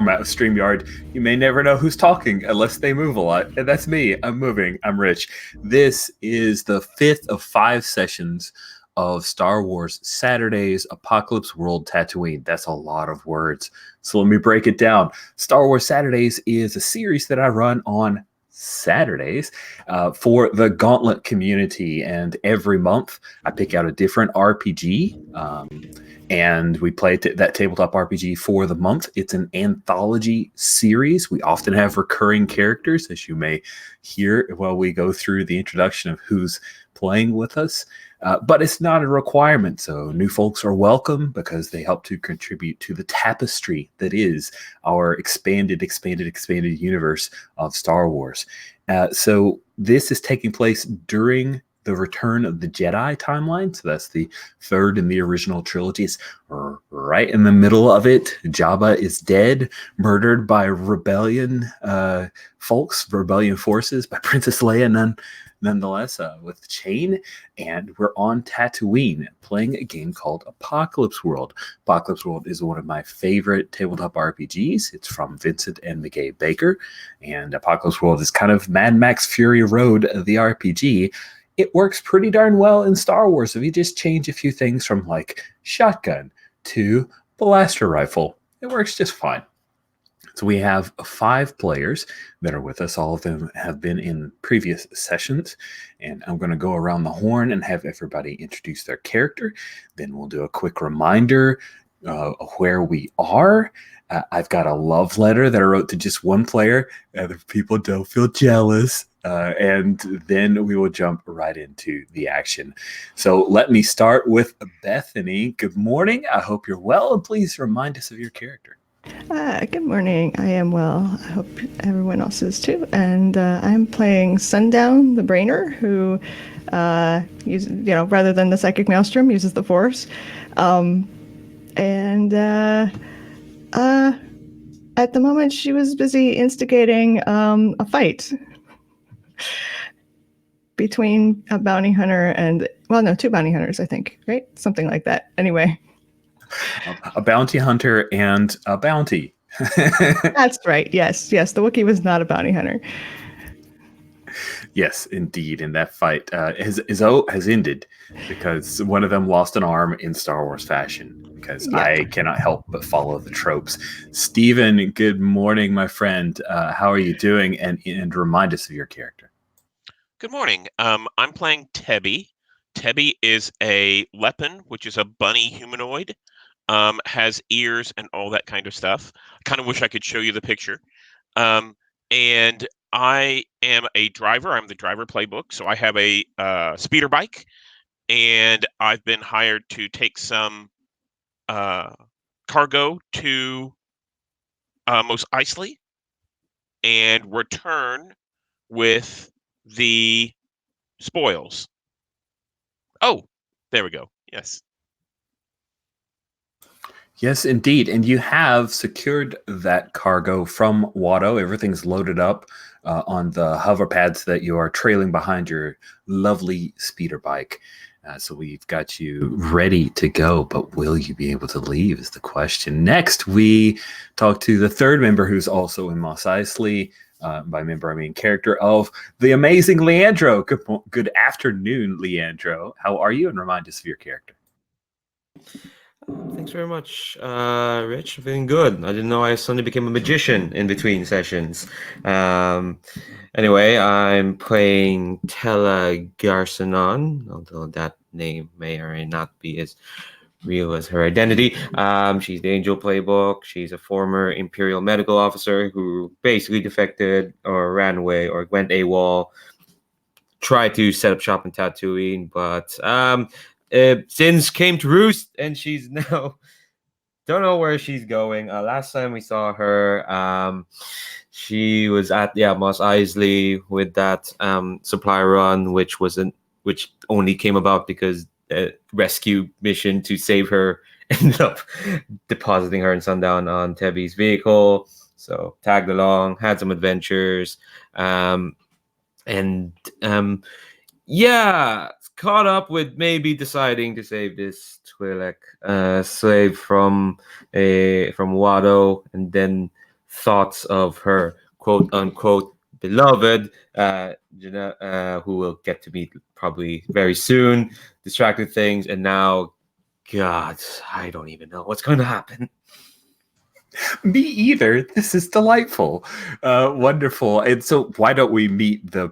out of StreamYard, you may never know who's talking unless they move a lot. And that's me. I'm moving. I'm Rich. This is the 5th of 5 sessions of Star Wars Saturdays Apocalypse World Tatooine. That's a lot of words. So let me break it down. Star Wars Saturdays is a series that I run on Saturdays for the Gauntlet community. And every month I pick out a different RPG. And we play that tabletop RPG for the month. It's an anthology series. We often have recurring characters, as you may hear while we go through the introduction of who's playing with us. But it's not a requirement, so new folks are welcome because they help to contribute to the tapestry that is our expanded universe of Star Wars. So this is taking place during the Return of the Jedi timeline. So that's the third in the original trilogy. It's right in the middle of it. Jabba is dead, murdered by rebellion forces, by Princess Leia nonetheless, with Chain. And we're on Tatooine playing a game called Apocalypse World. Apocalypse World is one of my favorite tabletop RPGs. It's from Vincent and McGay Baker. And Apocalypse World is kind of Mad Max Fury Road of the RPG. It works pretty darn well in Star Wars if you just change a few things from like shotgun to blaster rifle. It works just fine. So we have 5 players that are with us. All of them have been in previous sessions. And I'm going to go around the horn and have everybody introduce their character. Then we'll do a quick reminder of where we are. I've got a love letter that I wrote to just one player. Other people don't feel jealous. And then we will jump right into the action. So let me start with Bethany. Good morning. I hope you're well. And please remind us of your character. Good morning. I am well. I hope everyone else is too. And I'm playing Sundown, the Brainer, who uses, rather than the psychic maelstrom, uses the Force. At the moment, she was busy instigating a fight between a bounty hunter and, 2 bounty hunters, I think, right? Something like that. Anyway. A bounty hunter and a bounty. That's right. Yes. The Wookiee was not a bounty hunter. Yes, indeed. And that fight has ended because one of them lost an arm in Star Wars fashion. Because I cannot help but follow the tropes. Stephen, good morning, my friend. How are you doing? And remind us of your character. Good morning. I'm playing Tebby. Tebby is a Lepin, which is a bunny humanoid. Has ears and all that kind of stuff. I kind of wish I could show you the picture. And I am a driver. I'm the driver playbook. So I have a speeder bike, and I've been hired to take some cargo to Mos Eisley and return with the spoils. Oh, there we go. Yes. Yes, indeed. And you have secured that cargo from Watto. Everything's loaded up on the hover pads that you are trailing behind your lovely speeder bike. So we've got you ready to go, but will you be able to leave is the question. Next, we talk to the third member who's also in Mos Eisley. By member, I mean character of the amazing Leandro. Good afternoon, Leandro. How are you? And remind us of your character. Thanks very much, Rich. I'm feeling good. I didn't know I suddenly became a magician in between sessions. Anyway, I'm playing Tella Garcenon, although that name may or may not be as real as her identity. She's the Angel Playbook. She's a former Imperial medical officer who basically defected or ran away or went AWOL, tried to set up shop in Tatooine, but sins came to roost, and she's now don't know where she's going. Last time we saw her, she was at Mos Eisley with that supply run, which only came about because the rescue mission to save her ended up depositing her in Sundown on Tebby's vehicle. So tagged along, had some adventures, caught up with maybe deciding to save this Twi'lek slave from Watto, and then thoughts of her quote unquote beloved, who we'll get to meet probably very soon, distracted things, and now, God, I don't even know what's going to happen. Me either. This is delightful. Wonderful. And so why don't we meet the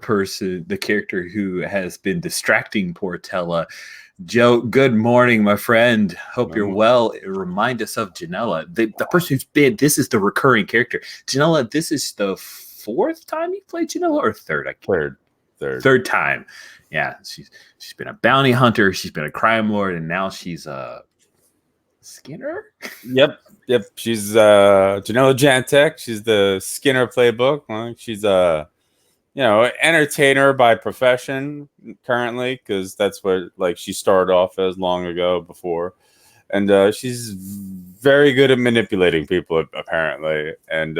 character who has been distracting poor Tella? Joe, good morning, my friend. Hope you're well. Remind us of Janella. The person who's been, this is the recurring character. Janella, this is the fourth time you played Janella, or third? Third time. Yeah, she's been a bounty hunter, she's been a crime lord, and now she's a Skinner? Yep. She's Janella Jantek. She's the Skinner playbook. She's a entertainer by profession currently, because that's what she started off as long ago before, and she's very good at manipulating people apparently, and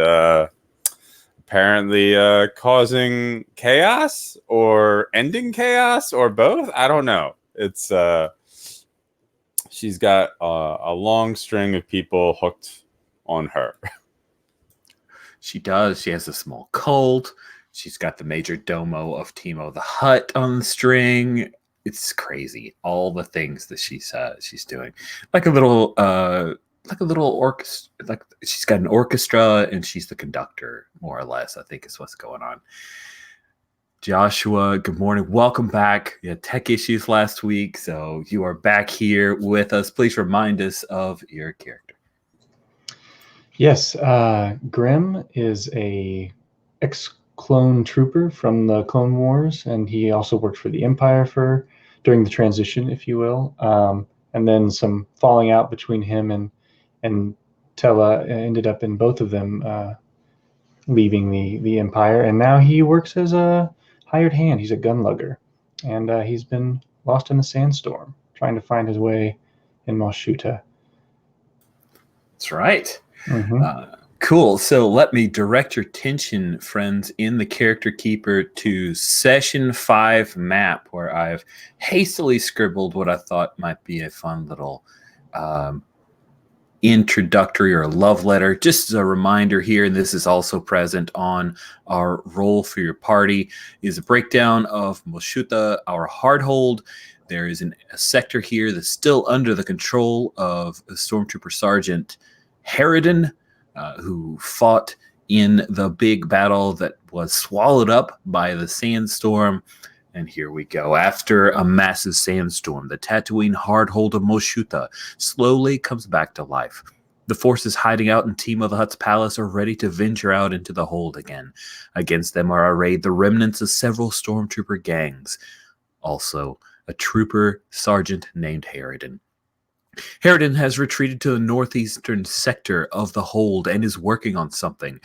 apparently causing chaos or ending chaos or both. I don't know. It's she's got a long string of people hooked on her. She does. She has a small cult. She's got the major domo of Timo the Hutt on the string. It's crazy. All the things that she's doing, like a little orchestra. Like she's got an orchestra, and she's the conductor, more or less. I think is what's going on. Joshua, good morning. Welcome back. We had tech issues last week, so you are back here with us. Please remind us of your character. Yes, Grim is a ex-clone trooper from the Clone Wars, and he also worked for the Empire during the transition, if you will. And then some falling out between him and Tella ended up in both of them leaving the Empire, and now he works as a hired hand. He's a gun lugger, and he's been lost in the sandstorm, trying to find his way in Mos Shuta. That's right. Mm-hmm. Cool. So let me direct your attention, friends, in the Character Keeper to Session 5 map, where I've hastily scribbled what I thought might be a fun little introductory or love letter. Just as a reminder here, and this is also present on our Roll for Your Party, is a breakdown of Mos Shuta, our hardhold. There is a sector here that's still under the control of Stormtrooper Sergeant Harridan, who fought in the big battle that was swallowed up by the sandstorm. And here we go. After a massive sandstorm, the Tatooine hardhold of Mos Shuta slowly comes back to life. The forces hiding out in Timo the Hutt's palace are ready to venture out into the hold again. Against them are arrayed the remnants of several stormtrooper gangs. Also, a trooper sergeant named Harridan. Harridan has retreated to the northeastern sector of the hold and is working on something.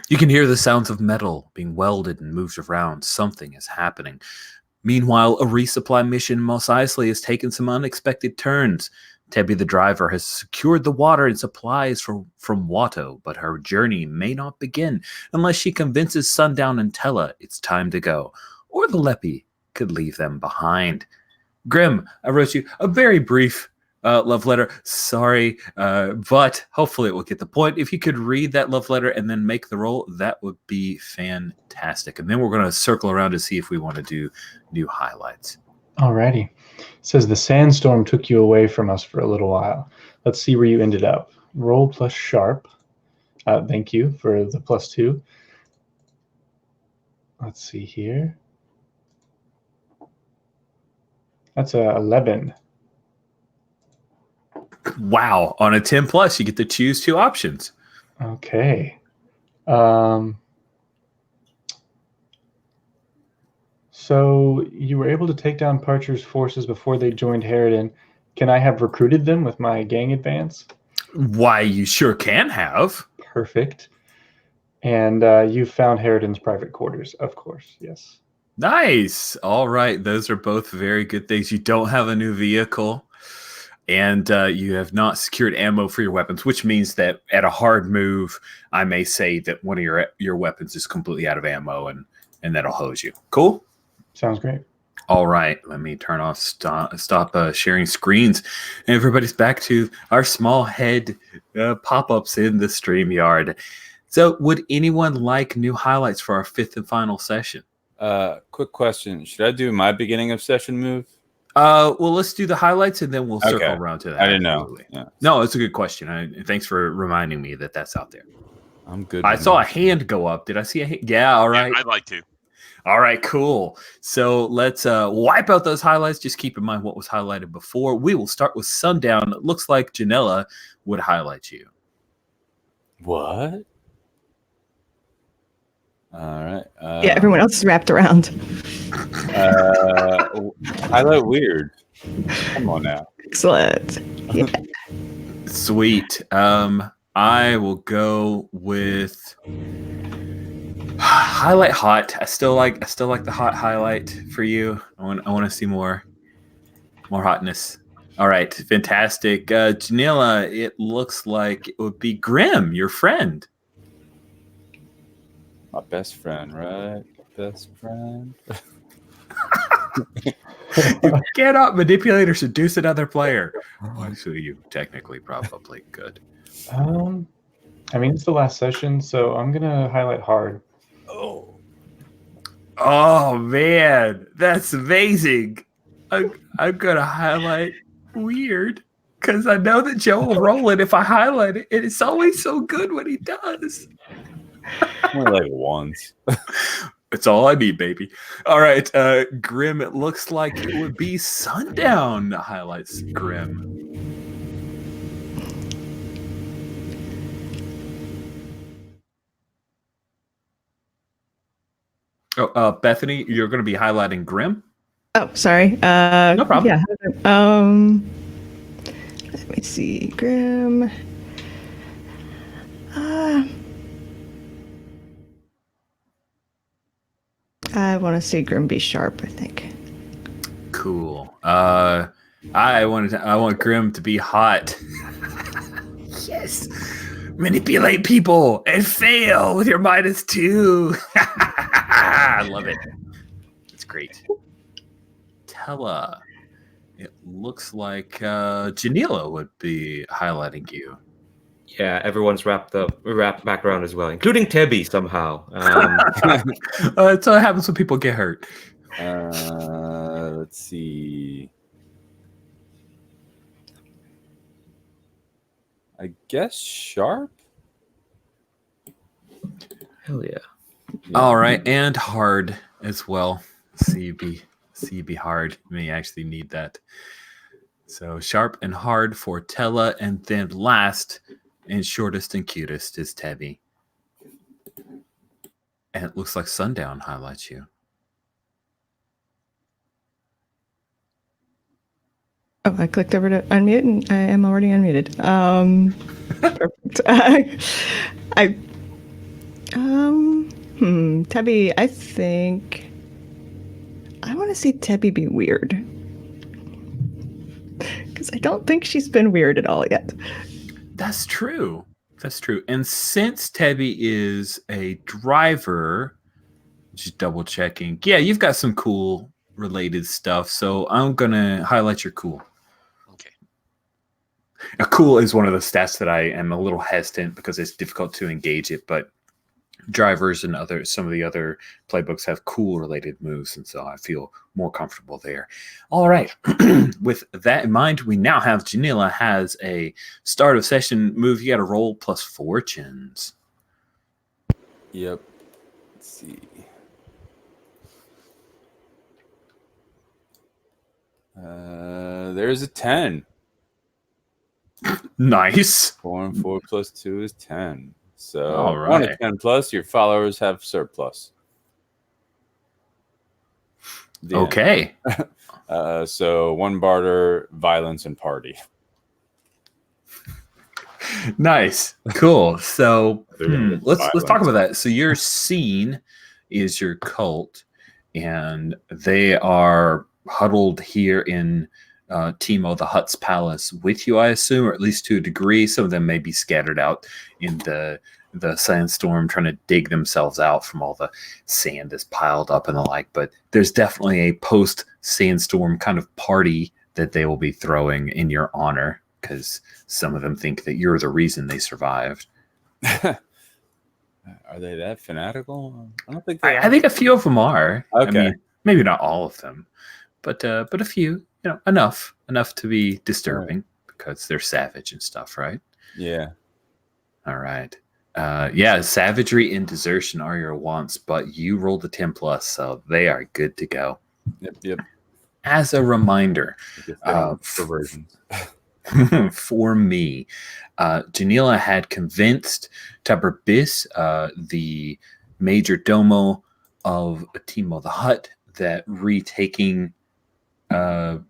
You can hear the sounds of metal being welded and moved around. Something is happening. Meanwhile, a resupply mission in Mos Eisley has taken some unexpected turns. Tebby the driver has secured the water and supplies from Watto, but her journey may not begin unless she convinces Sundown and Tella it's time to go, or the Leppy could leave them behind. Grim, I wrote you a very brief love letter. Sorry, but hopefully it will get the point. If you could read that love letter and then make the roll, that would be fantastic. And then we're going to circle around to see if we want to do new highlights. Alrighty. It says the sandstorm took you away from us for a little while. Let's see where you ended up. Roll plus sharp. Thank you for the +2. Let's see here. That's a 11. Wow. On a 10 plus, you get to choose two options. Okay. So you were able to take down Parcher's forces before they joined Harridan. Can I have recruited them with my gang advance? Why, you sure can have. Perfect. And you found Harridan's private quarters, of course. Yes. Nice. All right. Those are both very good things. You don't have a new vehicle, and you have not secured ammo for your weapons, which means that at a hard move, I may say that one of your weapons is completely out of ammo, and that'll hose you. Cool? Sounds great. All right, let me turn off stop sharing screens. Everybody's back to our small head pop-ups in the StreamYard. So would anyone like new highlights for our 5th and final session? Quick question. Should I do my beginning of session move? Well, let's do the highlights and then we'll circle Okay. around to that. I didn't know. Absolutely. Yeah. No, it's a good question. Thanks for reminding me that that's out there. I'm good. I saw a hand go up. Did I see a hand? Yeah, all right. Yeah, I'd like to. All right, cool. So let's wipe out those highlights. Just keep in mind what was highlighted before. We will start with Sundown. It looks like Janella would highlight you. What? All right. Yeah, everyone else is wrapped around. Highlight weird. Come on now. Excellent. Yeah. Sweet. I will go with highlight hot. I still like the hot highlight for you. I want to see more hotness. All right, fantastic. Janela, it looks like it would be Grim, your friend. My best friend, right? Best friend. You cannot manipulate or seduce another player. Actually, you technically probably could. I mean, it's the last session, so I'm gonna highlight hard. Oh man, that's amazing. I'm gonna highlight weird because I know that Joe will roll it if I highlight it, and it's always so good when he does. Only like once. It's all I need, baby. All right, Grim. It looks like it would be Sundown highlights Grim. Oh, Bethany, you're going to be highlighting Grim. Oh, sorry. No problem. Yeah. Let me see. Grim. I want to see Grim be sharp, I think. Cool. I want Grim to be hot. Yes. Manipulate people and fail with your -2. I love it. It's great. Tella. It looks like Janila would be highlighting you. Yeah, everyone's wrapped back around as well, including Tebby somehow. That's what happens when people get hurt. Let's see. I guess sharp. Hell yeah. All right, and hard as well. CB hard. You may actually need that. So sharp and hard for Tella, and then last and shortest and cutest is Tebby. And it looks like Sundown highlights you. Oh, I clicked over to unmute, and I am already unmuted. Perfect. Tebby, I think I want to see Tebby be weird. Because I don't think she's been weird at all yet. That's true. That's true. And since Tebby is a driver, just double checking. Yeah, you've got some cool related stuff. So I'm going to highlight your cool. Okay. A cool is one of the stats that I am a little hesitant because it's difficult to engage it, but drivers and some of the other playbooks have cool related moves, and so I feel more comfortable there. All right. With that in mind, we now have Janila has a start of session move. You got to roll plus fortunes. Yep. Let's see. There's a 10. Nice. 4 and 4 plus 2 is 10. So All 1 right. to 10 plus, your followers have surplus. The end. Okay. So 1 barter, violence, and party. Nice. Cool. So let's talk Violence. about that. So your scene is your cult, and they are huddled here in Timo the Hutt's palace with you, I assume, or at least to a degree. Some of them may be scattered out in the the sandstorm, trying to dig themselves out from all the sand that's piled up and the like. But there's definitely a post sandstorm kind of party that they will be throwing in your honor, because some of them think that you're the reason they survived. Are they that fanatical? I don't think I think a few of them are. Okay. I mean, maybe not all of them, but a few. Enough to be disturbing, because they're savage and stuff, right? Yeah. All right. Savagery and desertion are your wants, but you rolled a 10+, so they are good to go. Yep. As a reminder, perversions. for me, Janila had convinced Tupper Biss, the major domo of Atimo the Hutt, that retaking Moshuta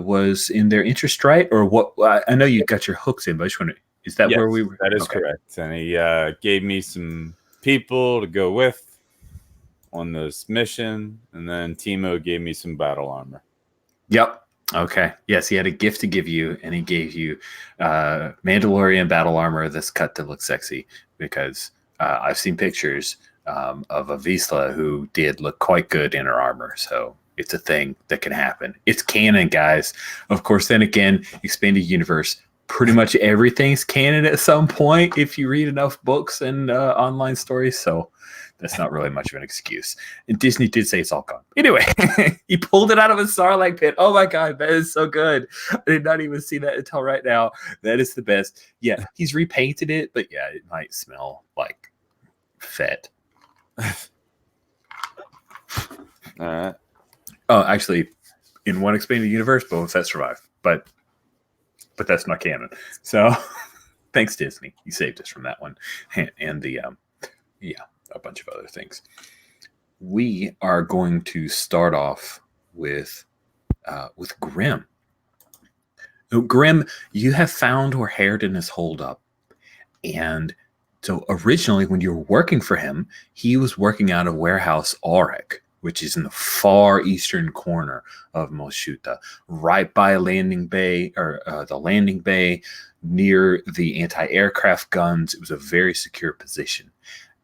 was in their interest, right? Or what? I know you got your hooks in, but I just wonder, is that where we were? That is correct. And he gave me some people to go with on this mission, and then Timo gave me some battle armor. Yep. Okay. Yes, he had a gift to give you, and he gave you Mandalorian battle armor that's cut to look sexy, because I've seen pictures of a Vizsla who did look quite good in her armor. So it's a thing that can happen. It's canon, guys. Of course, then again, expanded universe. Pretty much everything's canon at some point if you read enough books and online stories. So that's not really much of an excuse. And Disney did say it's all gone. Anyway, he pulled it out of a Sarlacc pit. Oh my God, that is so good. I did not even see that until right now. That is the best. Yeah, he's repainted it, but yeah, it might smell like Fett. All right. Oh, actually, in one expanded universe, Boba Fett survived, but that's not canon. So, thanks Disney, you saved us from that one, and the a bunch of other things. We are going to start off with Grim. Now, Grim, you have found where Harridan is holed up, and so originally, when you were working for him, he was working out of Warehouse Auric, which is in the far eastern corner of Moshuta, right by landing bay, or the landing bay near the anti-aircraft guns. It was a very secure position.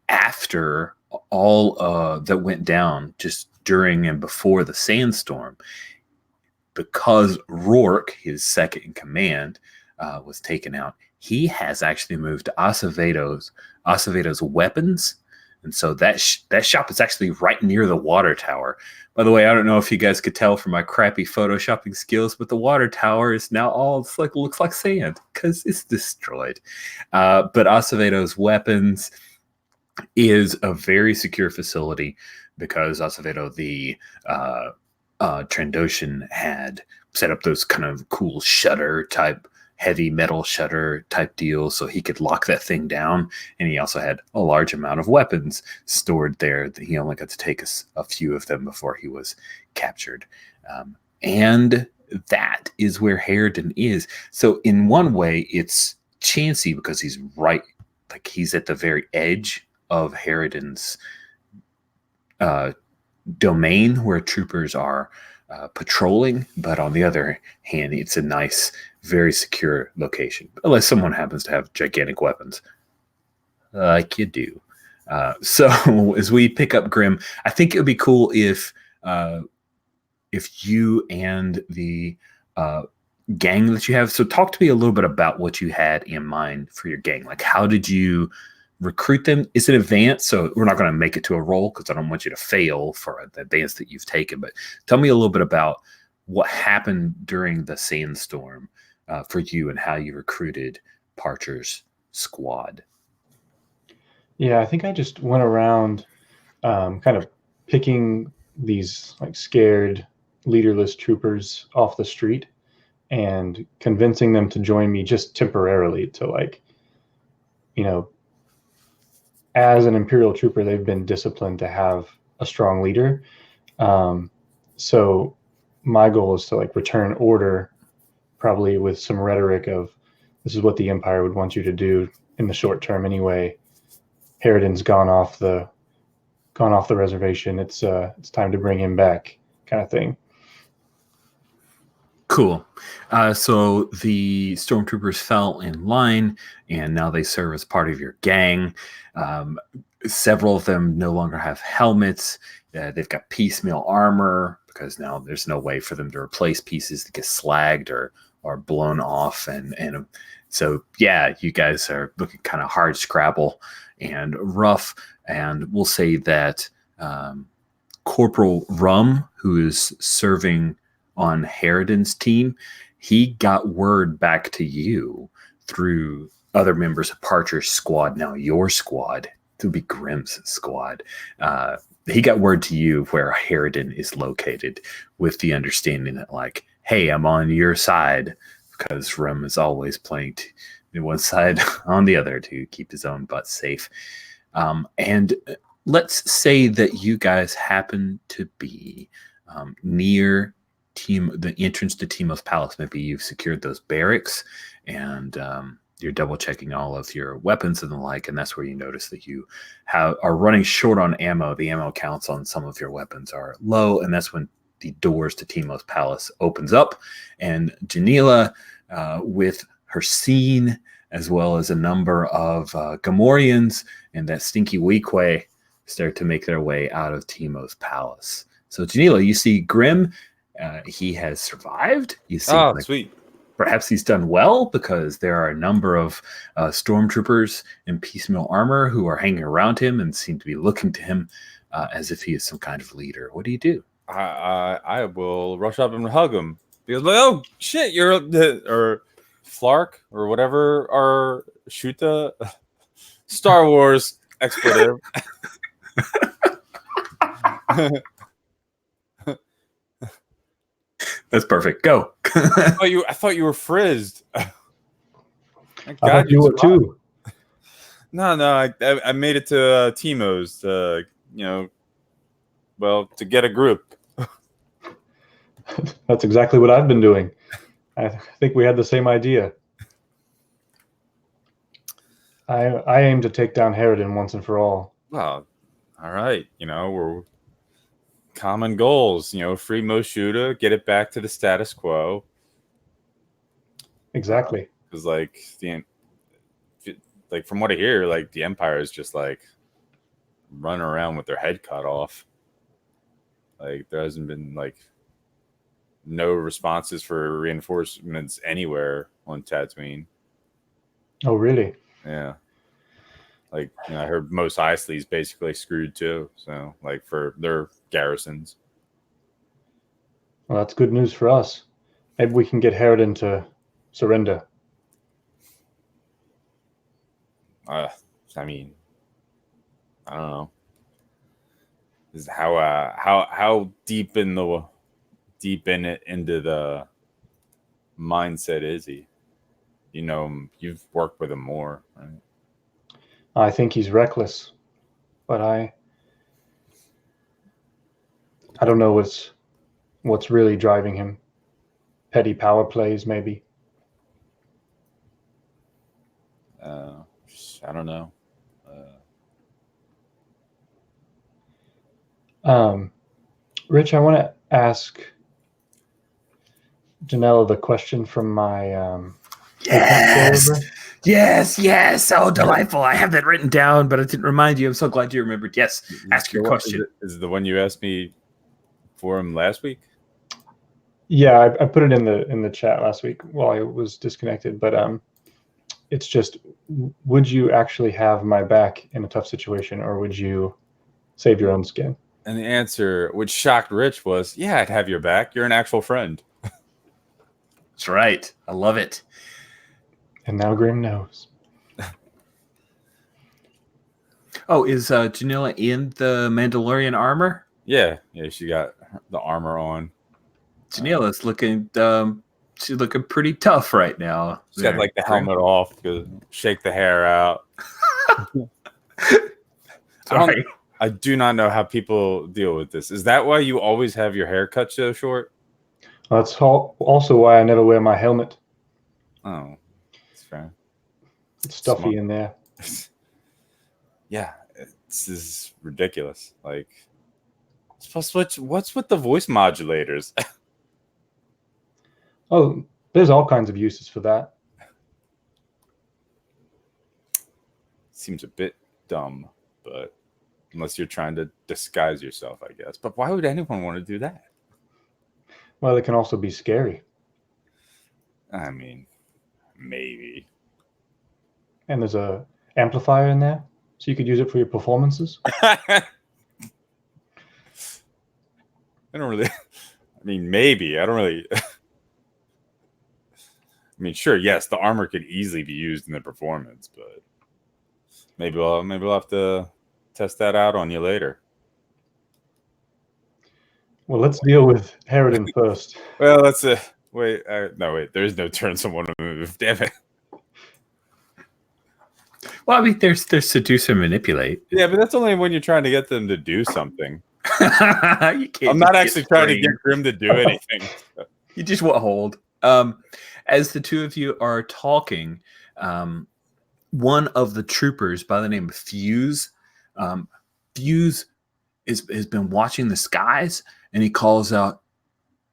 After all that went down, just during and before the sandstorm, because Rourke, his second in command, was taken out, he has actually moved to Acevedo's weapons. And so that shop is actually right near the water tower. By the way, I don't know if you guys could tell from my crappy photoshopping skills, but the water tower is now looks like sand because it's destroyed. But Acevedo's weapons is a very secure facility, because Acevedo, the Trandoshan, had set up those kind of cool shutter type, heavy metal shutter type deal, so he could lock that thing down. And he also had a large amount of weapons stored there. He only got to take a few of them before he was captured. And that is where Harridan is. So in one way, it's chancy, because he's right, like he's at the very edge of Harridan's domain where troopers are patrolling. But on the other hand, it's a nice, very secure location, unless someone happens to have gigantic weapons like you do. So as we pick up Grim, I think it would be cool if you and the gang that you have. So talk to me a little bit about what you had in mind for your gang. Like, how did you recruit them? Is it advanced? So we're not going to make it to a roll, because I don't want you to fail for the advance that you've taken. But tell me a little bit about what happened during the sandstorm for you, and how you recruited Parcher's squad. Yeah, I think I just went around kind of picking these like scared, leaderless troopers off the street and convincing them to join me just temporarily to, like, as an Imperial trooper, they've been disciplined to have a strong leader. So my goal is to like return order, probably with some rhetoric of, this is what the Empire would want you to do in the short term anyway. Harridan's gone off the reservation. It's time to bring him back, kind of thing. Cool. So the stormtroopers fell in line, and now they serve as part of your gang. Um, Several of them no longer have helmets. They've got piecemeal armor because now there's no way for them to replace pieces that get slagged or blown off. And so, yeah, you guys are looking kind of hard scrabble and rough. And we'll say that Corporal Rum, who is serving on Harridan's team, he got word back to you through other members of Parcher's squad, now your squad, to be Grimm's squad. He got word to you where Harridan is located with the understanding that, like, hey, I'm on your side, because Rum is always playing one side on the other to keep his own butt safe. And let's say that you guys happen to be near the entrance to Timo's palace. Maybe you've secured those barracks and you're double checking all of your weapons and the like, and that's where you notice that you are running short on ammo. The ammo counts on some of your weapons are low, and that's when the doors to Timo's palace opens up, and Janila, with her scene, as well as a number of Gamorreans and that stinky Weequay, start to make their way out of Timo's palace. So Janila, you see Grimm. He has survived. You see, Sweet. Perhaps he's done well because there are a number of stormtroopers in piecemeal armor who are hanging around him and seem to be looking to him as if he is some kind of leader. What do you do? I will rush up and hug him because, like, oh shit, you're or Flark or whatever our Shuta Star Wars expletive. That's perfect. Go. I thought you were frizzed. I thought you were too. No, I made it to Timo's, to get a group. That's exactly what I've been doing. I think we had the same idea. I aim to take down Harridan once and for all. Well, all right. We're common goals. Free Moshuta, get it back to the status quo. Exactly. Because from what I hear, like the Empire is just like running around with their head cut off. Like there hasn't been like no responses for reinforcements anywhere on Tatooine. Oh, really? Yeah. Like, I heard Mos Eisley's basically screwed too. So, like, for their garrisons. Well, that's good news for us. Maybe we can get Harridan to surrender. I mean, I don't know. This is how deep into the mindset is he? You've worked with him more, right? I think he's reckless, but I don't know what's really driving him. Petty power plays, maybe. I don't know. Rich, I want to ask Janella the question from my Yes. Oh, delightful. I have that written down, but I didn't remind you. I'm so glad you remembered. Yes, ask your question. Is it the one you asked me for him last week? Yeah, I put it in the chat last week while I was disconnected, but it's just, would you actually have my back in a tough situation, or would you save your own skin? And the answer, which shocked Rich, was, yeah, I'd have your back. You're an actual friend. That's right. I love it. And now Grimm knows. Oh, is Janilla in the Mandalorian armor? Yeah, she got the armor on. Janilla's looking she's looking pretty tough right now. She's got like the helmet off to shake the hair out. Sorry. I do not know how people deal with this. Is that why you always have your hair cut so short? Well, that's also why I never wear my helmet. Oh, that's fair. It's stuffy in there. Yeah, this is ridiculous. Like, what's with the voice modulators? Oh, there's all kinds of uses for that. Seems a bit dumb, but unless you're trying to disguise yourself, I guess. But why would anyone want to do that? Well, it can also be scary. I mean, maybe. And there's a amplifier in there, so you could use it for your performances. I don't really. I mean, maybe. I don't really. I mean, sure, yes, the armor could easily be used in the performance, but maybe we'll have to test that out on you later. Well, let's deal with Harridan first. Well, let's wait. No, wait. There is no turn someone to move. Damn it. Well, I mean, there's seduce and manipulate. Yeah, but that's only when you're trying to get them to do something. You can't I'm not just actually trying to green. get Grim to do anything. You just want hold. As the two of you are talking, one of the troopers by the name of Fuse, Fuse has been watching the skies, and he calls out,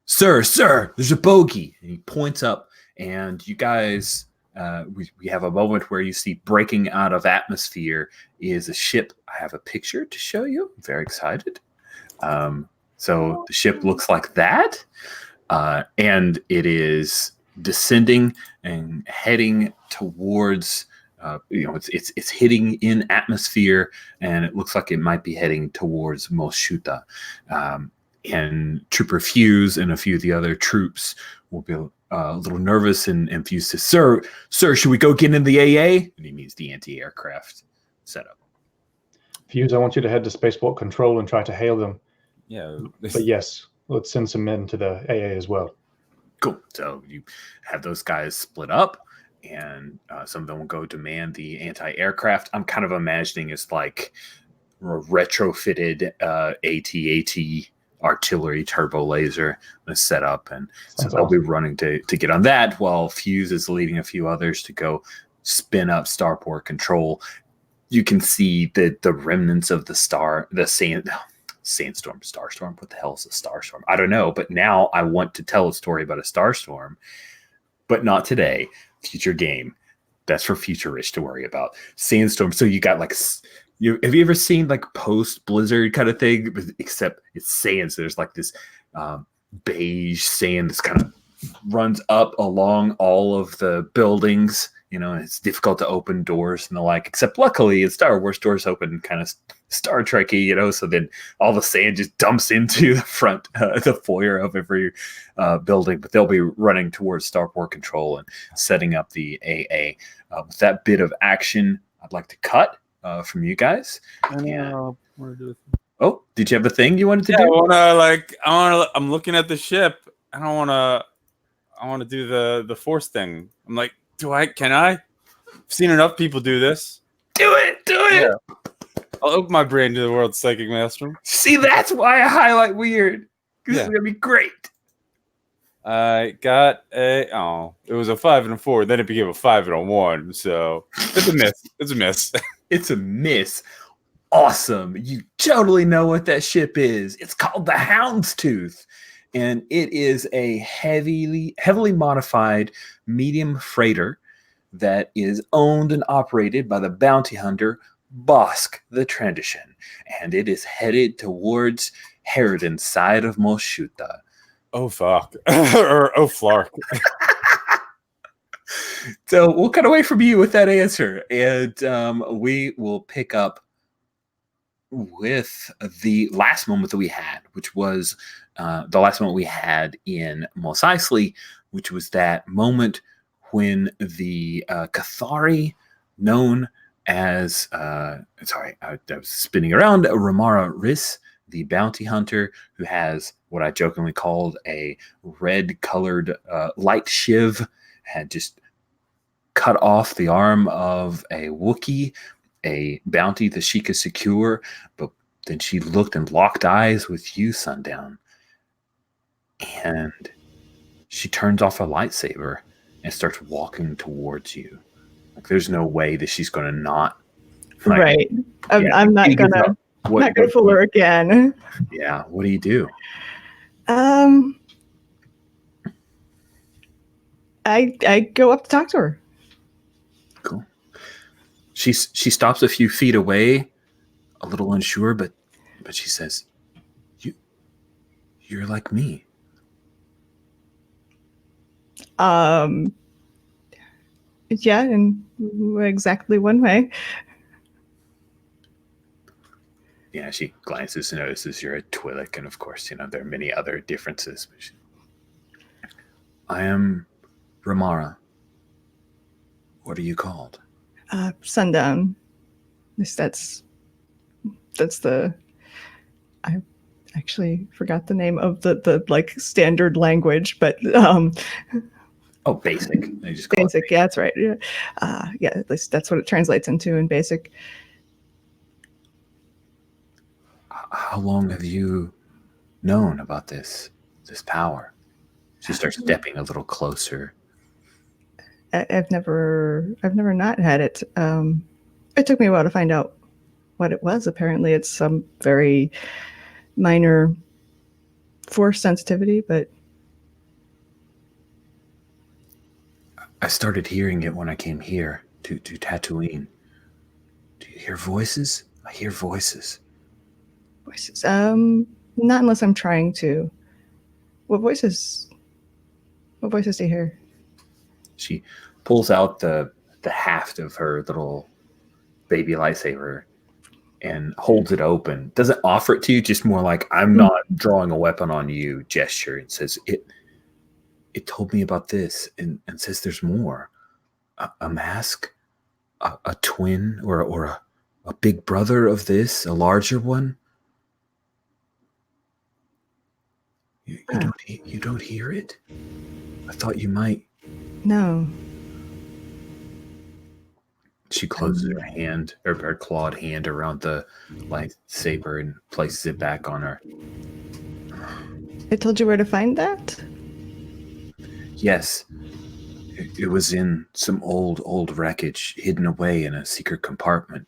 "Sir, there's a bogey!" And he points up, and you guys, we have a moment where you see breaking out of atmosphere is a ship. I have a picture to show you. I'm very excited. So the ship looks like that, and it is descending and heading towards. It's hitting in atmosphere, and it looks like it might be heading towards Moshuta. And Trooper Fuse and a few of the other troops will be a little nervous, and Fuse says, Sir, should we go get in the AA? And he means the anti-aircraft setup. Fuse, I want you to head to Spaceport Control and try to hail them. Yeah. But yes, let's send some men to the AA as well. Cool. So you have those guys split up, and some of them will go to man the anti-aircraft. I'm kind of imagining it's like a retrofitted AT-AT artillery turbo laser set up, and so they'll be running to get on that, while Fuse is leading a few others to go spin up Starport Control. You can see the remnants of the sandstorm, starstorm. What the hell is a starstorm? I don't know, but now I want to tell a story about a starstorm, but not today. Future game. That's for future Rich to worry about. Sandstorm. So you got like, have you ever seen like post blizzard kind of thing? Except it's sand. So there's like this beige sand that's kind of runs up along all of the buildings. And it's difficult to open doors and the like. Except luckily, in Star Wars, doors open kind of Star Trek-y, So then all the sand just dumps into the front, the foyer of every building. But they'll be running towards Starport Control and setting up the AA. With that bit of action, I'd like to cut from you guys. Oh, did you have a thing you wanted to do? I'm looking at the ship. I want to do the force thing. I'm like, can I? I've seen enough people do this. Do it. Yeah. I'll open my brain to the world's psychic maelstrom. See, that's why I highlight weird. This is going to be great. I got it was a 5 and a 4. Then it became a 5 and a 1. So it's a miss. It's a miss. Awesome. You totally know what that ship is. It's called the Houndstooth. And it is a heavily modified medium freighter that is owned and operated by the bounty hunter Bosk the Transition. And it is headed towards Harridan's side of Moshuta. Oh, fuck. Or, oh, Flark. So we'll cut away from you with that answer. And we will pick up with the last moment that we had, which was the last moment we had in Mos Eisley, which was that moment when the Cathari, known as, I was spinning around, Ramara Riss, the bounty hunter who has what I jokingly called a red-colored light shiv, had just cut off the arm of a Wookiee, a bounty that she could secure, but then she looked and locked eyes with you, Sundown. And she turns off her lightsaber and starts walking towards you. Like, there's no way that she's going to not. Like, right. I'm not gonna fool her again. Yeah. What do you do? I go up to talk to her. Cool. She stops a few feet away, a little unsure, but she says, "You're like me." Yeah, in exactly one way. Yeah, she glances and notices you're a Twi'lek, and of course, there are many other differences. I am Ramara. What are you called? Sundown. At least that's the. I actually forgot the name of the like standard language, but Oh, basic. They just call basic. it Yeah, that's right. Yeah, yeah. At least that's what it translates into in basic. How long have you known about this power? She starts stepping a little closer. I've never not had it. It took me a while to find out what it was. Apparently, it's some very minor force sensitivity, but I started hearing it when I came here to Tatooine. Do you hear voices? I hear voices. voices. Not unless I'm trying to. What voices? What voices do you hear? She pulls out the haft of her little baby lightsaber and holds it open. Doesn't offer it to you, just more like, I'm not drawing a weapon on you gesture, and says, it told me about this and says there's more. A mask, a twin, or a big brother of this, a larger one. You don't hear it? I thought you might. No. She closes her hand, or her clawed hand around the lightsaber and places it back on her. It told you where to find that? Yes. It was in some old wreckage, hidden away in a secret compartment.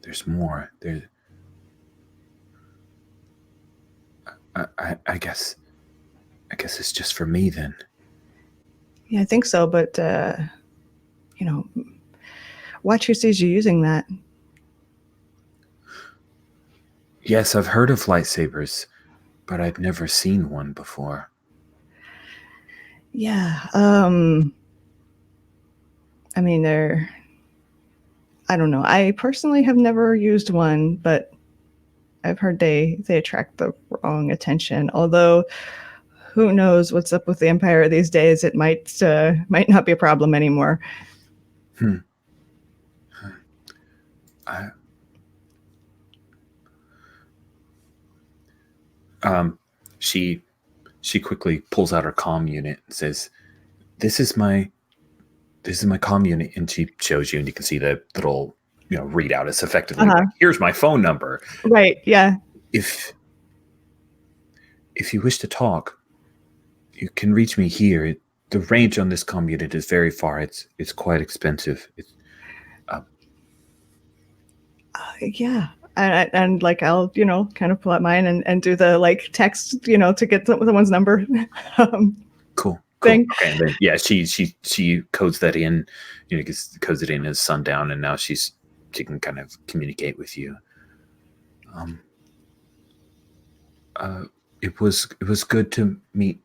There's more. I guess it's just for me then. Yeah, I think so, but watch who sees you using that. Yes, I've heard of lightsabers, but I've never seen one before. Yeah. I mean, I don't know. I personally have never used one, but I've heard they attract the wrong attention. Although, who knows what's up with the Empire these days? It might not be a problem anymore. She quickly pulls out her comm unit and says, "This is my comm unit," and she shows you, and you can see the little readout. It's effectively like, here's my phone number. Right. Yeah. If you wish to talk, you can reach me here. The range on this comm unit is very far. It's quite expensive. Yeah. And like I'll kind of pull out mine and do the like text to get someone's number. Cool. Thing. Okay, and then, yeah, she codes that in, codes it in as sundown, and now she can kind of communicate with you. It was good to meet.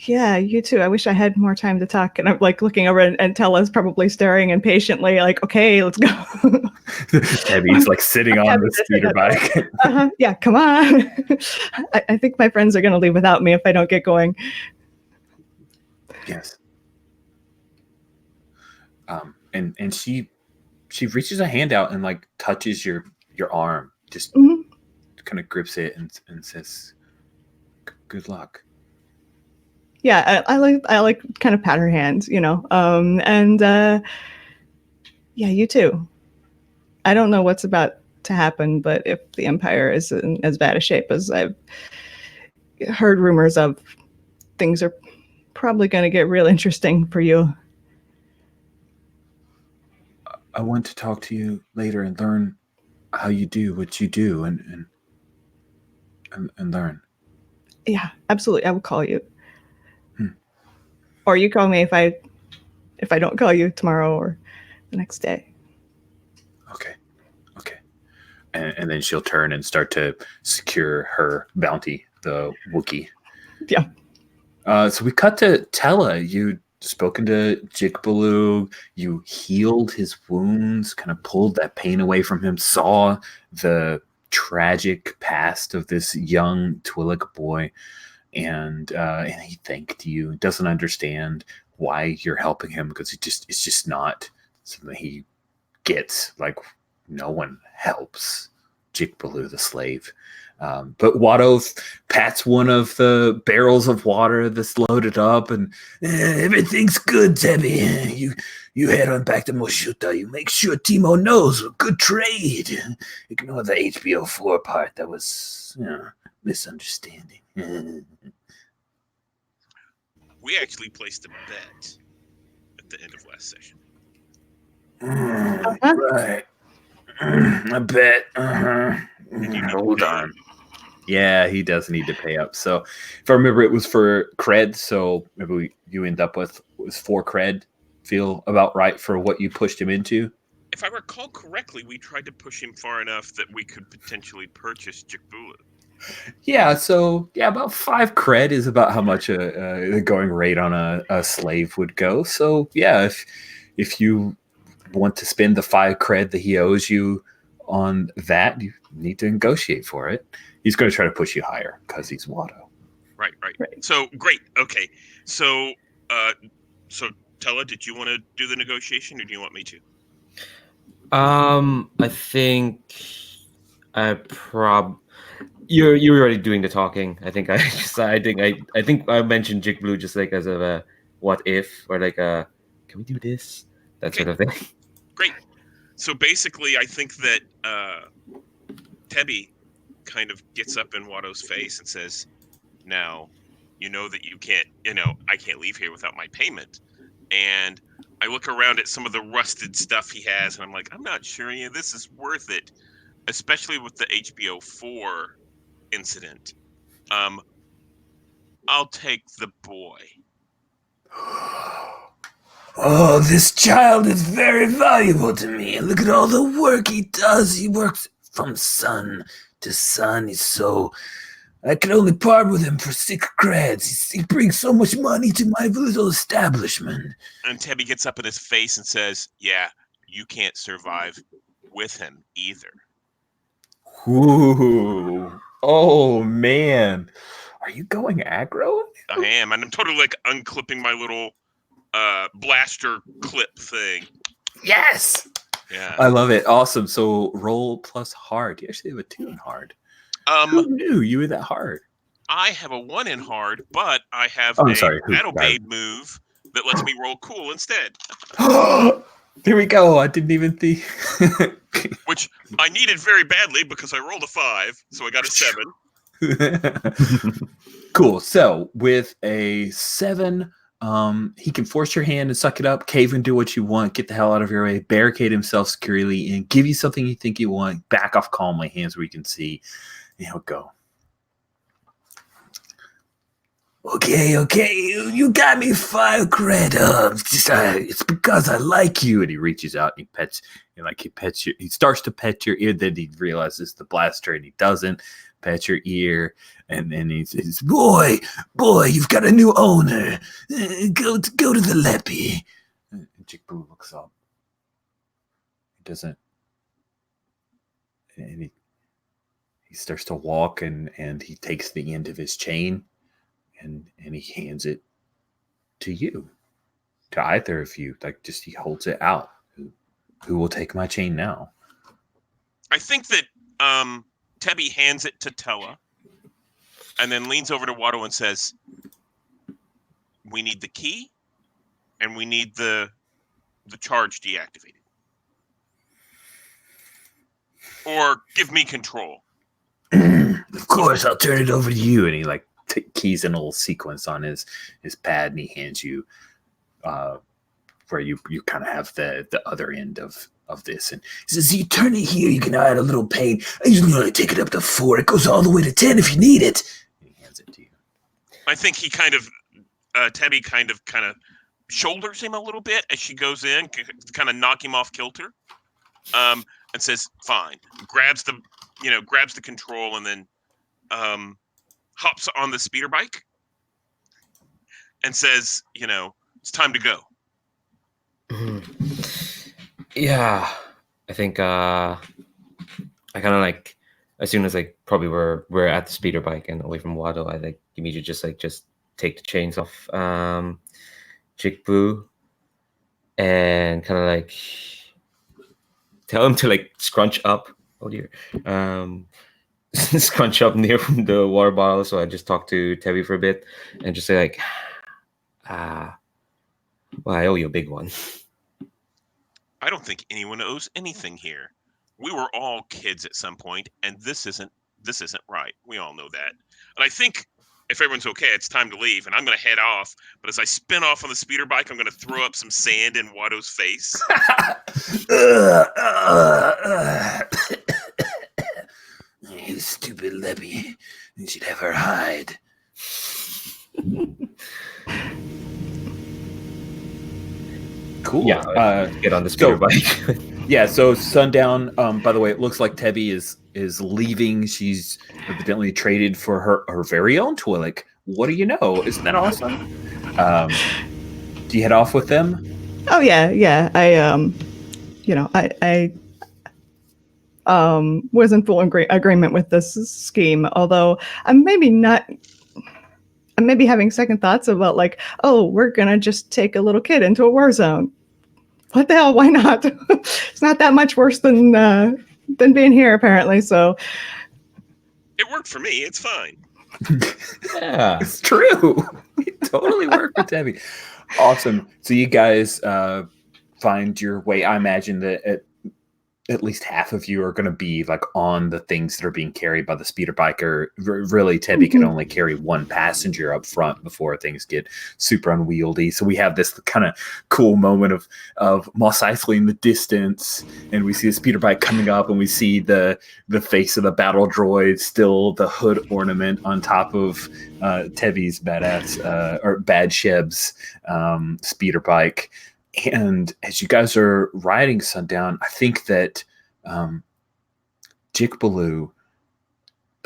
Yeah, you too. I wish I had more time to talk. And I'm like looking over, and Tella's probably staring impatiently, like, okay, let's go. Tabby's like sitting on the speeder bike. Yeah, come on. I think my friends are going to leave without me if I don't get going. Yes. And she reaches a hand out and like touches your arm, just kind of grips it and says, "Good luck." Yeah, I like kind of pat her hand, and yeah, you too. I don't know what's about to happen, but if the Empire is in as bad a shape as I've heard rumors of, things are probably going to get real interesting for you. I want to talk to you later and learn how you do what you do and learn. Yeah, absolutely. I will call you. Hmm. Or you call me if I don't call you tomorrow or the next day. Okay. And then she'll turn and start to secure her bounty, the Wookiee. Yeah. So we cut to Tella. You'd spoken to Jikbaloo. You healed his wounds, kind of pulled that pain away from him, saw the tragic past of this young Twi'lek boy, and he thanked you. Doesn't understand why you're helping him because it's just not something he gets. Like, no one helps Jikbaloo the slave. But Watto pats one of the barrels of water that's loaded up, and everything's good, Tebby. You head on back to Moshuta. You make sure Timo knows a good trade. Ignore the HBO 4 part. That was misunderstanding. We actually placed a bet at the end of last session. Right. I bet. Hold on. Yeah, he does need to pay up. So if I remember, it was for cred. So maybe you end up with was 4 cred. Feel about right for what you pushed him into. If I recall correctly, we tried to push him far enough that we could potentially purchase Jikbaloo. Yeah, so about 5 cred is about how much a going rate on a slave would go. So yeah, if you want to spend the 5 cred that he owes you on that, you need to negotiate for it. He's going to try to push you higher because he's Watto. Right. So great. Okay. So Tella, did you want to do the negotiation, or do you want me to? I think you're already doing the talking. I think I mentioned Jikbaloo just like as a what if, or like can we do this, that sort of thing. Great. So basically, I think that Tebby kind of gets up in Watto's face and says, "Now, you know that you can't. I can't leave here without my payment." And I look around at some of the rusted stuff he has, and I'm like, I'm not sure any of this is worth it, especially with the HBO 4 incident. I'll take the boy. Oh, this child is very valuable to me. And look at all the work he does. He works from sun to sun. I can only part with him for 6 creds. He brings so much money to my little establishment. And Tebby gets up in his face and says, yeah, you can't survive with him either. Ooh. Oh, man. Are you going aggro? I am. And I'm totally like unclipping my little blaster clip thing. Yes. Yeah. I love it. Awesome. So roll plus hard. You actually have a 2 in hard. Who knew you were that hard? I have a 1 in hard, but I have Battle Babe move that lets me roll cool instead. Here we go. I didn't even think. Which I needed very badly because I rolled a 5, so I got a 7. Cool. So with a 7, he can force your hand and suck it up, cave and do what you want, get the hell out of your way, barricade himself securely, and give you something you think you want, back off calmly, hands where you can see, and he'll go. Okay, you got me 5 cred. It's because I like you. And he reaches out and he pets you. He starts to pet your ear, then he realizes the blaster and he doesn't pet your ear. And then he says, boy, you've got a new owner. Go to the Leppy. And Jikbaloo looks up. He doesn't. And he starts to walk and he takes the end of his chain. And he hands it to you, to either of you. Like, just he holds it out. Who will take my chain now? I think that Tebby hands it to Tella, and then leans over to Watto and says, "We need the key, and we need the charge deactivated, or give me control." Of course, I'll turn it over to you. And he keys in a little sequence on his pad, and he hands you where you kind of have the other end of this, and he says, you turn it here, you can add a little pain. I usually only take it up to 4. It goes all the way to 10 if you need it. And he hands it to you. I think he kind of, Tebby kind of shoulders him a little bit as she goes in, to kind of knock him off kilter, and says, "Fine." Grabs the control, and then hops on the speeder bike and says, "It's time to go." Yeah, I think I kind of like, as soon as like probably we're at the speeder bike and away from Wado, I like immediately just take the chains off Chick Boo and kind of like tell him to like scrunch up. Oh dear. Scrunch up near from the water bottle. So I just talk to Tebby for a bit and just say like, well, I owe you a big one. I don't think anyone owes anything here. We were all kids at some point, and this isn't right. We all know that. And I think if everyone's okay, it's time to leave, and I'm going to head off. But as I spin off on the speeder bike, I'm going to throw up some sand in Watto's face. You stupid Lebby. You should have her hide. Cool. Yeah, get on the speeder bike. Yeah, so sundown. By the way, it looks like Tebby is leaving. She's evidently traded for her very own Twi'lek. What do you know? Isn't that awesome? Do you head off with them? Oh yeah. I was in full agreement with this scheme, although I'm maybe having second thoughts about like, oh, we're gonna just take a little kid into a war zone. What the hell? Why not? It's not that much worse than being here, apparently. So it worked for me. It's fine. Yeah, it's true. It totally worked for Tebby. Awesome. So you guys find your way. I imagine that at least half of you are going to be like on the things that are being carried by the speeder biker. Really, Tebby can only carry one passenger up front before things get super unwieldy. So we have this kind of cool moment of Mos Eisley in the distance, and we see the speeder bike coming up, and we see the face of the battle droid, still the hood ornament on top of Tebby's badass or Bad Sheb's speeder bike. And as you guys are riding sundown, I think that Jik Baloo,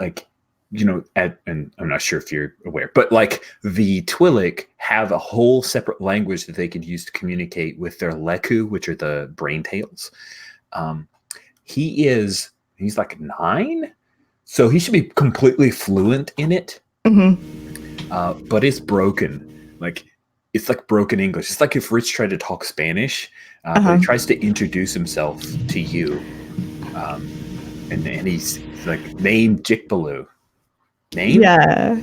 like, and I'm not sure if you're aware, but like the Twi'lek have a whole separate language that they could use to communicate with their Leku, which are the brain tails. He's like 9, so he should be completely fluent in it. Mm-hmm. But it's broken. Like, it's like broken English. It's like if Rich tried to talk Spanish, but he tries to introduce himself to you, and he's like, "Name Jik Baloo." Name? Yeah.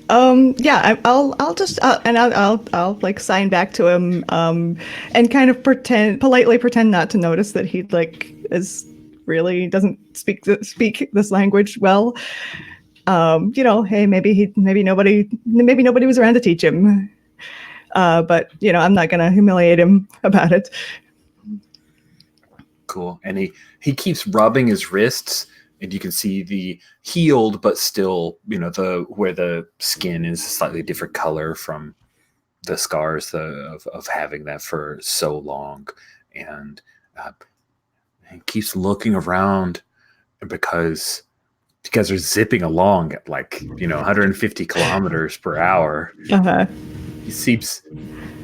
Yeah. I'll just and I'll like sign back to him, and kind of politely pretend not to notice that he like really doesn't speak this language well. Hey, maybe nobody was around to teach him. But I'm not gonna humiliate him about it. Cool. And he keeps rubbing his wrists, and you can see the healed, but still, where the skin is a slightly different color from the scars of having that for so long. And he keeps looking around because you guys are zipping along at 150 kilometers per hour. He seems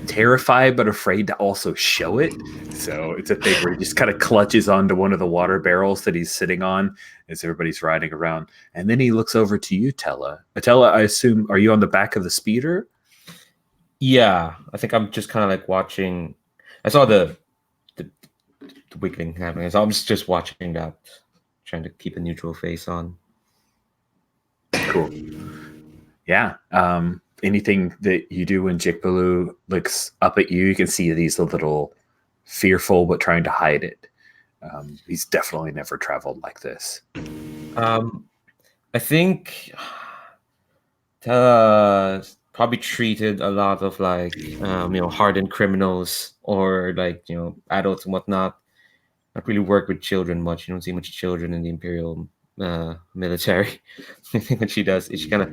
terrified but afraid to also show it. So it's a thing where he just kind of clutches onto one of the water barrels that he's sitting on as everybody's riding around. And then he looks over to you, Tella. Tella, I assume, are you on the back of the speeder? Yeah, I think I'm just kind of like watching. I saw the wiggling happening. So I'm just watching that, trying to keep a neutral face on. Cool. Yeah. Anything that you do when Jik Baloo looks up at you, you can see that he's a little fearful but trying to hide it. He's definitely never traveled like this. I think Tella probably treated a lot of hardened criminals or adults and whatnot. Not really work with children much. You don't see much children in the Imperial military. I think what she does is she kind of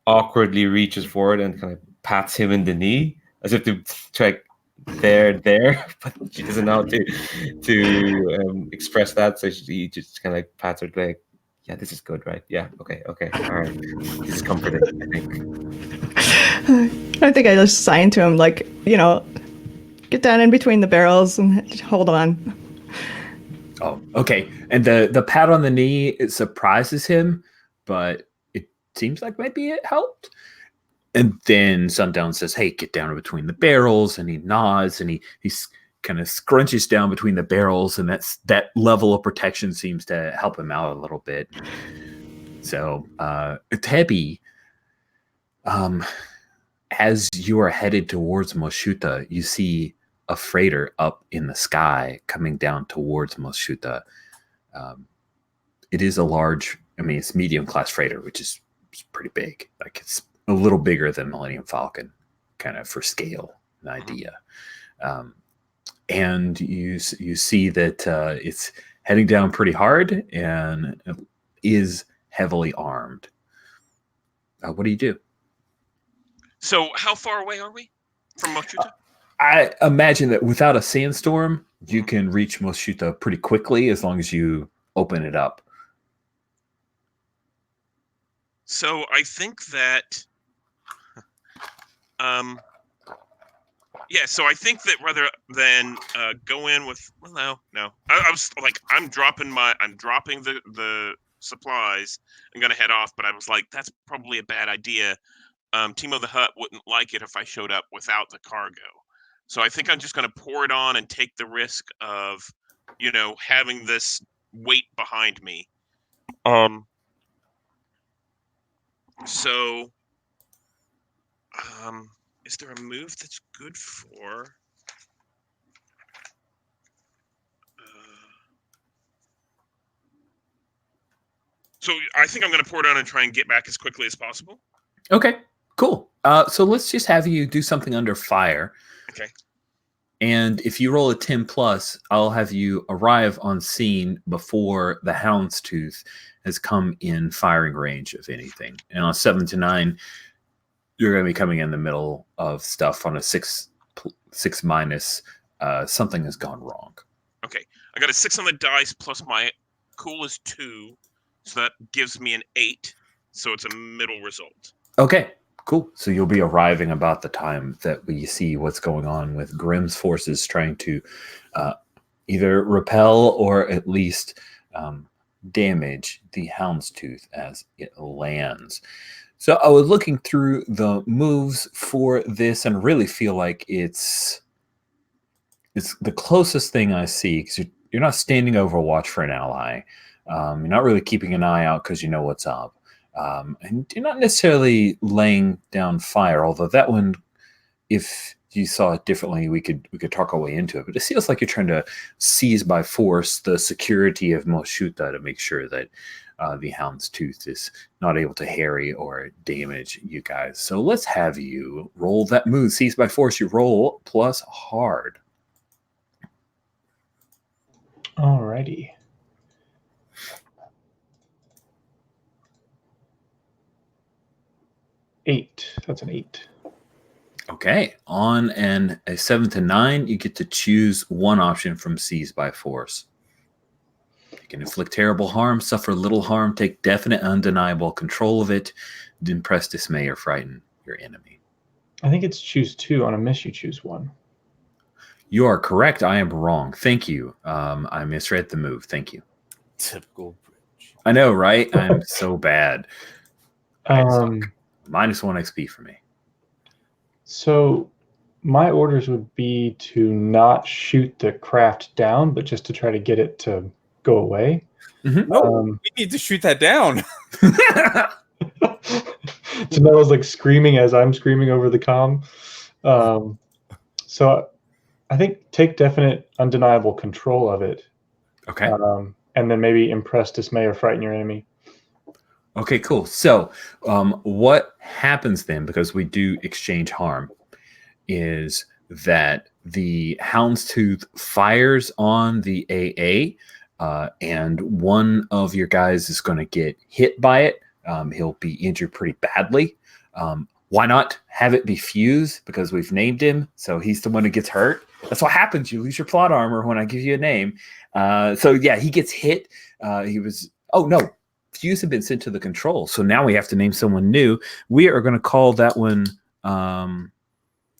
awkwardly reaches forward and kind of pats him in the knee as if to try there, but she doesn't know how to express that, so she just kind of like pats her leg. Yeah, this is good, right? Yeah, okay, all right. This is comforting, I think. I think I just signed to him, like, get down in between the barrels and hold on. Oh, okay. And the pat on the knee, it surprises him, but it seems like maybe it helped. And then Sundown says, "Hey, get down between the barrels," and he nods and he's kind of scrunches down between the barrels, and that level of protection seems to help him out a little bit. So, Tebi, as you are headed towards Moshuta, you see a freighter up in the sky coming down towards Moshuta. It is a large, it's medium class freighter, which is pretty big. Like it's a little bigger than Millennium Falcon, kind of for scale, an idea. And you see that it's heading down pretty hard and is heavily armed. What do you do? So how far away are we from Moshuta? I imagine that without a sandstorm, you can reach Moshuta pretty quickly as long as you open it up. So I think that, so I think that rather than go in with, well, no, I was like, I'm dropping the supplies. I'm gonna head off, but I was like, that's probably a bad idea. Timo the Hutt wouldn't like it if I showed up without the cargo. So I think I'm just gonna pour it on and take the risk of, having this weight behind me. So, is there a move that's good for? So I think I'm going to pour it on and try and get back as quickly as possible. Okay, cool. So let's just have you do something under fire. Okay. And if you roll a 10 plus, I'll have you arrive on scene before the houndstooth has come in firing range of anything. And on 7 to 9, you're going to be coming in the middle of stuff on a 6 minus. Something has gone wrong. Okay. I got a 6 on the dice plus my cool is 2. So that gives me an 8. So it's a middle result. Okay, cool. So you'll be arriving about the time that we see what's going on with Grimm's forces trying to either repel or at least damage the houndstooth as it lands. So I was looking through the moves for this and really feel like it's the closest thing I see, because you're not standing over watch for an ally. You're not really keeping an eye out because you know what's up. And you're not necessarily laying down fire, although that one, if you saw it differently, we could talk our way into it. But it feels like you're trying to seize by force the security of Moshuta to make sure that the houndstooth is not able to harry or damage you guys. So let's have you roll that move. Seize by force, you roll plus hard. Alrighty. Eight. That's an 8. Okay. On a 7 to 9, you get to choose one option from seize by force. You can inflict terrible harm, suffer little harm, take definite, undeniable control of it, impress, dismay, or frighten your enemy. I think it's choose 2. On a miss, you choose 1. You are correct. I am wrong. Thank you. I misread the move. Thank you. Typical bridge. I know, right? I'm so bad. Minus 1 XP for me. So my orders would be to not shoot the craft down, but just to try to get it to go away. Mm-hmm. No, we need to shoot that down. Janella's like screaming as I'm screaming over the comm. So I think take definite, undeniable control of it. Okay. And then maybe impress, dismay, or frighten your enemy. Okay, cool. So what happens then, because we do exchange harm, is that the houndstooth fires on the AA, and one of your guys is going to get hit by it. He'll be injured pretty badly. Why not have it be Fuse, because we've named him, so he's the one who gets hurt. That's what happens. You lose your plot armor when I give you a name. So yeah, he gets hit. Fuse had been sent to the control, so now we have to name someone new. We are going to call that one.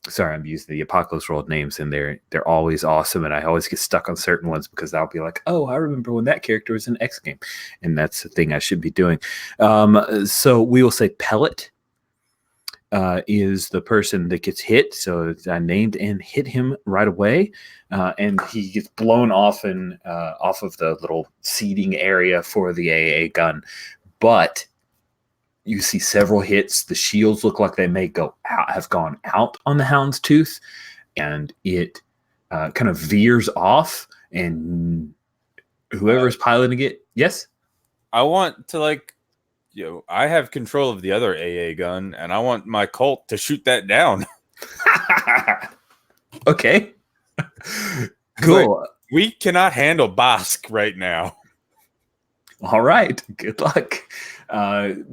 Sorry, I'm using the Apocalypse World names, and they're always awesome, and I always get stuck on certain ones because I'll be like, oh, I remember when that character was in X game, and that's the thing I should be doing. So we will say Pellet is the person that gets hit. So I named and hit him right away, and he gets blown off off of the little seating area for the AA gun. But you see several hits. The shields look like they may have gone out on the Houndstooth, and it kind of veers off. And whoever's piloting it, yes, I want to I have control of the other AA gun, and I want my cult to shoot that down. Okay. Cool. We cannot handle Bosk right now. All right. Good luck.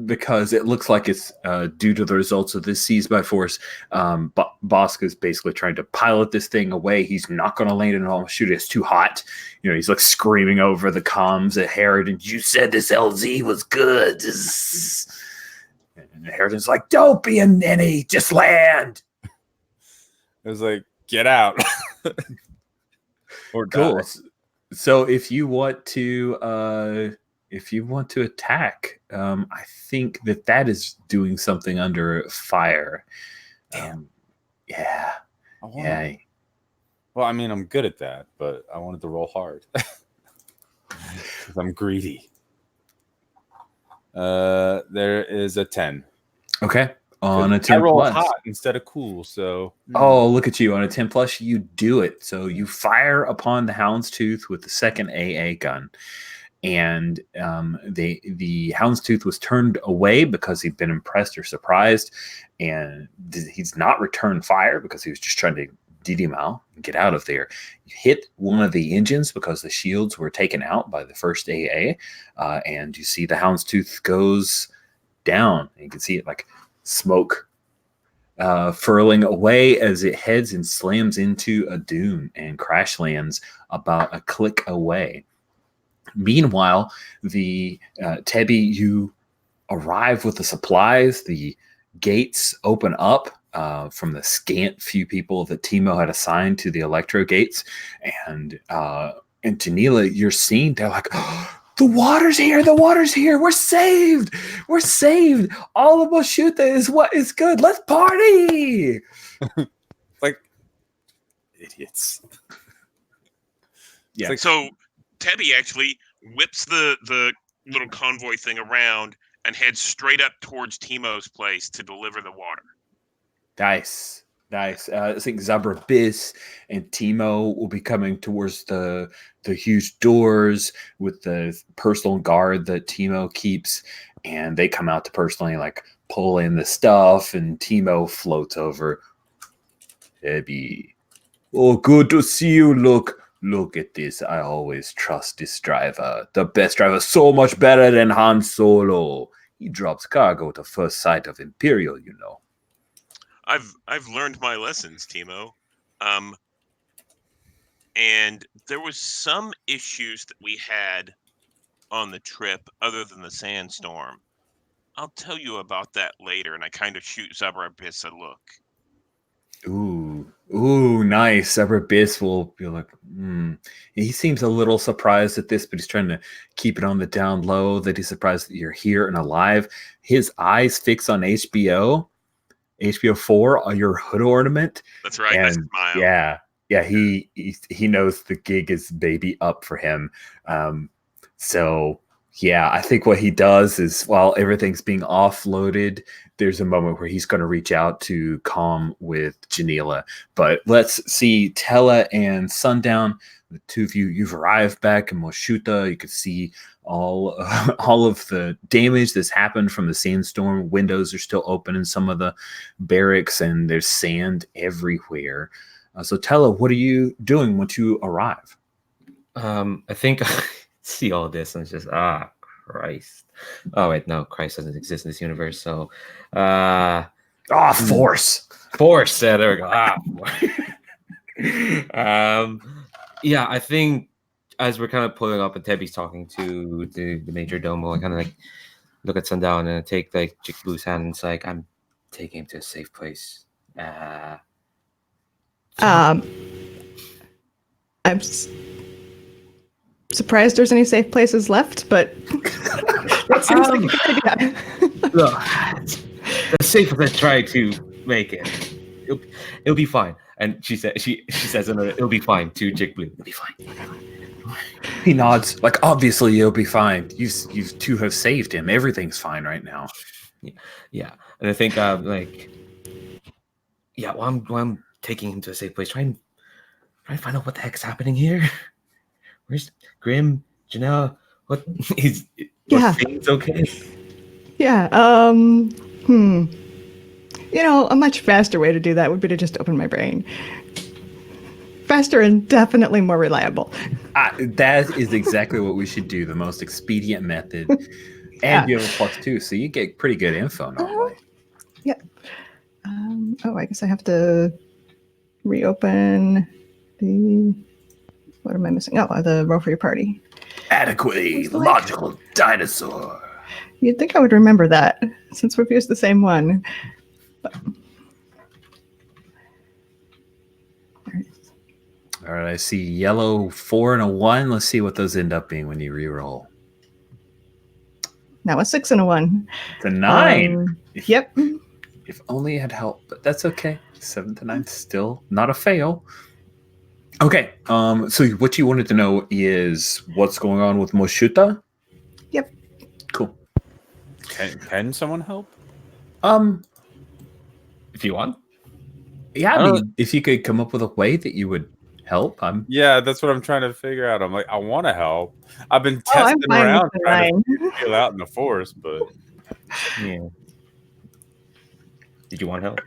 Because it looks like it's due to the results of this seize by force. Bosk is basically trying to pilot this thing away. He's not going to land it and shoot it. It's too hot. He's like screaming over the comms at Harridan. You said this LZ was good. And Harridan's like, don't be a ninny. Just land. It was like, get out. Or cool. die. So if you want to attack, I think that is doing something under fire. Yeah. Well, I mean, I'm good at that, but I wanted to roll hard. 'Cause I'm greedy. There is a 10. Okay. On a 10 I roll plus. hot instead of cool, so... Oh, look at you. On a 10 plus, you do it. So you fire upon the Houndstooth with the second AA gun. And the Houndstooth was turned away because he'd been impressed or surprised, and he's not returned fire because he was just trying to DD and get out of there. You hit one of the engines because the shields were taken out by the first AA, and you see the Houndstooth goes down. And you can see it like smoke furling away as it heads and slams into a dune and crash lands about a click away. Meanwhile, the Tebby, you arrive with the supplies. The gates open up from the scant few people that Timo had assigned to the electro gates, and Janila, you're seen. They're like, oh, the water's here! The water's here! We're saved! We're saved! All of Moshuta is what is good. Let's party! Like idiots. Yeah. So Tebby actually whips the little convoy thing around and heads straight up towards Timo's place to deliver the water. Nice. I think Zabra Biss and Timo will be coming towards the huge doors with the personal guard that Timo keeps, and they come out to personally pull in the stuff, and Timo floats over. Tebby, oh, good to see you. Look at this. I always trust this driver. The best driver, so much better than Han Solo. He drops cargo at the first sight of Imperial, I've learned my lessons, Timo. And there was some issues that we had on the trip other than the sandstorm. I'll tell you about that later, and I kind of shoot Zabra Biss a look. Ooh, nice. Zabra Biss will be like, He seems a little surprised at this, but he's trying to keep it on the down low, that he's surprised that you're here and alive. His eyes fix on HBO 4, your hood ornament. That's right. And I smile. Yeah. He knows the gig is maybe up for him. So yeah, I think what he does is, while everything's being offloaded, there's a moment where he's going to reach out to calm with Janila. But let's see, Tella and Sundown, the two of you, you've arrived back in Moshuta. You can see all of the damage that's happened from the sandstorm. Windows are still open in some of the barracks, and there's sand everywhere. So Tella, what are you doing once you arrive? I think I see all this and it's just Christ. Oh wait, no, Christ doesn't exist in this universe. So, Force. Force. Yeah, there we go. Yeah, I think as we're kind of pulling up and Tebby's talking to the major domo, I kind of like look at Sundown and I take like Chick Blue's hand and it's like, I'm taking him to a safe place. I'm surprised there's any safe places left, but that seems like a good idea. Look, the safest I try to make it. It'll be fine. And she says it'll be fine to Chick Blue. It'll be fine. He nods, like, obviously you'll be fine. You two have saved him. Everything's fine right now. Yeah. And I think while I'm taking him to a safe place, trying to find out what the heck's happening here. Where's Grim, Janelle? What is things okay? Yeah. A much faster way to do that would be to just open my brain. Faster and definitely more reliable. That is exactly what we should do. The most expedient method. And you have a +2, so you get pretty good info normally. Yeah. I guess I have to reopen the... What am I missing? Oh, the roll for your party. Adequately logical dinosaur. You'd think I would remember that, since we've used the same one. But... All right, I see yellow 4 and a 1. Let's see what those end up being when you reroll. Now a 6 and a 1. It's a 9. Yep. If only it had helped, but that's okay. 7 to 9 still not a fail. Okay, so what you wanted to know is what's going on with Moshuta? Yep. Cool. Can someone help? If you want. Yeah, I mean, if you could come up with a way that you would help, Yeah, that's what I'm trying to figure out. I'm like, I want to help. I've been testing around trying to feel out in the force, but yeah. Did you want help?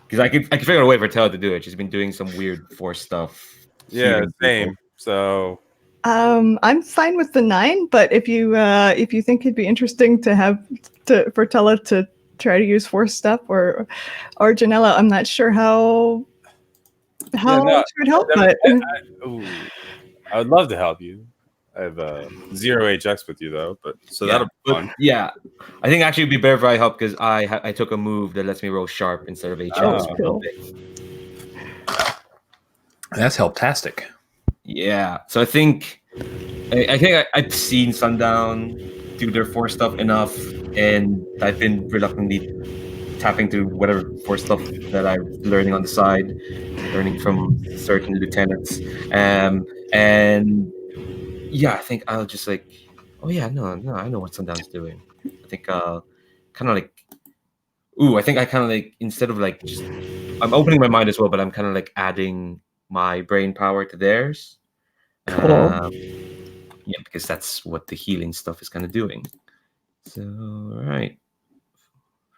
Because I can figure out a way for Tella to do it. She's been doing some weird force stuff. Yeah, same. So I'm fine with the 9, but if you think it'd be interesting for Tella to try to use force stuff or Janella, I'm not sure how she would help, but I would love to help you. I have 0 HX with you though, but that'll be fun. Yeah, I think actually it'd be better if I help because I took a move that lets me roll sharp instead of HX. Oh, cool. That's helptastic. Yeah, so I think I've seen Sundown do their force stuff enough, and I've been reluctantly tapping to whatever force stuff that I'm learning on the side, learning from certain lieutenants, and yeah, I think I'll just like, oh yeah, no, I know what Sundown's doing. I think kind of like, I think I kind of like, instead of like just, I'm opening my mind as well, but I'm kind of like adding my brain power to theirs. Cool. Yeah, because that's what the healing stuff is kind of doing. So, all right.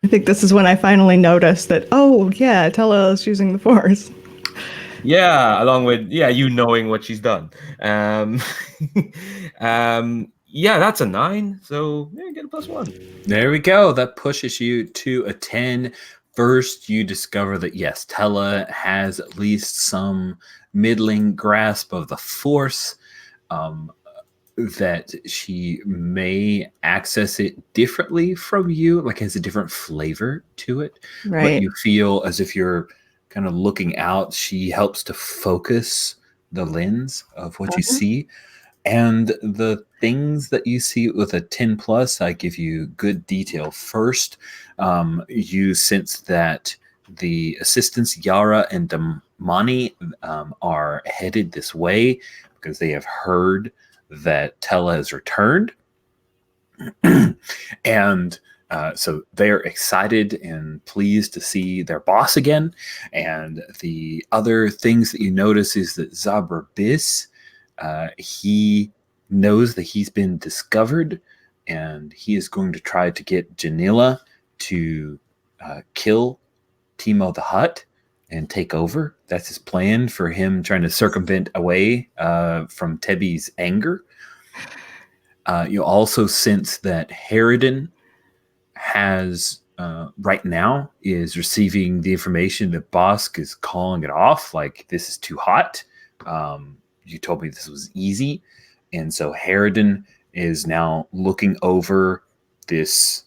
I think this is when I finally noticed that, Tella is using the force. Yeah, along with you knowing what she's done. Yeah, that's a 9. So get a +1. There we go. That pushes you to a 10. First, you discover that yes, Tella has at least some middling grasp of the force. That she may access it differently from you, like has a different flavor to it. Right. But you feel as if you're kind of looking out. She helps to focus the lens of what you see. And the things that you see with a 10+, I give you good detail. First, you sense that the assistants, Yara and Damani, are headed this way because they have heard that Tella has returned. And so they're excited and pleased to see their boss again. And the other things that you notice is that Zabra Bis, he knows that he's been discovered, and he is going to try to get Janila to kill Timo the Hutt and take over. That's his plan for him trying to circumvent away from Tebby's anger. You also sense that Harridan has right now is receiving the information that Bosk is calling it off, like this is too hot. You told me this was easy, and so Harridan is now looking over this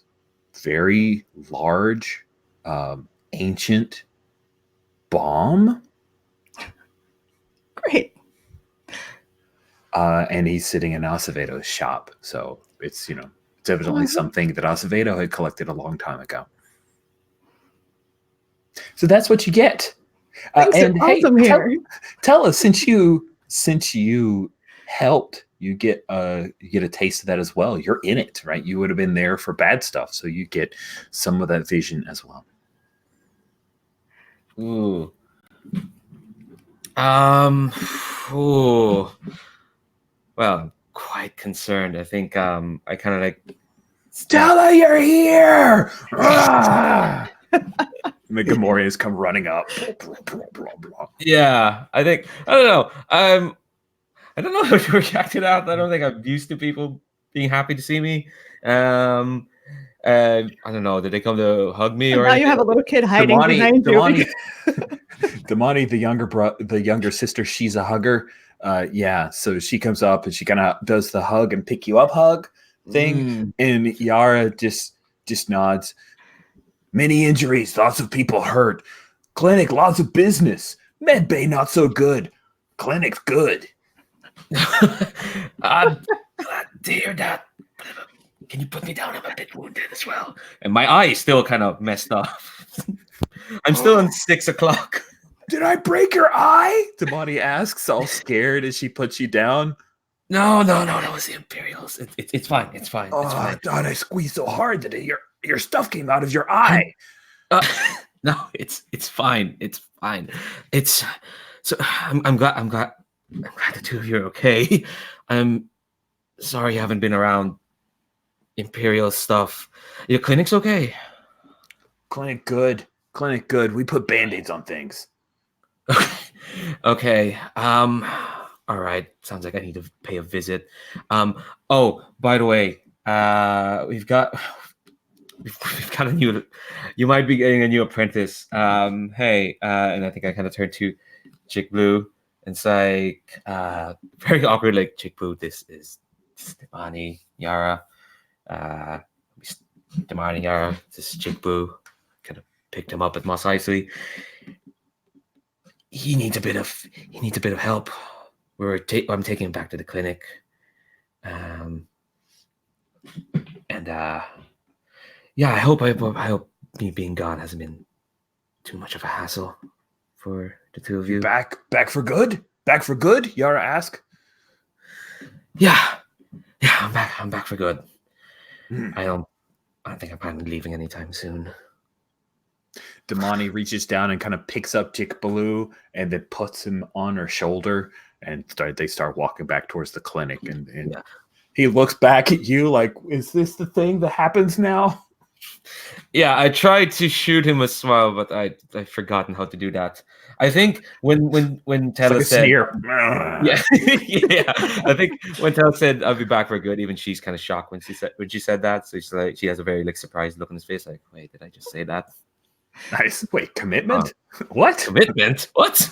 very large, ancient bomb. Great. And he's sitting in Aceveto's shop. So it's, it's evidently something that Acevedo had collected a long time ago. So that's what you get. Things are awesome here. Tell us, since you helped, you get a taste of that as well. You're in it, right? You would have been there for bad stuff, so you get some of that vision as well. Ooh. Ooh. Well, I'm quite concerned. I think I kind of like Stella, you're here! Megamorians come running up. Yeah, I don't know. I don't know how to react to that. I don't think I'm used to people being happy to see me. I don't know. Did they come to hug me? And Or now you have a little kid hiding behind you. Damani, the younger sister, she's a hugger. Yeah, so she comes up and she kind of does the hug and pick you up hug thing, and Yara just nods. Many injuries, lots of people hurt. Clinic, lots of business. Med bay, not so good. Clinic's good. I'm glad to hear that. Can you put me down? I'm a bit wounded as well. And my eye is still kind of messed up. I'm still on 6 o'clock. Did I break your eye? Damani asks, all scared as she puts you down. No. It's the Imperials. It's fine. It's fine. Oh, it's fine. I thought I squeezed so hard that your stuff came out of your eye. No, it's fine. It's fine. It's so I'm glad the two of you are okay. I'm sorry you haven't been around Imperial stuff. Your clinic's okay. Clinic good. We put band-aids on things. Okay. All right. Sounds like I need to pay a visit. Oh, by the way, we've got a new. You might be getting a new apprentice. Hey, and I think I kind of turned to Chick Blue and say, very awkward, like, Chick Blue, this is Damani, Yara. Damani, Yara, this is Chick Blue. Kind of picked him up at Mos Eisley. He needs a bit of help. I'm taking him back to the clinic. Yeah, I hope me being gone hasn't been too much of a hassle for the two of you. Back for good? Back for good? Yara asked. Yeah, I'm back for good. I don't think I'm planning on leaving anytime soon. Damani reaches down and kind of picks up Chick Blue and then puts him on her shoulder, and they start walking back towards the clinic. And yeah. He looks back at you like, is this the thing that happens now? Yeah, I tried to shoot him a smile, but I've forgotten how to do that. I think when Tella said, yeah, I think when Tella said I'll be back for good, even she's kind of shocked when she said that. So she's like, she has a very surprised look on his face, like, wait, did I just say that? Nice. Wait, commitment? What? Commitment? What?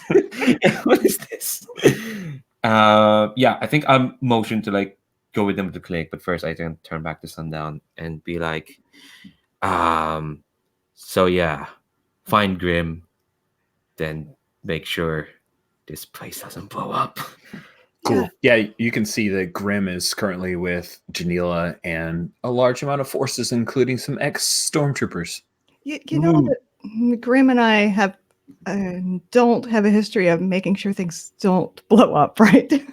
What is this? Yeah, I think I'm motioned to go with them to the clinic, but first I can turn back to Sundown and be like, so yeah, find Grim, then make sure this place doesn't blow up. Cool. Yeah, you can see that Grim is currently with Janila and a large amount of forces, including some ex-stormtroopers. You know that Grim and I don't have a history of making sure things don't blow up, right?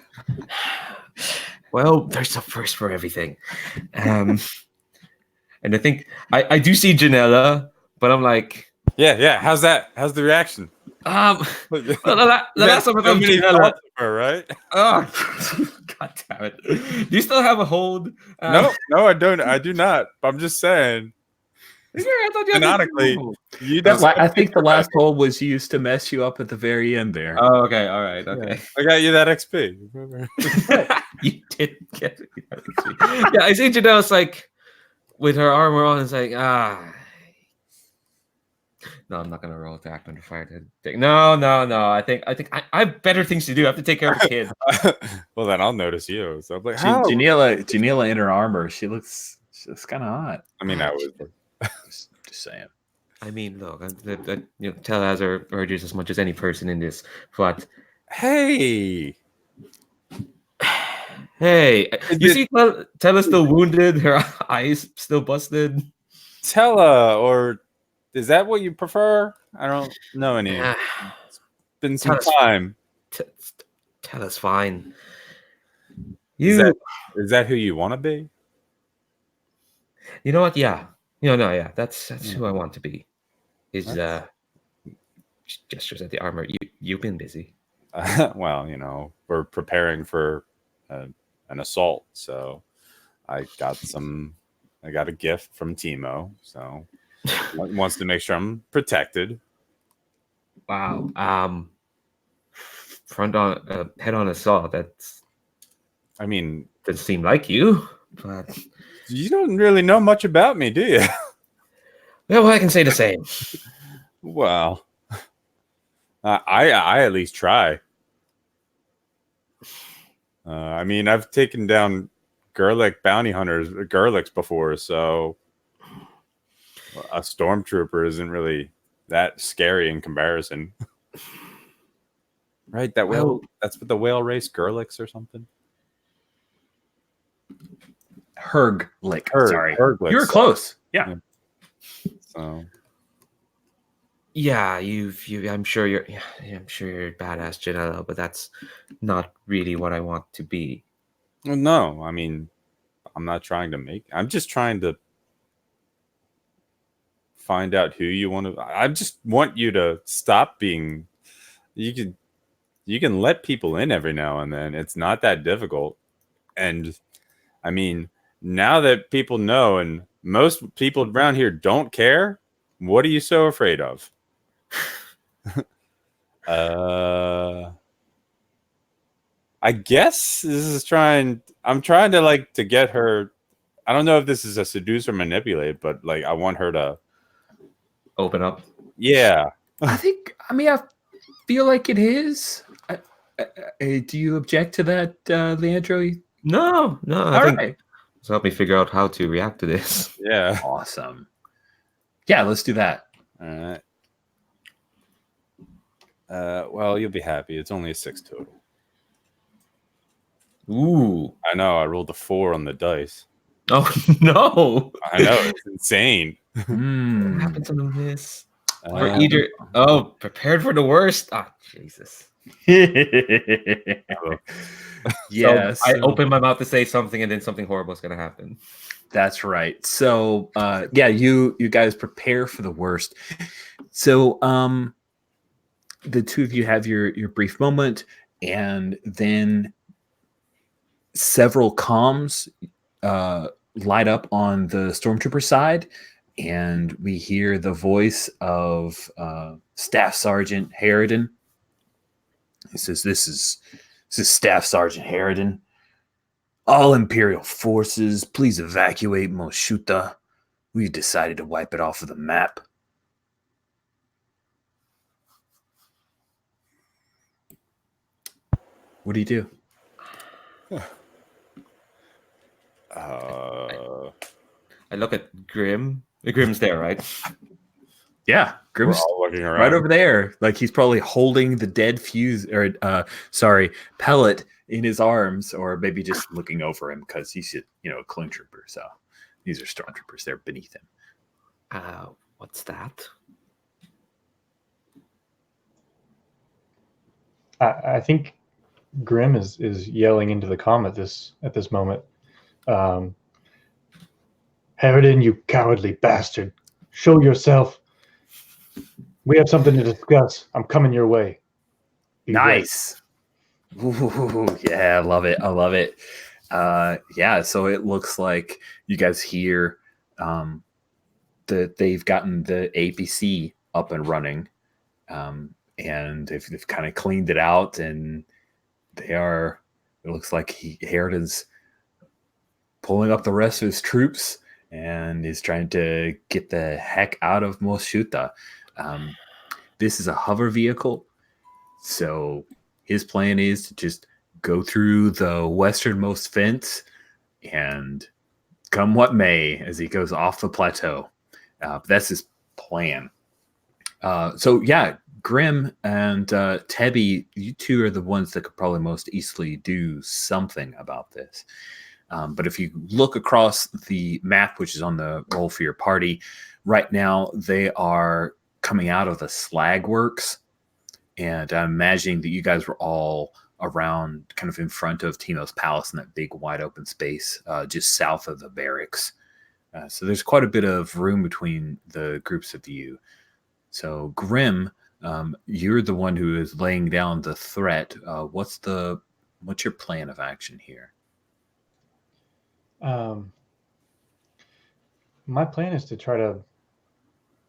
Well, there's a first for everything. And I think I do see Janela, but I'm like, yeah. How's that? How's the reaction? Well, the last time I thought Janela, her, right? Oh, God damn it! Do you still have a hold? No, I don't. I do not. I'm just saying. Yeah, I thought you canonically, I think the last hold was used to mess you up at the very end there. Oh, okay, all right, okay. Yeah. I got you that XP. You didn't get it. Yeah, I see Janelle's like with her armor on. It's like no, I'm not gonna roll to act under fire. No. I think I have better things to do. I have to take care of a kid. Well, then I'll notice you. So I'm like, Janela in her armor, she looks kind of hot. I mean, I was. Just saying. I mean, look, Tell has her urges as much as any person in this, but Hey, hey, see, Tell is still wounded. Her eyes still busted. Tella, or is that what you prefer? I don't know any. It's been some time. Tell us fine. Is that who you want to be? You know what? Yeah. Yeah. That's who I want to be. Gestures at the armor. You've been busy. Well, we're preparing for an assault, so I got a gift from Timo, so wants to make sure I'm protected. Wow. Head on assault. I mean, doesn't seem like you, but you don't really know much about me, do you? Well, I can say the same. Well, I at least try. I mean, I've taken down Gurlick bounty hunters, Gurlicks before, so a stormtrooper isn't really that scary in comparison. Right? That's what the whale race, Gurlicks or something. Herglick. Sorry. Herglick. You were close. Yeah. So. Yeah, I'm sure you're a badass Janella, but that's not really what I want to be. Well, no, I mean, I'm not trying to make. I'm just trying to find out who you want to. I just want you to stop being. You can let people in every now and then. It's not that difficult, and I mean, now that people know, and most people around here don't care. What are you so afraid of? I guess I'm trying to get her. I don't know if this is a seduce or manipulate, but I want her to open up. Yeah. I feel like it is. Do you object to that, Leandro? No. All right. So help me figure out how to react to this. Yeah. Awesome. Yeah, let's do that. All right. Well, you'll be happy. It's only a 6 total. Ooh. I know. I rolled a 4 on the dice. Oh, no. I know. It's insane. What happens on this? Prepared for the worst? Ah, Jesus. Yes. So I opened my mouth to say something, and then something horrible is going to happen. That's right. So, you guys prepare for the worst. So, the two of you have your brief moment, and then several comms light up on the stormtrooper side, and we hear the voice of Staff Sergeant Harridan. He says, "This is Staff Sergeant Harridan. All Imperial forces, please evacuate Moshuta. We've decided to wipe it off of the map." What do you do? I look at Grim. Grim's there, right? Yeah, Grim's all looking around. right over there. Like he's probably holding the dead pellet in his arms, or maybe just looking over him because he's a clone trooper. So these are stormtroopers. They're beneath him. What's that? I think Grim is yelling into the comm at this moment. Harridan, you cowardly bastard! Show yourself. We have something to discuss. I'm coming your way. Be nice. Ooh, yeah, I love it. So it looks like you guys hear that they've gotten the APC up and running, and they've kind of cleaned it out, and they are It looks like Harridan's pulling up the rest of his troops and is trying to get the heck out of Moshuta. This is a hover vehicle, so his plan is to just go through the westernmost fence and come what may as he goes off the plateau. That's his plan. So yeah, Grim and Tebby, you two are the ones that could probably most easily do something about this. But if you look across the map, which is on the roll for your party, right now they are coming out of the slag works. And I'm imagining that you guys were all around kind of in front of Timo's palace in that big wide open space just south of the barracks. So there's quite a bit of room between the groups of you. So Grim, you're the one who is laying down the threat. What's your plan of action here? My plan is to try to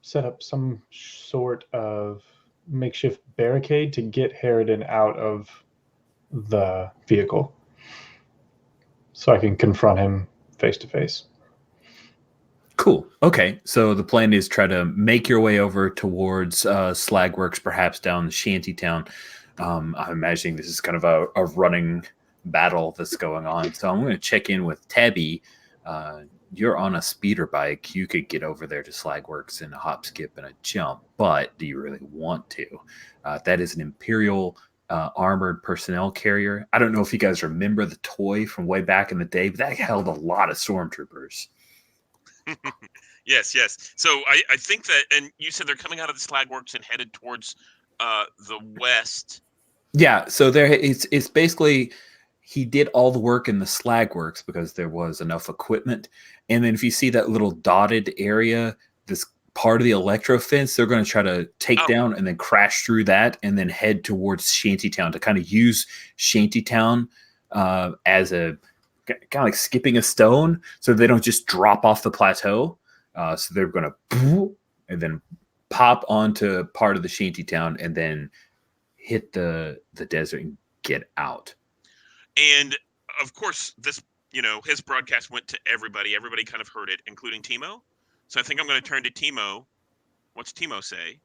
set up some sort of makeshift barricade to get Harridan out of the vehicle so I can confront him face to face. Cool. Okay. So the plan is try to make your way over towards Slagworks, perhaps down Shantytown. I'm imagining this is kind of a running battle that's going on. So I'm going to check in with Tabby. You're on a speeder bike. You could get over there to Slagworks in a hop, skip, and a jump, but do you really want to? That is an Imperial armored personnel carrier. I don't know if you guys remember the toy from way back in the day, but that held a lot of stormtroopers. Yes. So I think that, and you said they're coming out of the Slagworks and headed towards the west. Yeah, so it's basically he did all the work in the slag works because there was enough equipment. And then if you see that little dotted area, this part of the electro fence, they're going to try to take down and then crash through that and then head towards Shantytown to kind of use Shantytown as a kind of like skipping a stone so they don't just drop off the plateau. So they're going to and then pop onto part of the Shantytown and then hit the desert and get out. And of course, this, his broadcast went to everybody. Everybody kind of heard it, including Timo. So I think I'm going to turn to Timo. What's Timo say?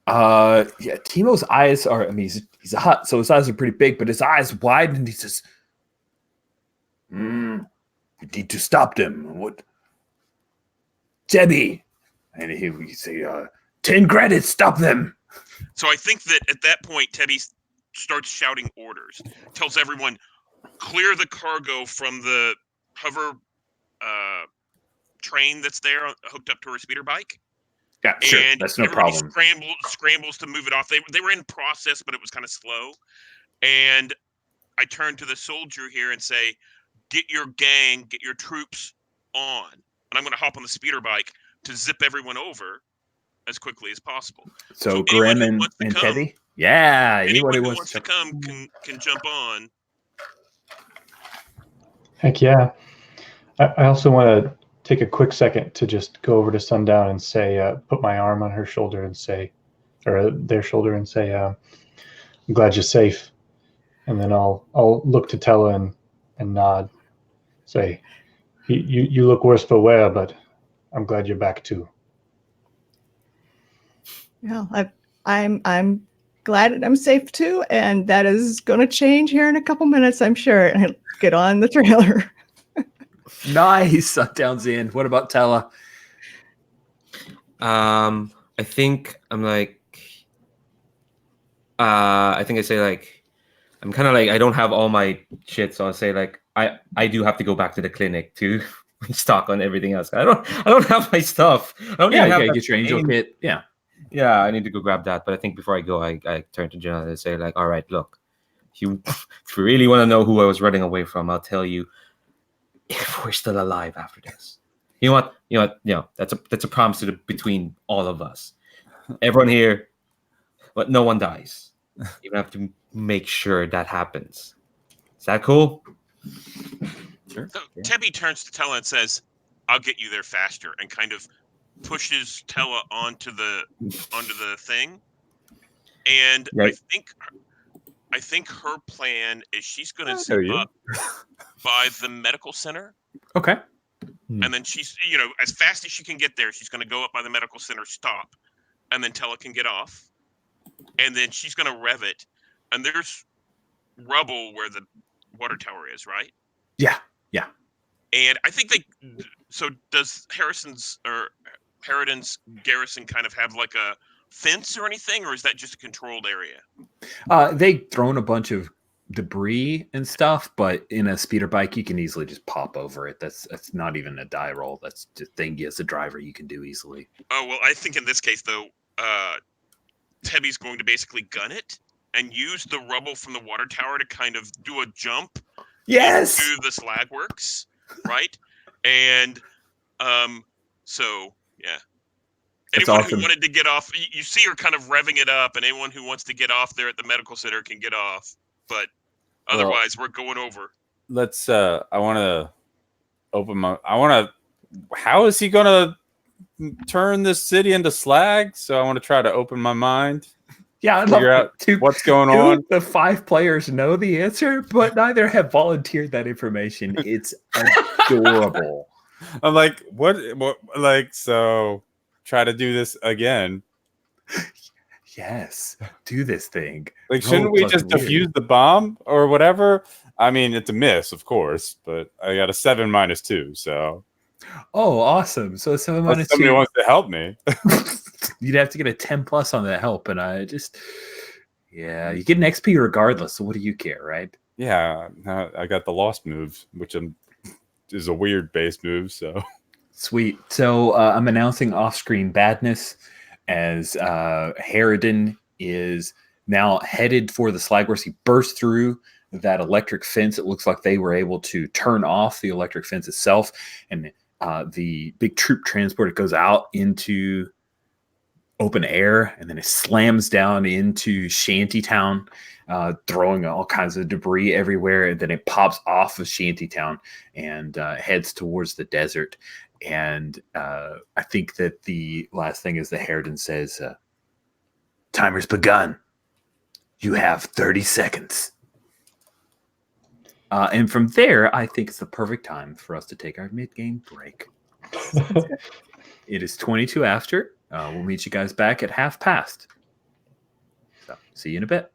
Yeah, Timo's eyes are, he's hot, so his eyes are pretty big, but his eyes widen and he says, you need to stop them. What? Debbie. And he say, 10 credits, stop them. So I think that at that point, Teddy starts shouting orders, tells everyone, clear the cargo from the hover train that's there hooked up to her speeder bike. Yeah, sure. And that's no problem. Scrambles to move it off. They were in process, but it was kind of slow. And I turn to the soldier here and say, get your gang, get your troops on. And I'm going to hop on the speeder bike to zip everyone over as quickly as possible. So Grim and Teddy? Yeah, anyone who wants to come can jump on. Heck yeah. I also want to take a quick second to just go over to Sundown and say, put my arm on her shoulder and say, or their shoulder and say, I'm glad you're safe. And then I'll look to Tella and nod. Say, you look worse for wear, but I'm glad you're back too. Yeah, I'm glad I'm safe too, and that is going to change here in a couple minutes, I'm sure. And I'll get on the trailer. Nice. Sundown's in. What about Tella? I think I'm like, I think I say like, I'm kind of like, I don't have all my shit, so I'll say like, I do have to go back to the clinic to stock on everything else. I don't have my stuff. I don't even have get your angel kit. Yeah, I need to go grab that. But I think before I go, I turn to Jenna and say like, all right, look, if you really want to know who I was running away from, I'll tell you. If we're still alive after this, you know what, that's a promise between all of us. Everyone here, but no one dies. You have to make sure that happens. Is that cool? Sure. So Tebby turns to Tella and says, "I'll get you there faster," and kind of pushes Tella onto the thing. And I I think her plan is she's going I to know zip you. up by the medical center, Okay. and then she's, as fast as she can get there, she's going to go up by the medical center, stop, and then Tella can get off, and then she's going to rev it, and there's rubble where the water tower is, right? Yeah. Yeah. And I think so does Harridan's garrison kind of have like a fence or anything, or is that just a controlled area? They've thrown a bunch of debris and stuff, but in a speeder bike, you can easily just pop over it. That's not even a die roll. That's just a thing as a driver you can do easily. Oh, well, I think in this case, though, Tebby's going to basically gun it and use the rubble from the water tower to kind of do a jump Yes. into the slag works, right? And so yeah. That's Anyone awesome. who wanted to get off, you see her kind of revving it up, and anyone who wants to get off there at the medical center can get off. But otherwise, we're going over. Let's. I want to open my. How is he gonna turn this city into slag? So I want to try to open my mind. Yeah, I'd Figure love out what's going two on. of the 5 players know the answer, but neither have volunteered that information. It's adorable. I'm like, what? Like, so try to do this again. Yes, do this thing. Like, shouldn't we just defuse the bomb or whatever? I mean, it's a miss, of course, but I got a 7 minus 2, so. Oh, awesome! So 7 minus 2. Somebody wants to help me. You'd have to get a 10 plus on that help, and you get an XP regardless. So what do you care, right? Yeah, I got the lost move, which is a weird base move. So sweet. So I'm announcing off-screen badness as Harridan is now headed for the Slagworks. He burst through that electric fence. It looks like they were able to turn off the electric fence itself, and the big troop transport, it goes out into open air, and then it slams down into Shantytown, throwing all kinds of debris everywhere. And then it pops off of Shantytown and heads towards the desert. And I think that the last thing is the Harridan says, timer's begun. You have 30 seconds. And from there, I think it's the perfect time for us to take our mid-game break. It is 22 after. We'll meet you guys back at half past. So, see you in a bit.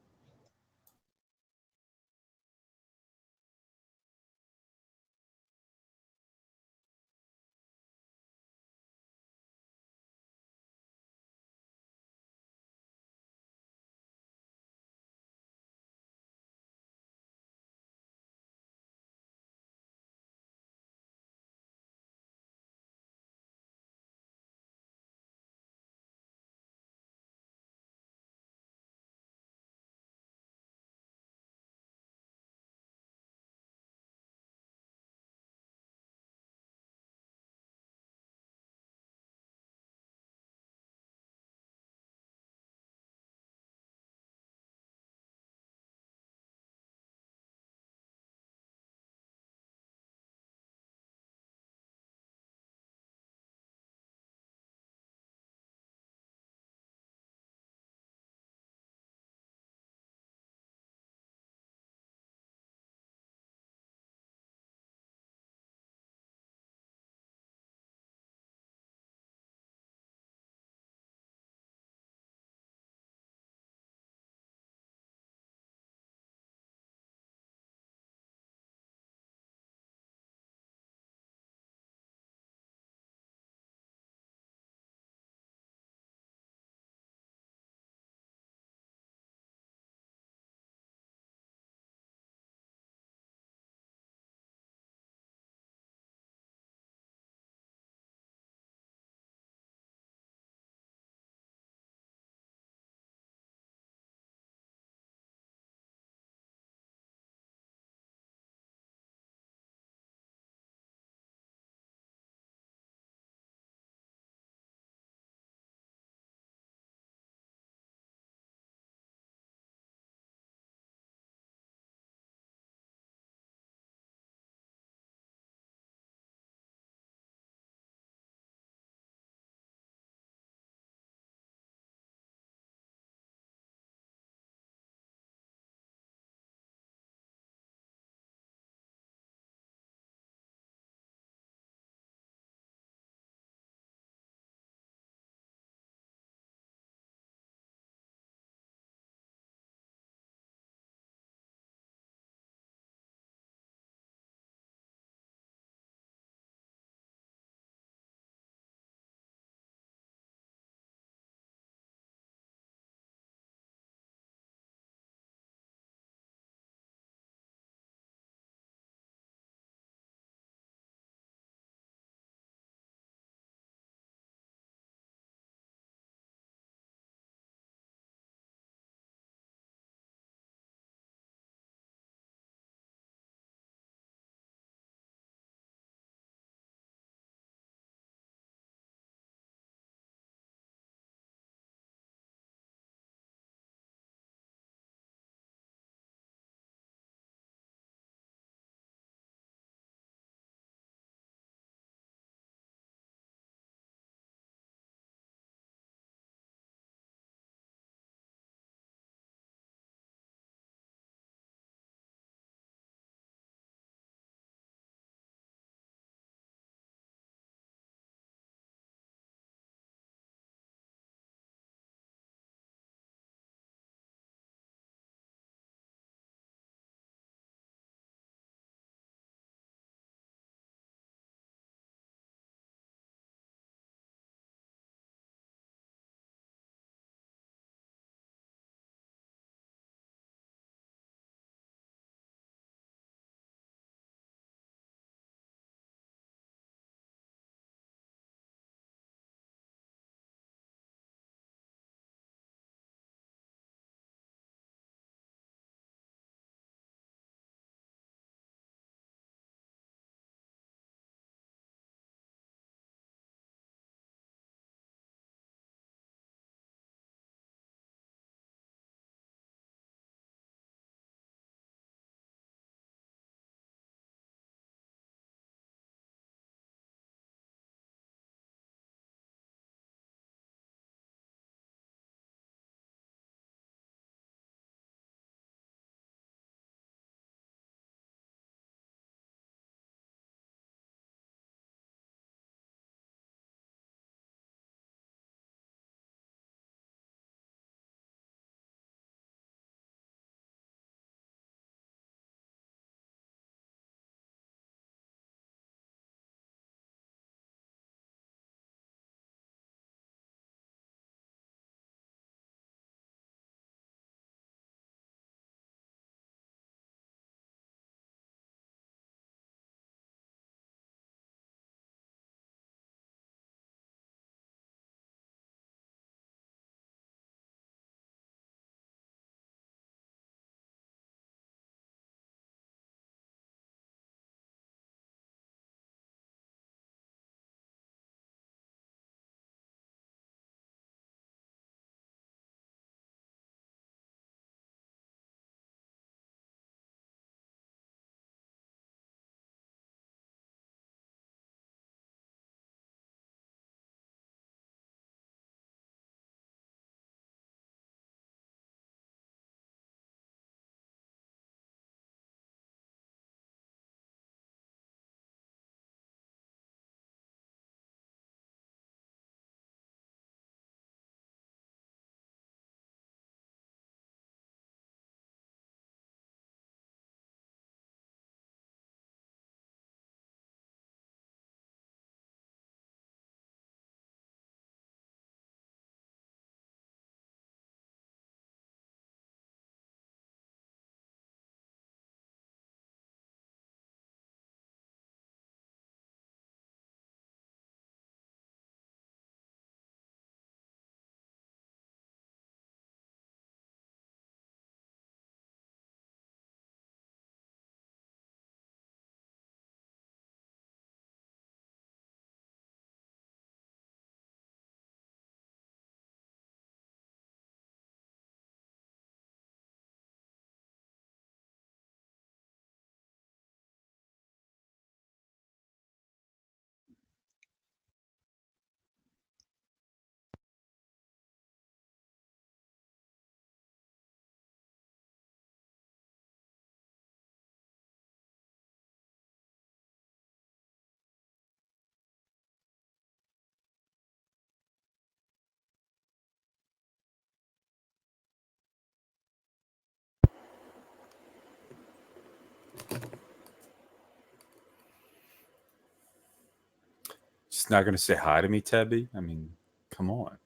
Just not gonna say hi to me, Tebby? I mean, come on.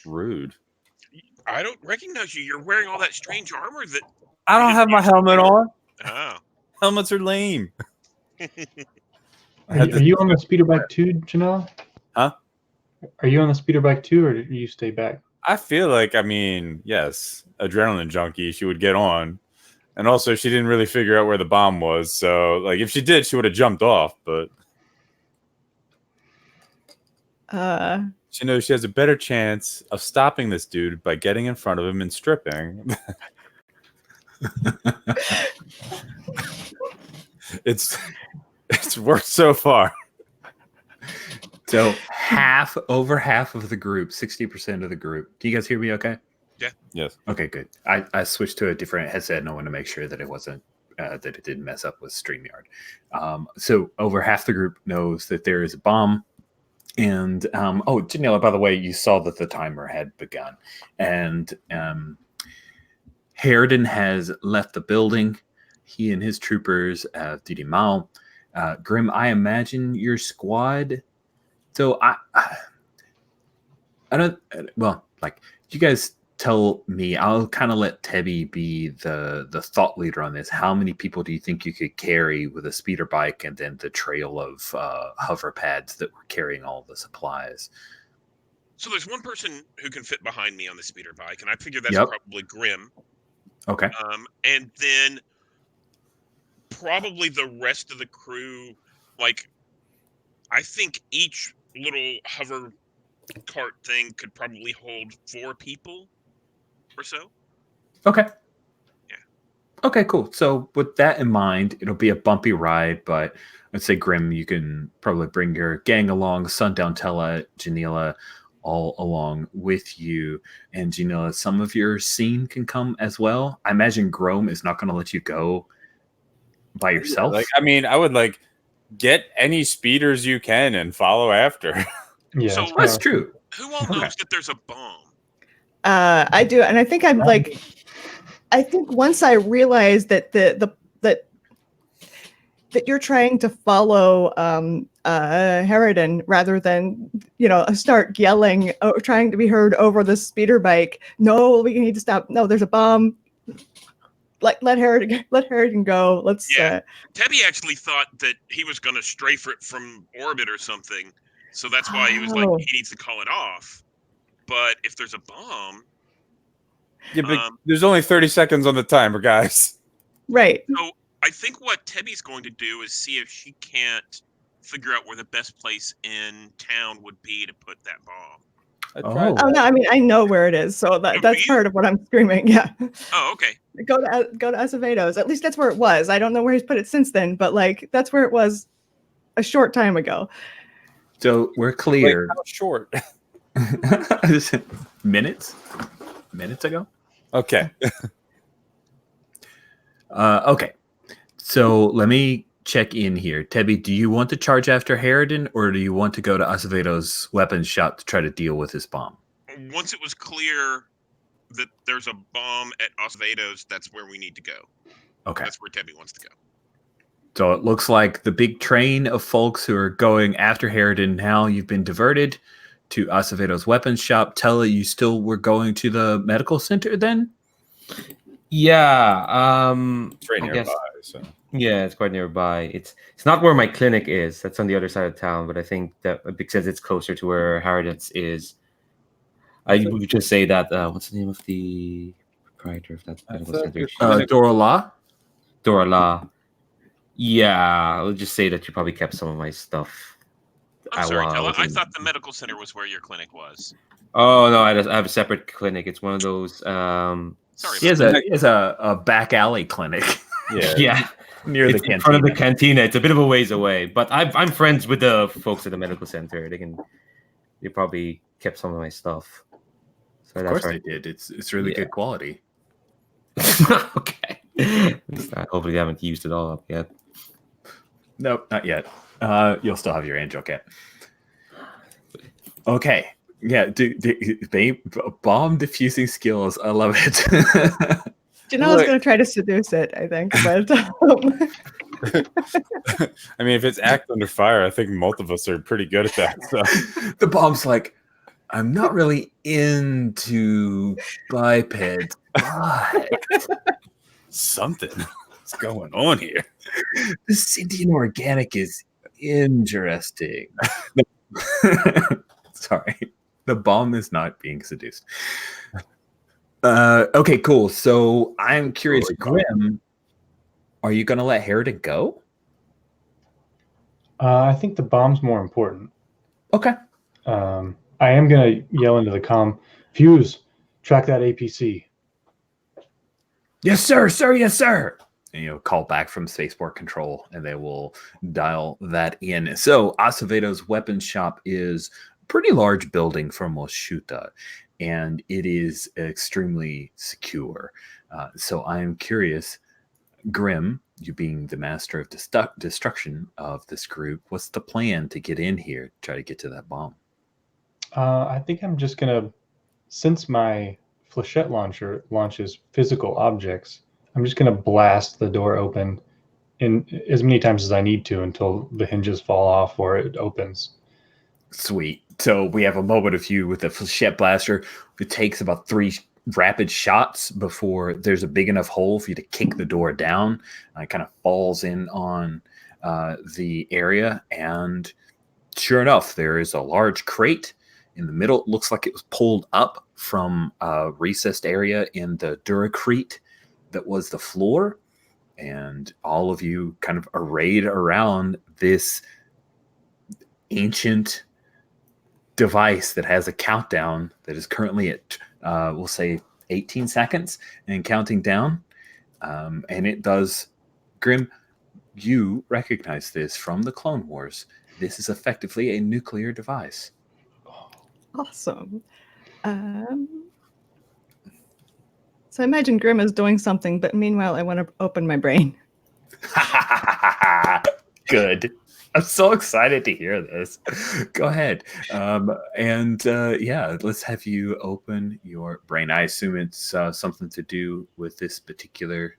Rude. I don't recognize you. You're wearing all that strange armor that. I don't have my helmet on. Oh. Helmets are lame. Are you on the speeder bike too, Janelle? Huh? Are you on the speeder bike too, or do you stay back? I feel like, I mean, yes, adrenaline junkie, she would get on. And also, she didn't really figure out where the bomb was. So, like, if she did, she would have jumped off. But she knows she has a better chance of stopping this dude by getting in front of him and stripping. It's worked so far. So over half of the group, 60% of the group. Do you guys hear me okay? Yeah. Yes. Okay, good. I switched to a different headset and I want to make sure that it wasn't that it didn't mess up with StreamYard. So over half the group knows that there is a bomb. And Janela, by the way, you saw that the timer had begun. And Harridan has left the building. He and his troopers, Didi Mao. Grim, I imagine your squad. So I don't. Well, like you guys tell me, I'll kind of let Tebby be the thought leader on this. How many people do you think you could carry with a speeder bike and then the trail of hover pads that were carrying all the supplies? So there's one person who can fit behind me on the speeder bike, and I figure that's Yep. probably Grim. Okay. And then probably the rest of the crew, like I think each little hover cart thing could probably hold 4 people or so. Okay. Yeah. Okay, cool. So with that in mind, it'll be a bumpy ride, but let's say Grim, you can probably bring your gang along, Sundown Tella, Janela, all along with you. And Janela, some of your scene can come as well. I imagine Grome is not going to let you go by yourself. Like, I mean, I would like get any speeders you can and follow after. Yeah, So That's true. who all knows that there's a bomb? I do, and I think I'm like, I think once I realized that that you're trying to follow Harridan rather than start yelling or trying to be heard over the speeder bike. No, we need to stop. No, there's a bomb. Let Harridan go. Let's. Yeah. Tebby actually thought that he was going to strafe it from orbit or something, so that's why he was like, he needs to call it off. But if there's a bomb, Yeah, but there's only 30 seconds on the timer, guys. Right. So I think what Tebby's going to do is see if she can't figure out where the best place in town would be to put that bomb. Oh no! I mean, I know where it is, so that's part of what I'm screaming. Yeah. Oh, okay. Go to Acevedo's. At least that's where it was. I don't know where he's put it since then, but like that's where it was a short time ago. So we're clear. Like, how short? Minutes ago. Okay. Okay. So let me check in here. Tebby, do you want to charge after Harridan, or do you want to go to Acevedo's weapons shop to try to deal with his bomb? Once it was clear that there's a bomb at Acevedo's, that's where we need to go. Okay. That's where Tebby wants to go. So it looks like the big train of folks who are going after Harridan now, you've been diverted to Acevedo's weapons shop. Tella, you still were going to the medical center then? Yeah. It's right nearby. So. Yeah, it's quite nearby. It's not where my clinic is. That's on the other side of town. But I think that because it's closer to where Harridan's is, I would just say that. What's the name of the proprietor of that medical center? Dora La. Dora La. Yeah, I'll just say that you probably kept some of my stuff. I'm sorry, Tella. I thought the medical center was where your clinic was. Oh no, I have a separate clinic. It's one of those. Sorry. He has a back alley clinic. Yeah. Near the cantina. In front of the cantina. It's a bit of a ways away, but I'm friends with the folks at the medical center. They probably kept some of my stuff. So of course they did. It's really good quality. Okay. Hopefully they haven't used it all up yet. Nope, not yet. You'll still have your angel kit. Okay. Yeah, they bomb diffusing skills. I love it. Janelle's going to try to seduce it, I think. But I mean, if it's act under fire, I think most of us are pretty good at that. So. The bomb's like, I'm not really into bipeds, but Something's going on here. the sentient organic is interesting. Sorry, the bomb is not being seduced. Okay, cool. So I'm curious, Grim, are you going to let Harridan go? I think the bomb's more important. Okay. I am going to yell into the comm, Fuse, track that APC. Yes, sir, sir, yes, sir. And, call back from spaceport control, and they will dial that in. So Aceveto's weapons shop is a pretty large building from Moshuta, and it is extremely secure. So I'm curious, Grim, you being the master of destruction of this group, what's the plan to get in here, try to get to that bomb? I think I'm just going to, since my flechette launcher launches physical objects, I'm just going to blast the door open in as many times as I need to until the hinges fall off or it opens. Sweet. So we have a moment of you with the flechette blaster. It takes about 3 rapid shots before there's a big enough hole for you to kick the door down. It kind of falls in on the area, and sure enough, there is a large crate in the middle. It looks like it was pulled up from a recessed area in the Duracrete that was the floor, and all of you kind of arrayed around this ancient device that has a countdown that is currently at we'll say 18 seconds and counting down, and it does. Grim, you recognize this from the Clone Wars. This is effectively a nuclear device. Awesome. So I imagine Grim is doing something, but meanwhile, I want to open my brain. Good. I'm so excited to hear this. Go ahead. Yeah, let's have you open your brain. I assume it's something to do with this particular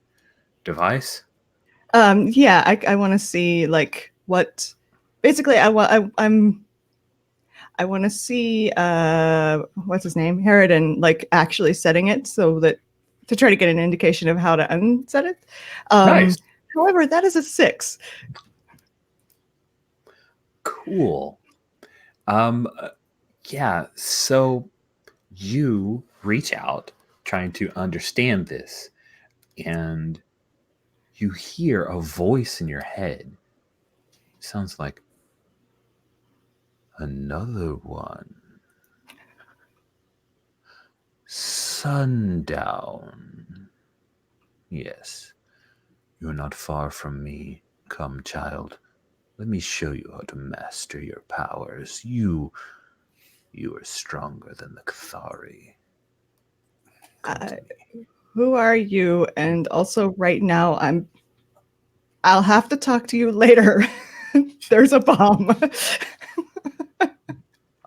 device. Yeah, I want to see like what. Basically, I want to see what's his name, Harridan, like actually setting it so that to try to get an indication of how to unset it. Nice. However, that is a 6. Cool. Yeah, so you reach out trying to understand this, and you hear a voice in your head. It sounds like another one. Sundown. Yes, you're not far from me. Come, child. Let me show you how to master your powers. You are stronger than the Cathari. Who are you? And also, right now, I'll have to talk to you later. There's a bomb.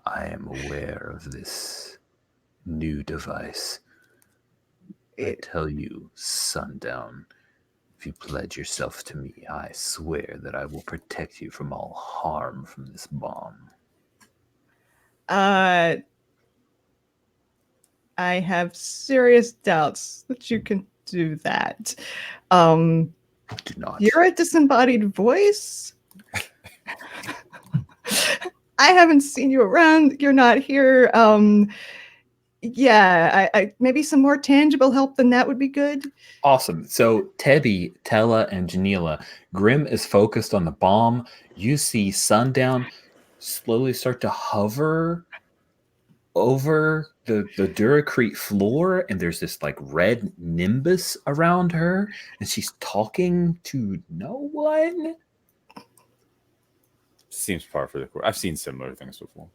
I am aware of this new device. I tell you, Sundown, if you pledge yourself to me, I swear that I will protect you from all harm from this bomb. I have serious doubts that you can do that. Do not. You're a disembodied voice. I haven't seen you around. You're not here. Yeah, I maybe some more tangible help than that would be good. Awesome. So Tebby, Tella, and Janila, Grim is focused on the bomb. You see Sundown slowly start to hover over the Duracrete floor, and there's this like red nimbus around her, and she's talking to no one. Seems par for the course. I've seen similar things before.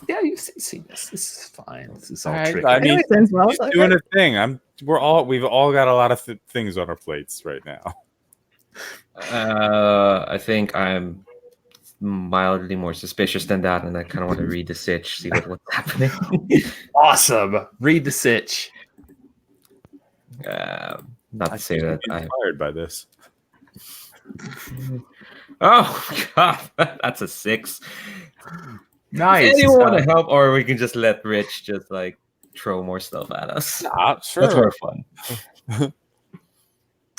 Yeah, you've seen this. This is fine. This is all tricky. I mean, well, she's doing a thing. We've all got a lot of things on our plates right now. I think I'm mildly more suspicious than that, and I kind of want to read the sitch, see what's happening. Awesome. Read the sitch. Not to say that I'm inspired by this. Oh God, that's a 6. Nice. Anyone want to help, or we can just let Rich just like throw more stuff at us? Nah, sure. That's more fun.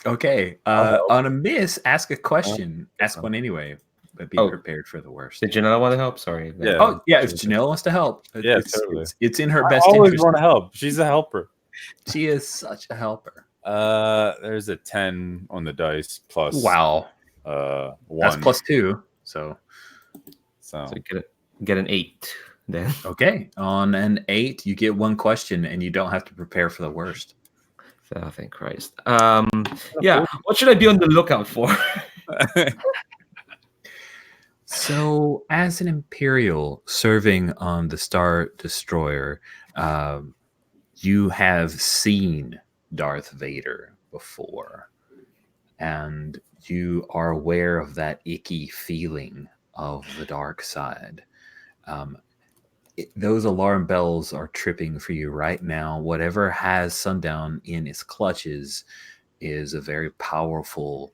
Okay. I'll help. On a miss, ask a question. Ask one anyway, but be prepared for the worst. Did Janella want to help? Sorry. Yeah. Oh, yeah. If Janelle wants to help, Yeah, totally. it's in her I best always interest. want to help. She's a helper. She is such a helper. There's a 10 on the dice plus. Wow. 1. That's +2. So get an 8 then. Okay. On an 8, you get one question, and you don't have to prepare for the worst. Oh, thank Christ. Yeah. What should I be on the lookout for? So, as an Imperial serving on the Star Destroyer, you have seen Darth Vader before, and you are aware of that icky feeling of the dark side. Those alarm bells are tripping for you right now. Whatever has Sundown in its clutches is a very powerful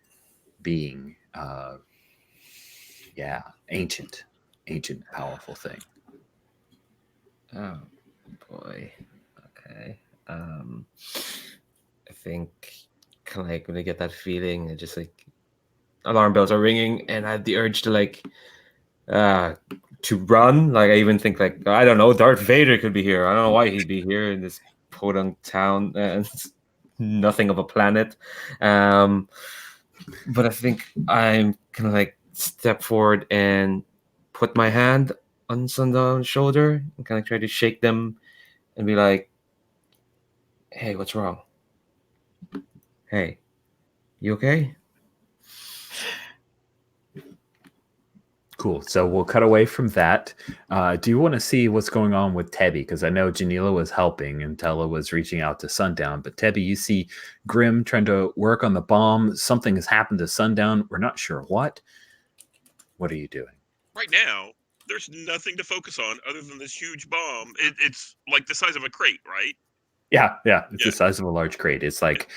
being. Ancient, powerful thing. Oh boy. Okay. I think kind of like when I get that feeling, it just like alarm bells are ringing, and I have the urge to like to run. Like I even think like I don't know, Darth Vader could be here. I don't know why he'd be here in this podunk town and nothing of a planet. But I think I'm gonna like step forward and put my hand on Sundown's shoulder and kind of try to shake them and be like, "Hey, what's wrong? Hey, you okay?" Cool. So we'll cut away from that. Do you want to see what's going on with Tebby? Because I know Janila was helping and Tella was reaching out to Sundown. But Tebby, you see Grim trying to work on the bomb. Something has happened to Sundown. We're not sure what. What are you doing? Right now, there's nothing to focus on other than this huge bomb. It's like the size of a crate, right? Yeah. It's the size of a large crate. It's like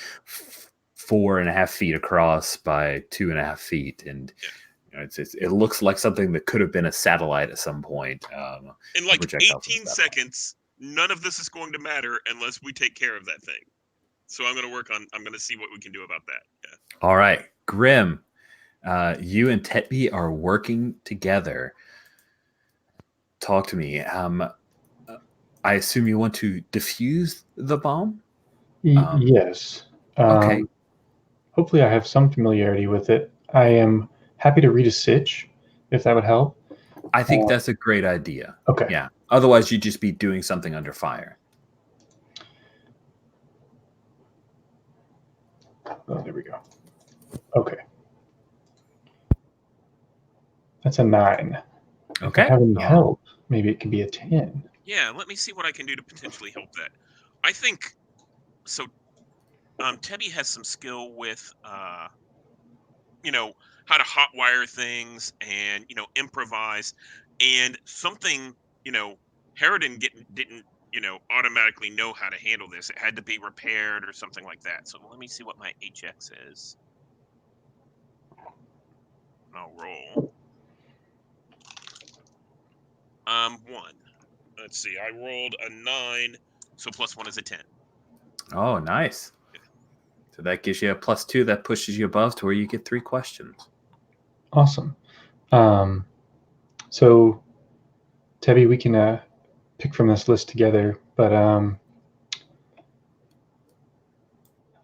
4.5 feet across by 2.5 feet. And it looks like something that could have been a satellite at some point. In like 18 seconds, none of this is going to matter unless we take care of that thing. So I'm going to see what we can do about that. Yeah. All right. Grim, you and Tetby are working together. Talk to me. I assume you want to defuse the bomb? Yes. Okay. Hopefully I have some familiarity with it. I am happy to read a sitch, if that would help. I think that's a great idea. Okay. Yeah. Otherwise, you'd just be doing something under fire. Oh, there we go. Okay. That's a 9. Okay. If I have any help, maybe it could be a 10. Yeah, let me see what I can do to potentially help that. I think so. Tebby has some skill with, how to hotwire things and improvise, and something Harridan didn't automatically know how to handle this. It had to be repaired or something like that. So let me see what my HX is. I'll roll. 1. Let's see. I rolled a 9, so +1 is a 10. Oh, nice. So that gives you a +2. That pushes you above to where you get 3 questions. Awesome. So, Tebby, we can pick from this list together, but I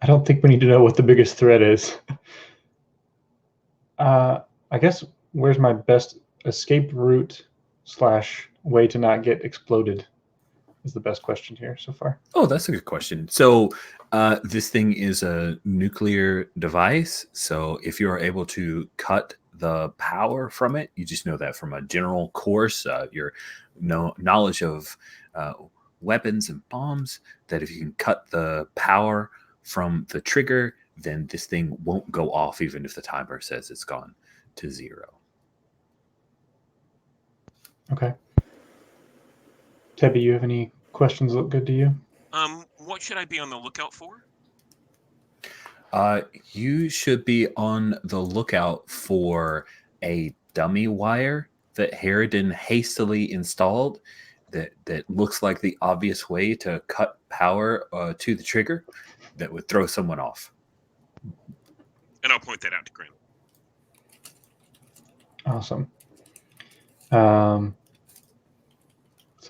don't think we need to know what the biggest threat is. I guess where's my best escape route / way to not get exploded is the best question here so far. Oh, that's a good question. So this thing is a nuclear device. So if you're able to cut the power from it, you just know that from a general course, your knowledge of weapons and bombs, that if you can cut the power from the trigger, then this thing won't go off even if the timer says it's gone to 0. Okay. Tebby, you have any questions look good to you? What should I be on the lookout for? You should be on the lookout for a dummy wire that Harridan hastily installed that looks like the obvious way to cut power to the trigger that would throw someone off. And I'll point that out to Grim. Awesome. So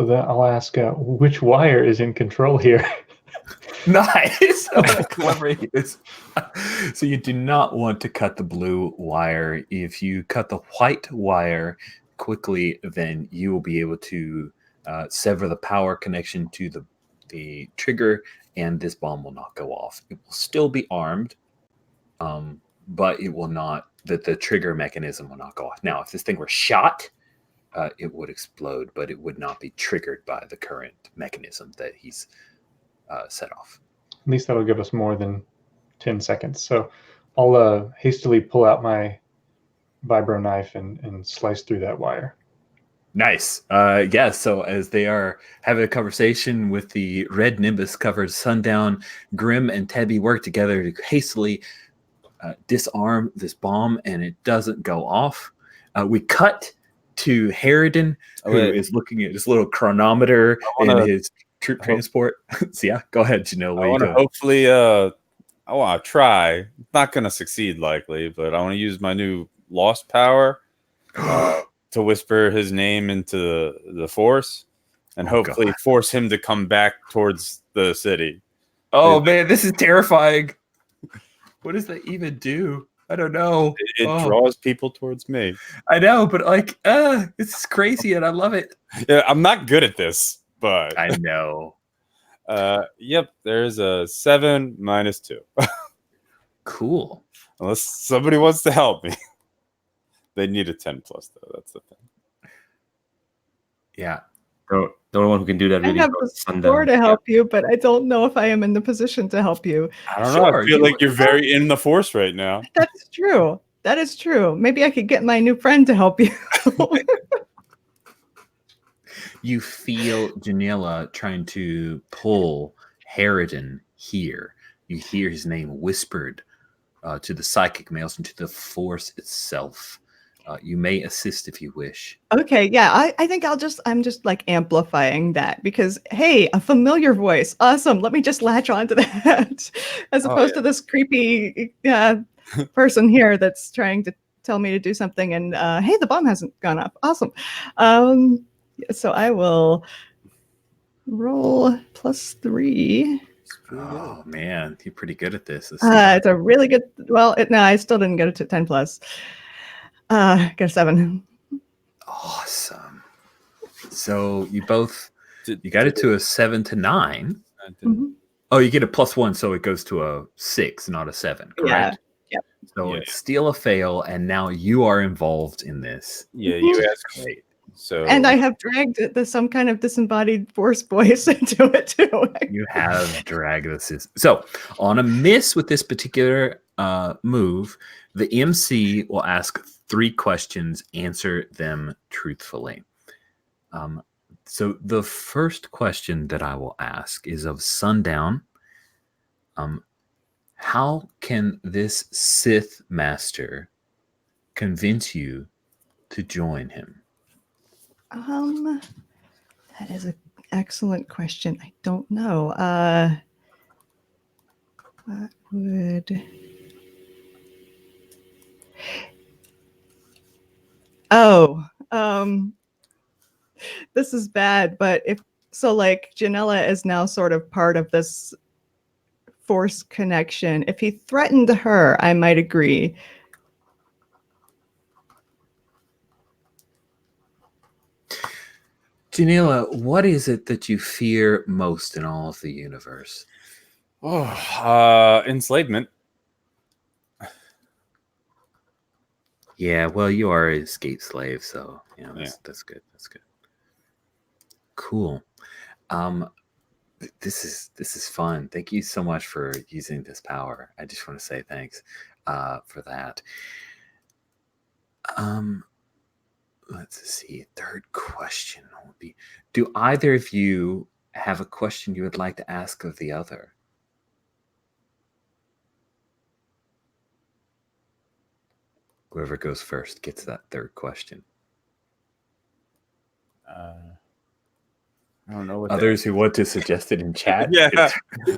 then I'll ask, which wire is in control here? Nice. Oh, how clever he is. So you do not want to cut the blue wire. If you cut the white wire quickly, then you will be able to sever the power connection to the trigger, and this bomb will not go off. It will still be armed, but it will not. The trigger mechanism will not go off. Now, if this thing were shot, it would explode, but it would not be triggered by the current mechanism that he's set off. At least that'll give us more than 10 seconds. So I'll hastily pull out my vibro knife and slice through that wire. Nice. Yeah, so as they are having a conversation with the red nimbus covered sundown, Grim and Tebby work together to hastily disarm this bomb, and it doesn't go off. We cut to Harridan, who is looking at his little chronometer in his troop transport. So yeah, go ahead, Janelle. I want to hopefully, I want to try. Not going to succeed likely, but I want to use my new lost power to whisper his name into the force and hopefully force him to come back towards the city. Oh man, this is terrifying. What does that even do? I don't know. It draws people towards me. I know, but like, this is crazy and I love it. Yeah, I'm not good at this, but I know. Yep, there's a 7 minus 2. Cool. Unless somebody wants to help me. They need a 10 plus, though. That's the thing. Yeah. The only one who can do that really I have the score to help you, but I don't know if I am in the position to help you. I don't know. I feel like you're very in the force right now. That's true. That is true. Maybe I could get my new friend to help you. You feel Janela trying to pull Harridan here. You hear his name whispered to the psychic males and to the force itself. You may assist if you wish. Okay, yeah, I think I'm just like amplifying that because, hey, a familiar voice. Awesome. Let me just latch on to that as opposed to this creepy person here that's trying to tell me to do something. And hey, the bomb hasn't gone up. Awesome. So I will roll +3. Oh man, you're pretty good at this. It's a really good. Well, no, I still didn't get it to 10 plus. Got a 7. Awesome. So you both you got it to a 7 to 9. Mm-hmm. Oh, you get a +1, so it goes to a 6, not a 7. Correct. Yeah. Yep. So it's still a fail, and now you are involved in this. Yeah, you asked. Great. So And I have dragged some kind of disembodied force voice into it too. You have dragged this. So on a miss with this particular move, the MC will ask 3 questions, answer them truthfully. So the first question that I will ask is of Sundown. How can this Sith Master convince you to join him? That is an excellent question. I don't know. What would... Oh, this is bad, but like Janela is now sort of part of this force connection. If he threatened her, I might agree. Janela, what is it that you fear most in all of the universe? Enslavement. Yeah, well, you are an escaped slave, so that's good. That's good. Cool. This is fun. Thank you so much for using this power. I just want to say thanks for that. Let's see. Third question would be: do either of you have a question you would like to ask of the other? Whoever goes first gets that third question. I don't know what Others who want to suggest it in chat. Yeah,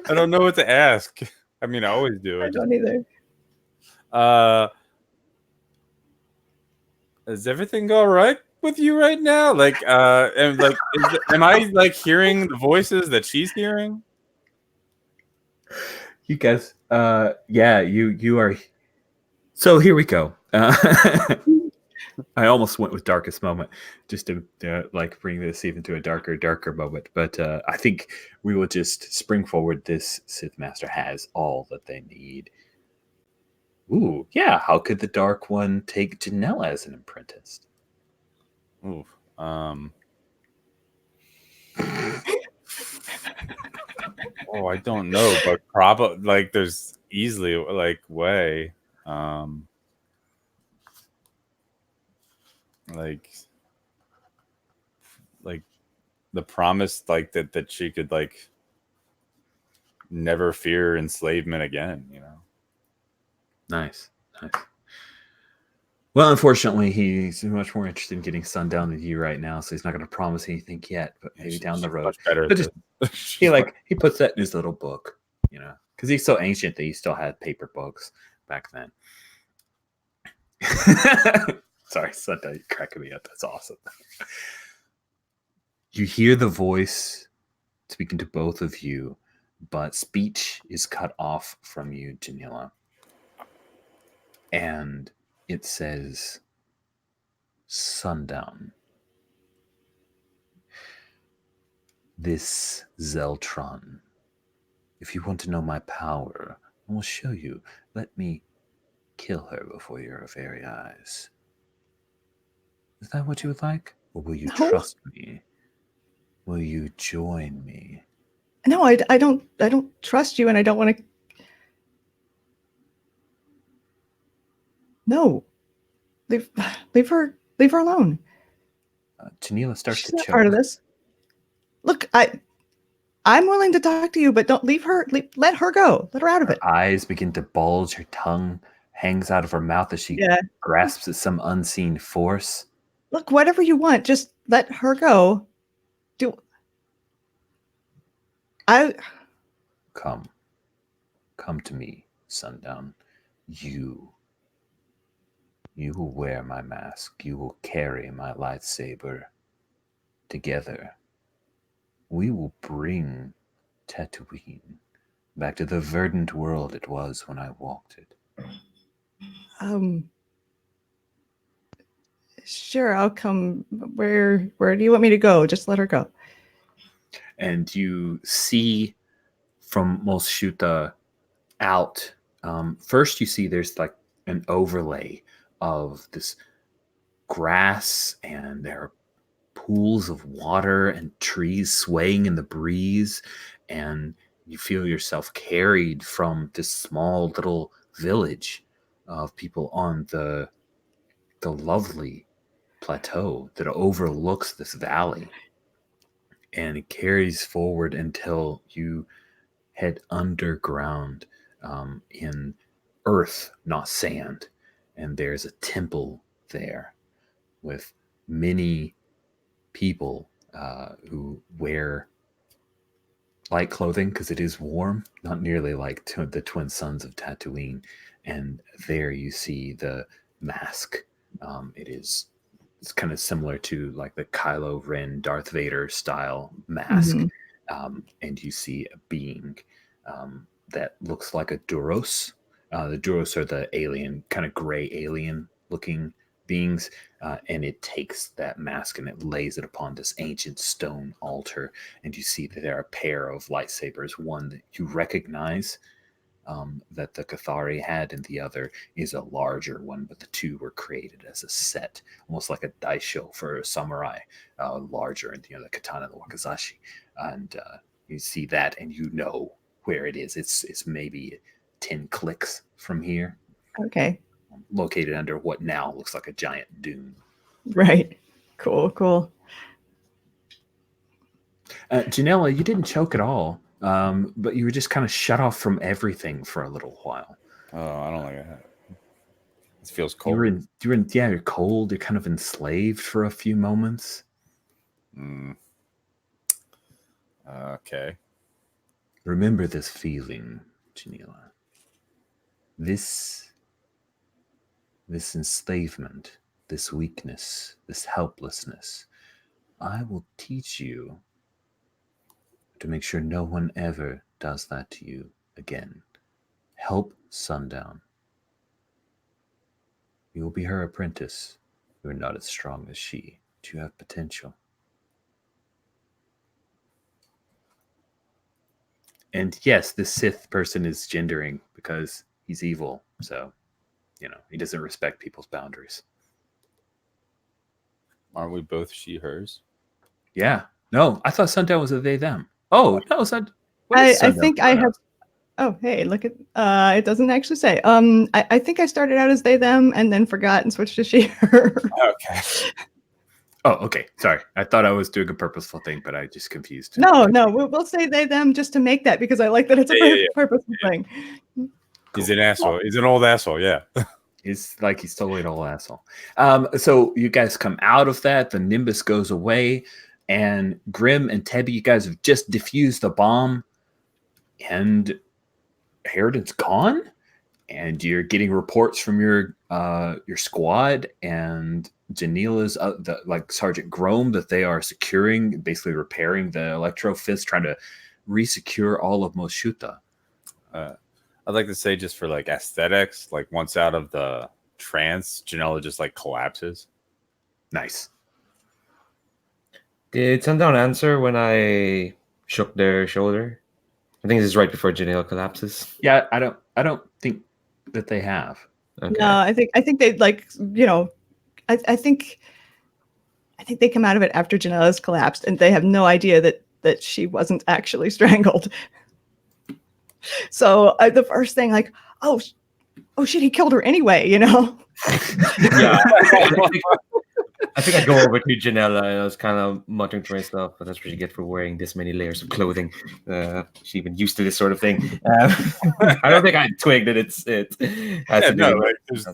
I don't know what to ask. I mean, I always do. I don't either. Is everything all right with you right now? Like, am I like hearing the voices that she's hearing? You guys, yeah, you are. So here we go. I almost went with darkest moment just to like bring this even to a darker moment. But I think we will just spring forward. This Sith Master has all that they need. Ooh, yeah. How could the Dark One take Janella as an apprentice? Ooh, oh, I don't know, but probably like there's easily like way, like the promise like that she could like never fear enslavement again, you know. Nice. Well, unfortunately, he's much more interested in getting Sundown than you right now, so he's not going to promise anything yet. But maybe down the road, much better. But just, he puts that in his little book, you know, because he's so ancient that he still had paper books back then. Sorry, Sundown, you're cracking me up. That's awesome. You hear the voice speaking to both of you, but speech is cut off from you, Janilla. And it says, Sundown. This Zeltron. If you want to know my power, I will show you. Let me kill her before your very eyes. Is that what you would like? Or will you trust me? Will you join me? No, I don't trust you, and I don't want to. No, leave her alone. Janilla starts She's to not choke. part of this. Look, I'm willing to talk to you, but don't leave her. Let her go. Let her out of it. Her eyes begin to bulge. Her tongue hangs out of her mouth as she grasps at some unseen force. Look, whatever you want, just let her go. Come to me, Sundown. You will wear my mask. You will carry my lightsaber. Together, we will bring Tatooine back to the verdant world it was when I walked it. Sure, I'll come. Where do you want me to go? Just let her go. And you see from Mos Shuta out, first you see there's like an overlay of this grass, and there are pools of water and trees swaying in the breeze, and you feel yourself carried from this small little village of people on the lovely plateau that overlooks this valley, and it carries forward until you head underground in earth, not sand, and there's a temple there with many people who wear light clothing because it is warm, not nearly like the twin sons of Tatooine. And there you see the mask. It's kind of similar to like the Kylo Ren Darth Vader style mask. And you see a being that looks like a Duros. The Duros are the alien, kind of gray alien looking beings, and it takes that mask and it lays it upon this ancient stone altar, and you see that there are a pair of lightsabers, one that you recognize that the Cathari had, and the other is a larger one, but the two were created as a set, almost like a daisho for a samurai, larger, and the katana and the wakizashi, and you see that and you know where it is. It's maybe 10 clicks from here. Okay. Located under what now looks like a giant dune. Right. Cool. Janella, you didn't choke at all, but you were just kind of shut off from everything for a little while. Oh, I don't like that. It feels cold. You're cold. You're kind of enslaved for a few moments. Okay. Remember this feeling, Janila. This enslavement, this weakness, this helplessness. I will teach you to make sure no one ever does that to you again. Help Sundown. You will be her apprentice. You are not as strong as she, but you have potential. And yes, this Sith person is gendering because he's evil. So, he doesn't respect people's boundaries. Aren't we both she, hers? Yeah. No, I thought Sundown was a they, them. Oh, no, I think I have. Oh, hey, look at. It doesn't actually say. I think I started out as they, them, and then forgot and switched to she, her. Okay. Oh, okay. Sorry. I thought I was doing a purposeful thing, but I just confused. No, we'll say they, them just to make that because I like that it's a purposeful thing. He's an asshole. He's an old asshole. Yeah. He's totally an old asshole. So you guys come out of that. The Nimbus goes away, and Grim and Tebby, you guys have just defused the bomb, and Harridan's gone. And you're getting reports from your squad and Janila's Sergeant Grome that they are securing, basically repairing the Electro Fist, trying to resecure all of Moshuta. I'd like to say, just for like aesthetics, like once out of the trance, Janela just like collapses. Nice. Did Sundown answer when I shook their shoulder? I think this is right before Janela collapses. Yeah, I don't think that they have. Okay. No, I think they I think they come out of it after Janela's collapsed, and they have no idea that she wasn't actually strangled. So the first thing, like, oh shit, he killed her anyway, Yeah, I think I go over to Janela and I was kind of muttering to myself, but that's what you get for wearing this many layers of clothing. She's been used to this sort of thing. I don't think I twigged that it has to do. Like, there's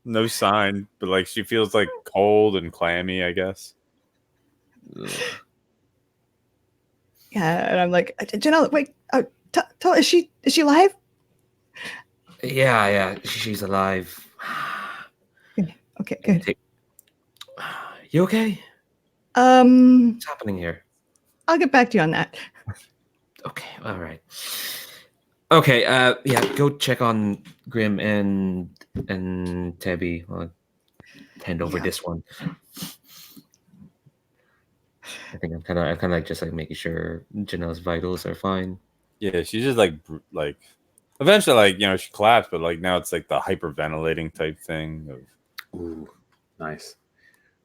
no sign, but like she feels like cold and clammy, I guess. Yeah, and I'm like, Janela, wait, is she alive? Yeah, she's alive. Okay, good. You okay? What's happening here? I'll get back to you on that. Okay, all right. Okay, go check on Grim and Tebby. I'll hand over this one. I think I'm kind of like just like making sure Janelle's vitals are fine. Yeah, she's just like eventually, like, she collapsed, but like now it's like the hyperventilating type thing of. Ooh, nice.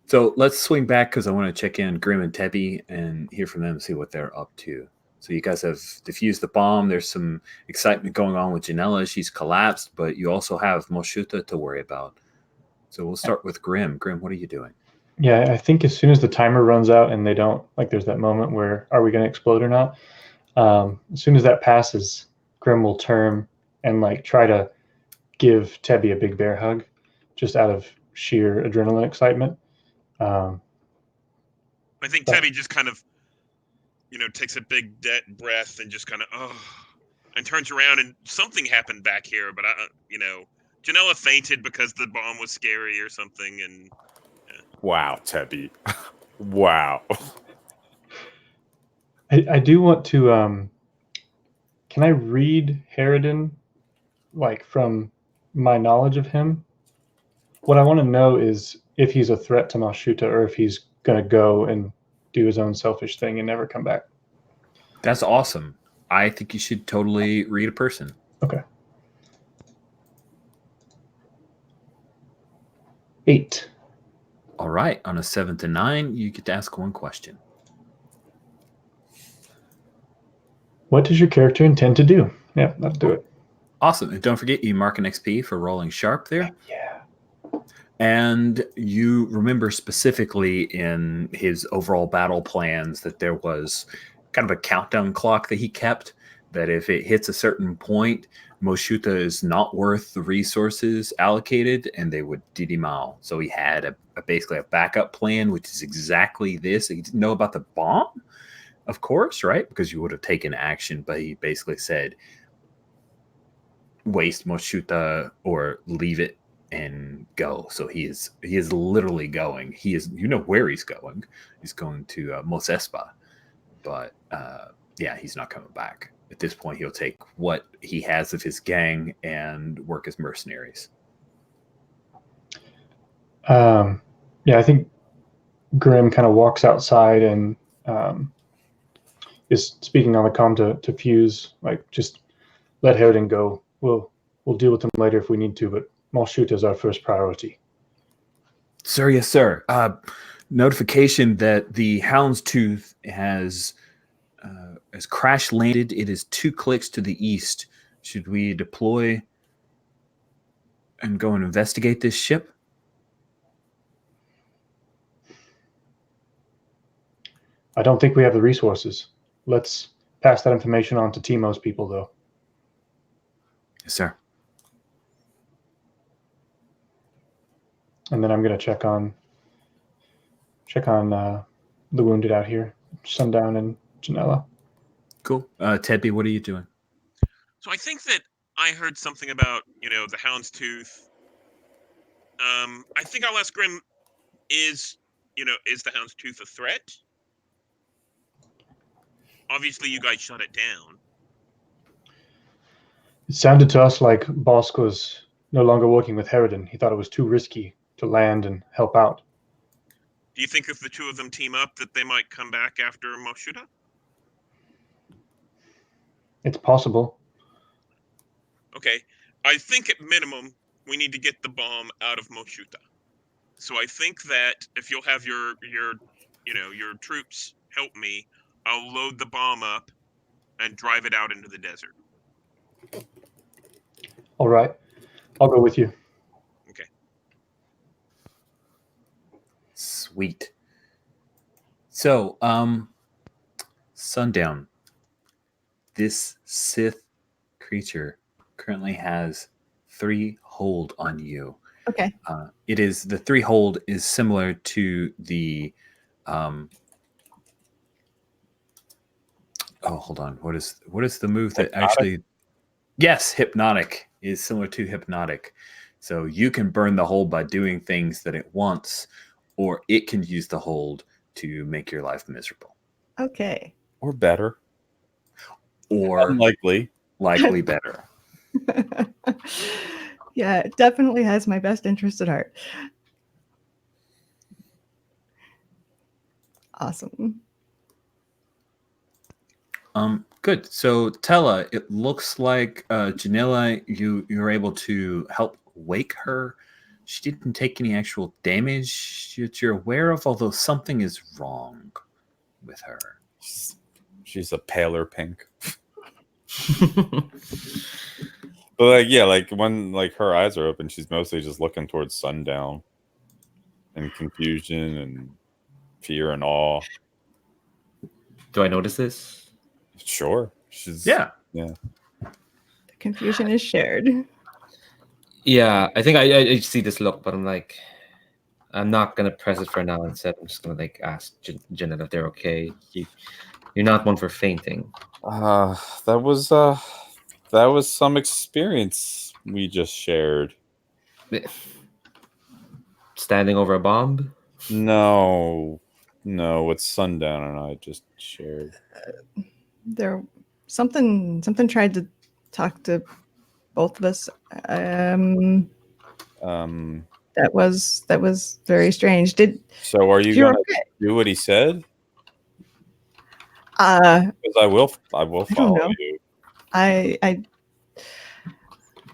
So let's swing back because I want to check in Grim and Tebby and hear from them and see what they're up to. So you guys have defused the bomb. There's some excitement going on with Janela. She's collapsed, but you also have Moshuta to worry about. So we'll start with Grim. Grim, what are you doing? Yeah, I think as soon as the timer runs out and they don't, like, there's that moment where are we going to explode or not? As soon as that passes, Grim will turn and like try to give Tebby a big bear hug, just out of sheer adrenaline excitement. I think Tebby just kind of, takes a big breath and just kind of, and turns around, and something happened back here, but Janela fainted because the bomb was scary or something, and. Yeah. Wow, Tebby. Wow. I do want to. Can I read Harridan, like, from my knowledge of him? What I want to know is if he's a threat to Moshuta or if he's going to go and do his own selfish thing and never come back. That's awesome. I think you should totally read a person. Okay. 8. All right. On a 7 to 9, you get to ask one question. What does your character intend to do? Yeah, let's do it. Awesome. And don't forget, you mark an XP for rolling sharp there. Yeah. And you remember specifically in his overall battle plans that there was kind of a countdown clock that he kept that if it hits a certain point, Moshuta is not worth the resources allocated, and they would didimao. So he had basically a backup plan, which is exactly this. He didn't know about the bomb, of course, right? Because you would have taken action, but he basically said, waste Moshuta or leave it and go. So he is literally going. He is, you know where he's going. He's going to Mos Espa, but yeah, he's not coming back. At this point, he'll take what he has of his gang and work as mercenaries. Yeah, I think Grim kind of walks outside and is speaking on the comm to Fuse, like, just let Harridan go. We'll deal with them later if we need to, but Malshuta is our first priority. Sir, yes, sir. Notification that the Houndstooth has crash landed. It is 2 clicks to the east. Should we deploy and go and investigate this ship? I don't think we have the resources. Let's pass that information on to Timo's people, though. Yes, sir. And then I'm going to check on the wounded out here, Sundown and Janella. Cool. Tedby, what are you doing? So I think that I heard something about, the Houndstooth. I think I'll ask Grim, is the Houndstooth a threat? Obviously, you guys shut it down. It sounded to us like Bosk was no longer working with Harridan. He thought it was too risky to land and help out. Do you think if the two of them team up that they might come back after Moshuta? It's possible. Okay. I think at minimum, we need to get the bomb out of Moshuta. So I think that if you'll have your troops help me, I'll load the bomb up and drive it out into the desert. All right. I'll go with you. Okay. Sweet. So, Sundown. This Sith creature currently has 3 hold on you. Okay. The 3 hold is similar to the hold on. What is the move that Hypnotic? actually? Yes, hypnotic is similar to hypnotic. So you can burn the hold by doing things that it wants, or it can use the hold to make your life miserable. Okay. Or better. Or Unlikely. likely better. Yeah, it definitely has my best interest at heart. Awesome. Good. So Tella, it looks like Janella, you're able to help wake her. She didn't take any actual damage that you're aware of, although something is wrong with her. She's a paler pink. But when her eyes are open, she's mostly just looking towards sundown and confusion and fear and awe. Do I notice this? Sure. She's Yeah. The confusion is shared. Yeah, I think I see this look, but I'm like, I'm not gonna press it for now. Instead, I'm just gonna ask Janet if they're okay. You're not one for fainting. That was some experience we just shared. Standing over a bomb? No, what Sundown and I just shared. There, something tried to talk to both of us. That was very strange. So are you You're gonna okay. do what he said? I Because I will follow know. you. I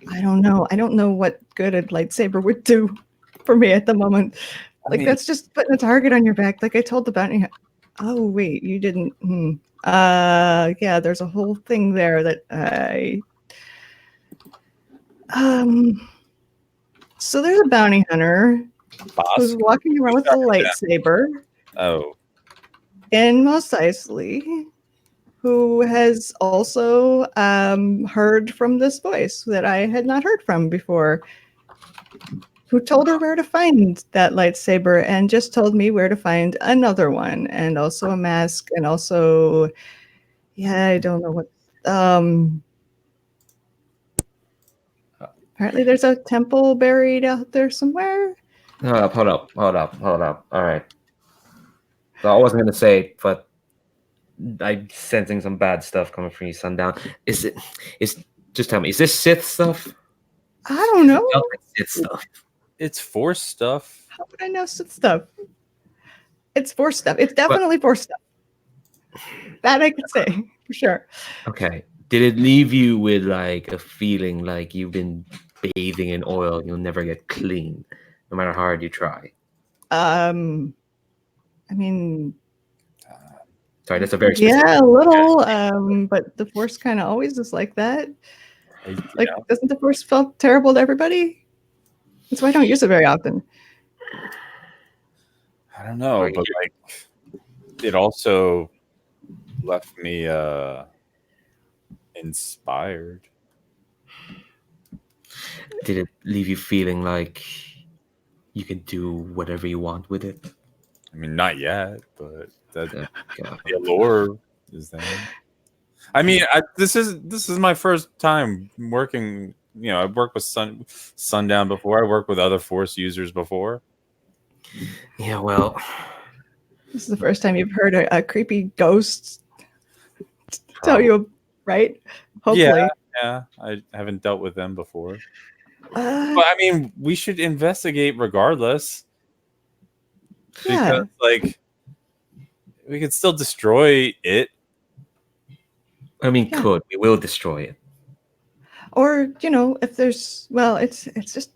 don't know. I don't know what good a lightsaber would do for me at the moment. That's just putting a target on your back. Like I told the bounty. Oh wait, you didn't. Yeah, there's a whole thing there that I. So there's a bounty hunter who's walking around with a lightsaber. Oh. And Mos Eisley, who has also heard from this voice that I had not heard from before, who told her where to find that lightsaber and just told me where to find another one, and also a mask, and also, yeah, I don't know what. Apparently there's a temple buried out there somewhere. Hold up. All right. So I wasn't gonna say it, but I'm sensing some bad stuff coming from you, Sundown. Is just tell me, is this Sith stuff? I don't know. It felt like Sith stuff. It's Force stuff. How would I know Sith stuff? It's Force stuff. It's definitely Force stuff. That I can say for sure. Okay. Did it leave you with like a feeling like you've been bathing in oil and you'll never get clean, no matter how hard you try? I mean, Sorry, that's a very specific. yeah, a little. But the Force kind of always is like that. Like, doesn't the Force feel terrible to everybody? That's why I don't use it very often. I don't know, but like, it also left me inspired. Did it leave you feeling like you can do whatever you want with it? I mean, not yet, but that God. the allure is there. I mean, this is my first time working. You know, I've worked with Sundown before. I worked with other Force users before. Yeah, well, This is the first time you've heard a creepy ghost tell you, right? Hopefully. Yeah, I haven't dealt with them before. Uh, But I mean, we should investigate regardless. yeah. Because, like, we could still destroy it. I mean, Yeah. we will destroy it. Or, if there's, well, it's just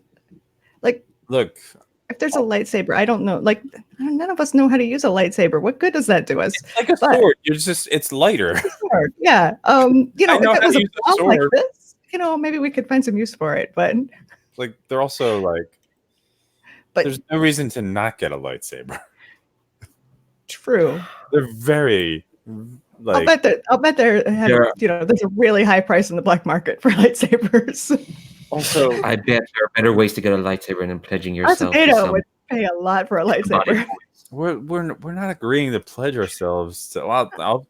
like, Look, if there's a lightsaber, I don't know. Like, none of us know how to use a lightsaber. What good does that do us? it's like a sword. It's lighter. Sword, yeah. I know If how it to was a use a bomb like sword. this, maybe we could find some use for it. But They're also like, But- there's no reason to not get a lightsaber. true. They're very like. I'll bet there's a really high price in the black market for lightsabers. Also, I bet there are better ways to get a lightsaber than pledging yourself to Potato some would pay a lot for a lightsaber. we're not agreeing to pledge ourselves to. I'll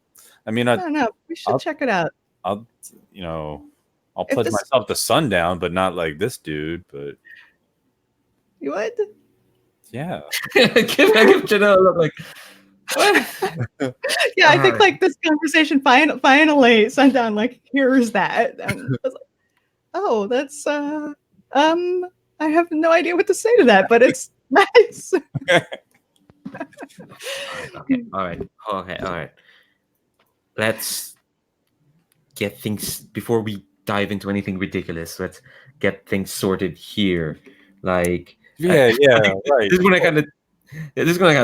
No, we should check it out. I'll If pledge this- myself to Sundown, but not like this dude. But You would? yeah, give Janelle a look like, what? Yeah, I think like this conversation finally Sundown like hears that. And I was like, oh, that's I have no idea what to say to that, but it's nice. Okay, all right. Let's get things before we dive into anything ridiculous. Let's get things sorted here. Like, yeah, right. This is when I kind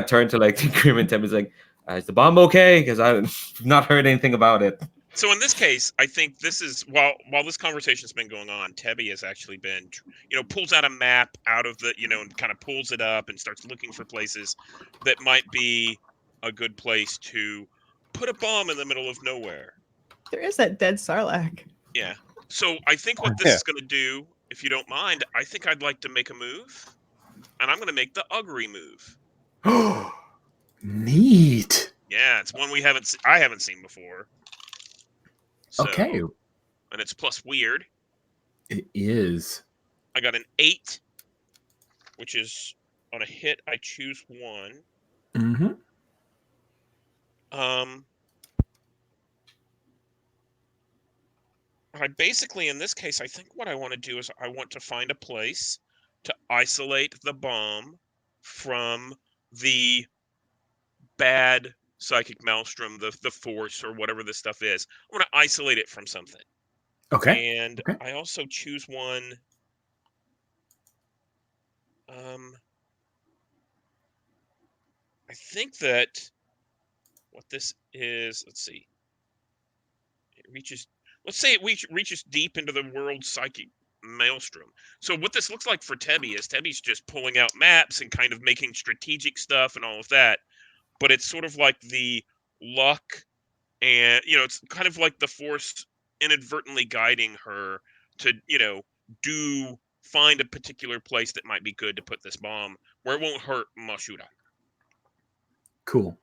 of turn to like Grim and Tim. Is like, is the bomb okay? Because I've not heard anything about it. So in this case, I think this is while this conversation's been going on, Tebby has actually been, pulls out a map out of the, and kind of pulls it up and starts looking for places that might be a good place to put a bomb in the middle of nowhere. There is that dead Sarlacc. Yeah. So I think what this is going to do, if you don't mind, I think I'd like to make a move, and I'm going to make the Ugly move. Neat. Yeah, it's one I haven't seen before. So, Okay. And it's plus weird. It is. I got an 8, which is on a hit. I choose 1. Mm-hmm. I basically, in this case, I think what I want to do is I want to find a place to isolate the bomb from the bad psychic maelstrom, the Force, or whatever this stuff is. I want to isolate it from something. Okay. And Okay. I also choose one. I think that what this is, let's see. It reaches, let's say it reaches deep into the world's psychic maelstrom. So what this looks like for Tebby is Tebby's just pulling out maps and kind of making strategic stuff and all of that. But it's sort of like the luck and it's kind of like the Force inadvertently guiding her to find a particular place that might be good to put this bomb where it won't hurt Mashuda. Cool.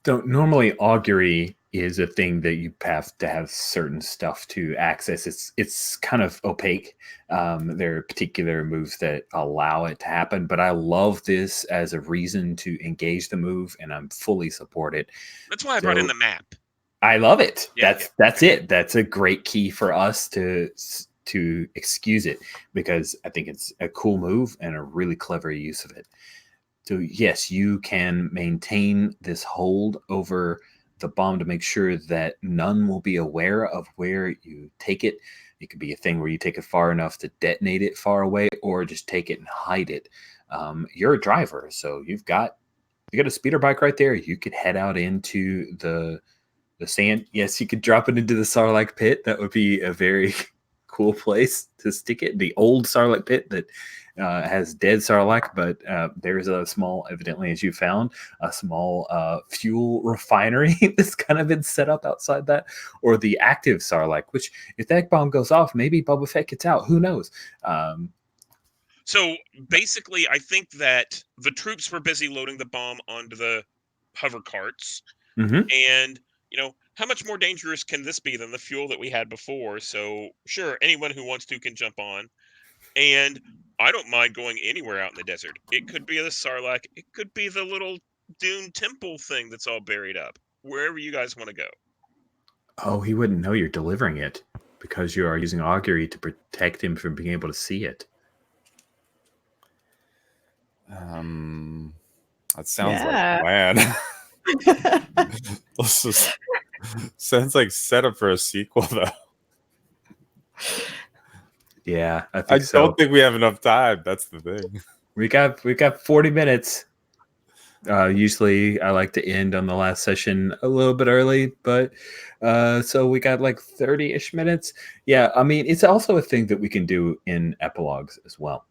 So normally augury is a thing that you have to have certain stuff to access. It's kind of opaque. There are particular moves that allow it to happen, but I love this as a reason to engage the move, and I'm fully support it. That's why I brought in the map. I love it. Yeah, That's it. That's a great key for us to excuse it, because I think it's a cool move and a really clever use of it. So yes, you can maintain this hold over the bomb to make sure that none will be aware of where you take it. It could be a thing where you take it far enough to detonate it far away, or just take it and hide it. You're a driver, so you got a speeder bike right there. You could head out into the sand. Yes, you could drop it into the Sarlacc pit. That would be a very cool place to stick it. The old Sarlacc pit that has dead Sarlacc, but there's a small, evidently, as you found, a small fuel refinery that's kind of been set up outside that, or the active Sarlacc, which if that bomb goes off, maybe Boba Fett gets out. Who knows? So basically, I think that the troops were busy loading the bomb onto the hover carts, and how much more dangerous can this be than the fuel that we had before? So sure, anyone who wants to can jump on. And I don't mind going anywhere out in the desert. It could be the Sarlacc. It could be the little Dune temple thing that's all buried up. Wherever you guys want to go. Oh, he wouldn't know you're delivering it because you are using augury to protect him from being able to see it. That sounds like a plan. Sounds like setup for a sequel, though. Yeah, I think so. Don't think we have enough time. That's the thing. We got 40 minutes. Usually I like to end on the last session a little bit early, but so we got like 30-ish minutes. Yeah, I mean, it's also a thing that we can do in epilogues as well.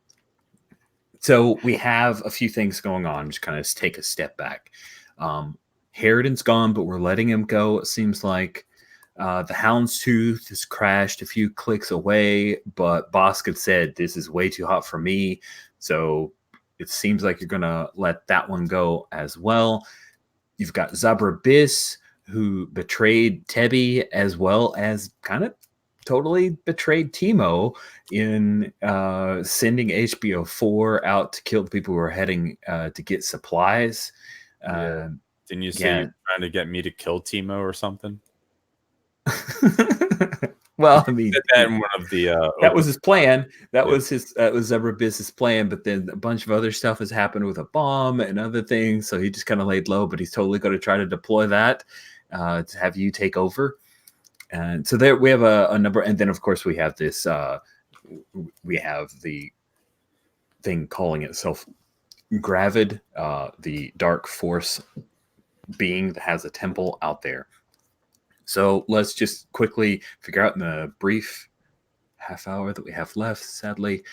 So we have a few things going on. Just kind of take a step back. Harridan's gone, but we're letting him go. It seems like the Houndstooth has crashed a few clicks away, but Bosk had said, this is way too hot for me. So it seems like you're going to let that one go as well. You've got Zabra Biss, who betrayed Tebby, as well as kind of totally betrayed Timo in sending HBO 4 out to kill the people who were heading to get supplies. Didn't you say you're trying to get me to kill Timo or something? Well, I mean, that in one of the that was his plan. That was Zabra Biss's plan. But then a bunch of other stuff has happened with a bomb and other things. So he just kind of laid low. But he's totally going to try to deploy that to have you take over. And so there we have a number. And then of course we have this. We have the thing calling itself Gravid, the dark force being that has a temple out there. So let's just quickly figure out in the brief half hour that we have left, sadly,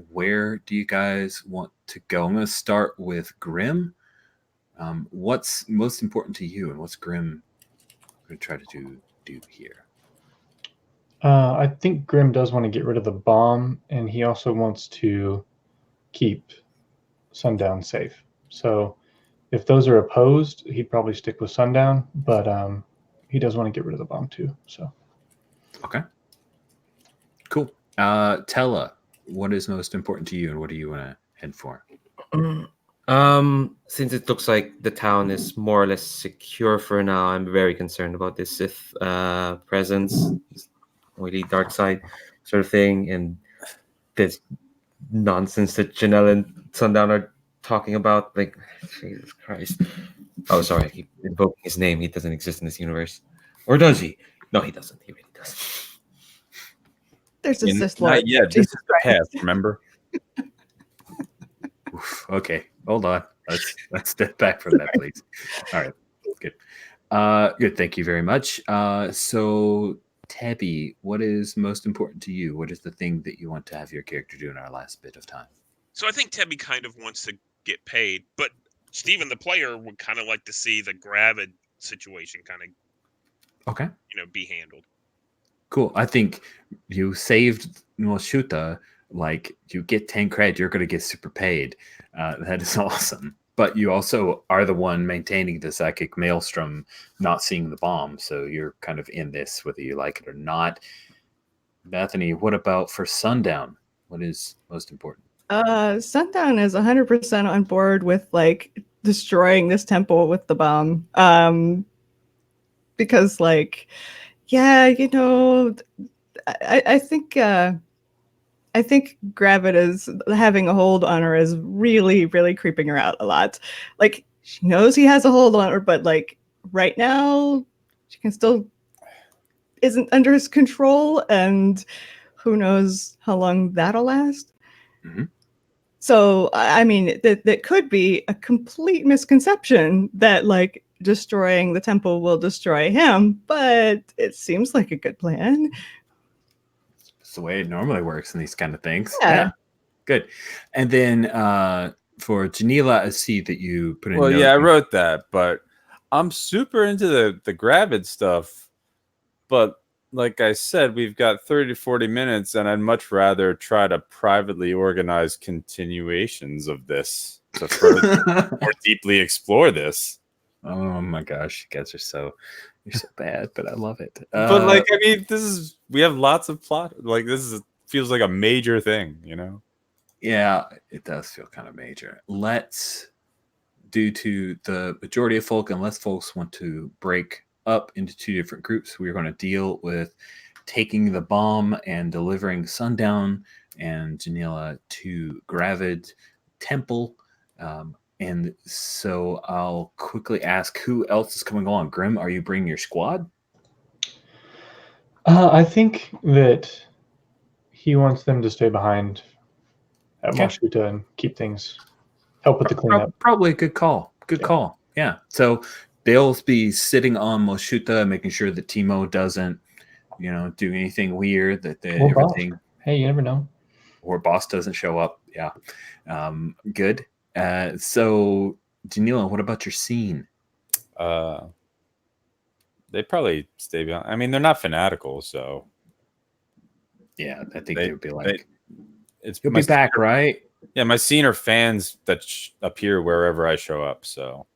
where do you guys want to go? I'm going to start with Grim. What's most important to you, and what's Grim going to try to do here? I think Grim does want to get rid of the bomb, and he also wants to keep Sundown safe. So if those are opposed, he'd probably stick with Sundown, but he does want to get rid of the bomb too. So, okay, cool. Tella, what is most important to you, and what do you want to head for? Since it looks like the town is more or less secure for now, I'm very concerned about this Sith presence, oily dark side sort of thing, and this nonsense that Janelle and Sundown are talking about. Like, Jesus Christ. Oh, sorry, I keep invoking his name. He doesn't exist in this universe. Or does he? No, he doesn't. He really doesn't. There's a Sith Lord. Not yet. This is the past, remember? Oof, okay, hold on. Let's step back from that, please. All right, good. Good, thank you very much. So, Tebby, what is most important to you? What is the thing that you want to have your character do in our last bit of time? So I think Tebby kind of wants to get paid, but Steven, the player, would kind of like to see the Gravid situation kind of Okay. be handled. Cool. I think you saved Moshuta. Like, you get 10 cred, you're going to get super paid. That is awesome. But you also are the one maintaining the psychic maelstrom, not seeing the bomb. So you're kind of in this, whether you like it or not. Bethany, what about for Sundown? What is most important? Sundown is 100% on board with like destroying this temple with the bomb. Because like, yeah, I think Gravit is having a hold on her is really, really creeping her out a lot. Like, she knows he has a hold on her, but like right now, she can still isn't under his control, and who knows how long that'll last. Mm-hmm. So, I mean, that could be a complete misconception that like destroying the temple will destroy him, but it seems like a good plan. It's the way it normally works in these kind of things. Yeah. Good. And then for Janila, I see that you put in. Well, yeah, I wrote that, but I'm super into the Gravid stuff. But like I said, we've got 30 to 40 minutes, and I'd much rather try to privately organize continuations of this to further more deeply explore this. Oh my gosh, you guys are you're so bad, but I love it. But like, I mean, we have lots of plot. Like, feels like a major thing, Yeah, it does feel kind of major. Due to the majority of folk, unless folks want to break up into two different groups, we're going to deal with taking the bomb and delivering Sundown and Janila to Gravid Temple. And so I'll quickly ask who else is coming along. Grim, are you bringing your squad? I think that he wants them to stay behind at Moshuta and help with the cleanup. Probably a good call. Good call. Yeah. So they'll be sitting on Moshuta, making sure that Timo doesn't, do anything weird. Everything. Boss. Hey, you never know. Or boss doesn't show up. Yeah. Good. So Janila, what about your scene? They probably stay behind. I mean, they're not fanatical, so yeah, I think they would be like, you'll be back, right? Yeah, my scene are fans that appear wherever I show up. So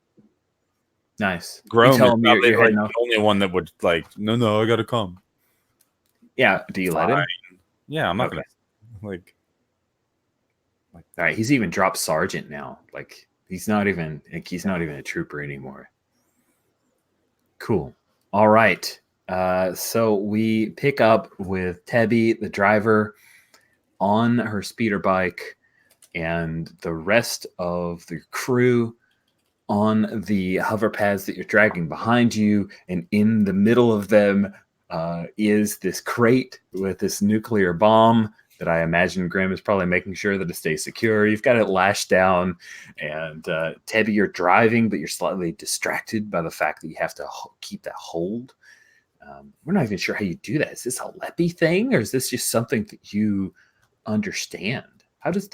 nice. Grome is probably the only one that would like, no, I gotta come. Yeah, do you let him? Yeah, I'm not gonna like. All right, he's even dropped sergeant now. Like, he's not even a trooper anymore. Cool. All right. So we pick up with Tebby, the driver, on her speeder bike, and the rest of the crew on the hover pads that you're dragging behind you. And in the middle of them is this crate with this nuclear bomb that I imagine Grim is probably making sure that it stays secure. You've got it lashed down, and Tebby, you're driving, but you're slightly distracted by the fact that you have to keep that hold. We're not even sure how you do that. Is this a Leppy thing, or is this just something that you understand? How is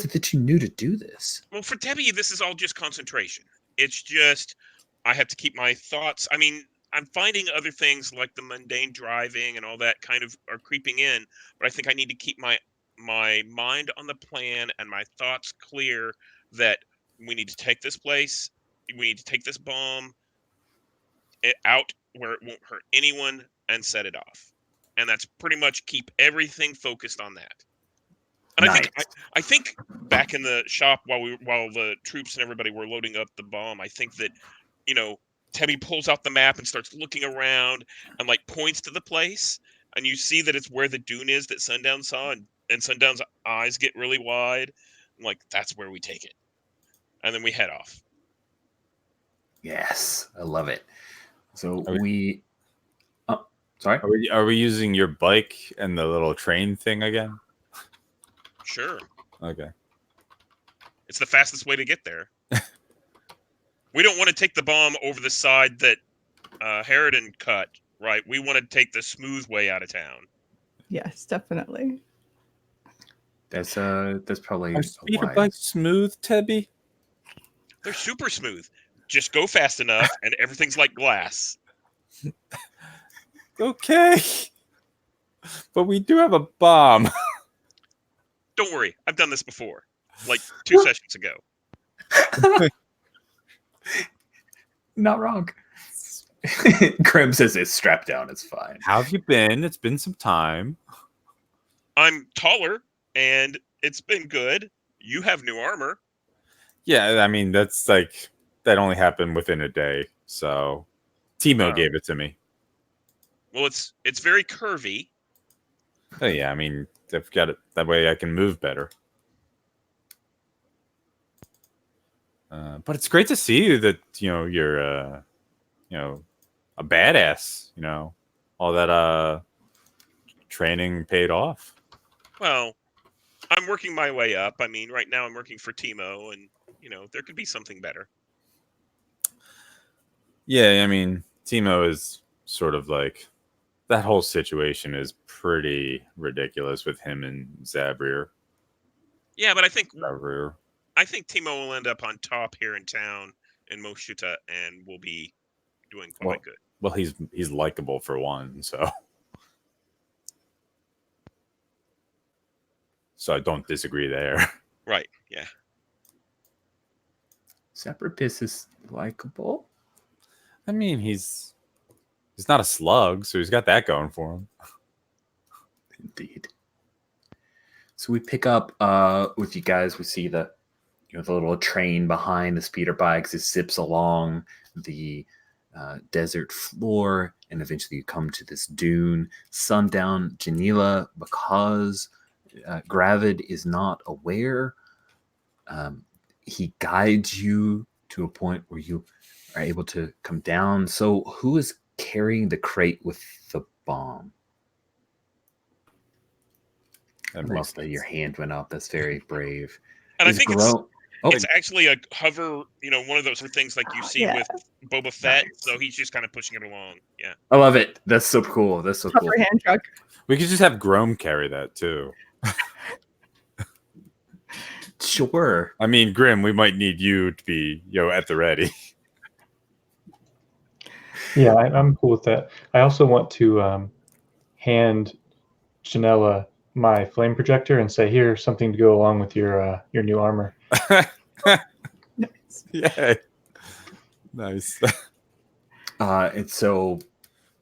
it that you knew to do this? Well, for Tebby, this is all just concentration. It's just I have to keep my thoughts. I mean, I'm finding other things like the mundane driving and all that kind of are creeping in, but I think I need to keep my mind on the plan and my thoughts clear that we need to take this place, we need to take this bomb out where it won't hurt anyone and set it off. And that's pretty much keep everything focused on that. And nice. I think back in the shop while the troops and everybody were loading up the bomb, I think that, Tebby pulls out the map and starts looking around and like points to the place, and you see that it's where the dune is that Sundown saw, and Sundown's eyes get really wide. I'm like, that's where we take it. And then we head off. Yes, I love it. So sorry? Are we using your bike and the little train thing again? Sure. Okay. It's the fastest way to get there. We don't want to take the bomb over the side that Harridan cut, right? We want to take the smooth way out of town. Yes, definitely. That's probably Are speeder bikes smooth, Tebby? They're super smooth. Just go fast enough, and everything's like glass. Okay. But we do have a bomb. Don't worry, I've done this before, like 2 sessions ago. Not wrong. Grim says it's strapped down. It's fine. How have you been? It's been some time. I'm taller, and it's been good. You have new armor. Yeah, I mean, that's like, that only happened within a day. So Timo gave it to me. Well, it's very curvy. Oh, yeah, I mean, I've got it. That way I can move better. But it's great to see you that, you're, a badass, all that training paid off. Well, I'm working my way up. I mean, right now I'm working for Timo, and, there could be something better. Yeah, I mean, Timo is sort of like, that whole situation is pretty ridiculous with him and Zabrier. Yeah, but I think Zabrier. Timo will end up on top here in town in Moshuta, and will be doing quite good. Well, he's likable for one, so I don't disagree there. Right, yeah. Separatist is likable. I mean, he's not a slug, so he's got that going for him. Indeed. So we pick up with you guys. We see the the little train behind the speeder bikes. It zips along the desert floor, and eventually you come to this dune. Sundown, Janila, because Gravid is not aware. He guides you to a point where you are able to come down. So who is carrying the crate with the bomb? I love that your hand went up. That's very brave. And I think it's actually a hover, one of those things like you see with Boba Fett. Nice. So he's just kind of pushing it along. Yeah. I love it. That's so cool. That's so cool. Hand truck. We could just have Grom carry that too. Sure. I mean, Grim, we might need you to be, at the ready. Yeah, I'm cool with that. I also want to hand Janella my flame projector and say, "Here's something to go along with your new armor." Yeah, nice. And so,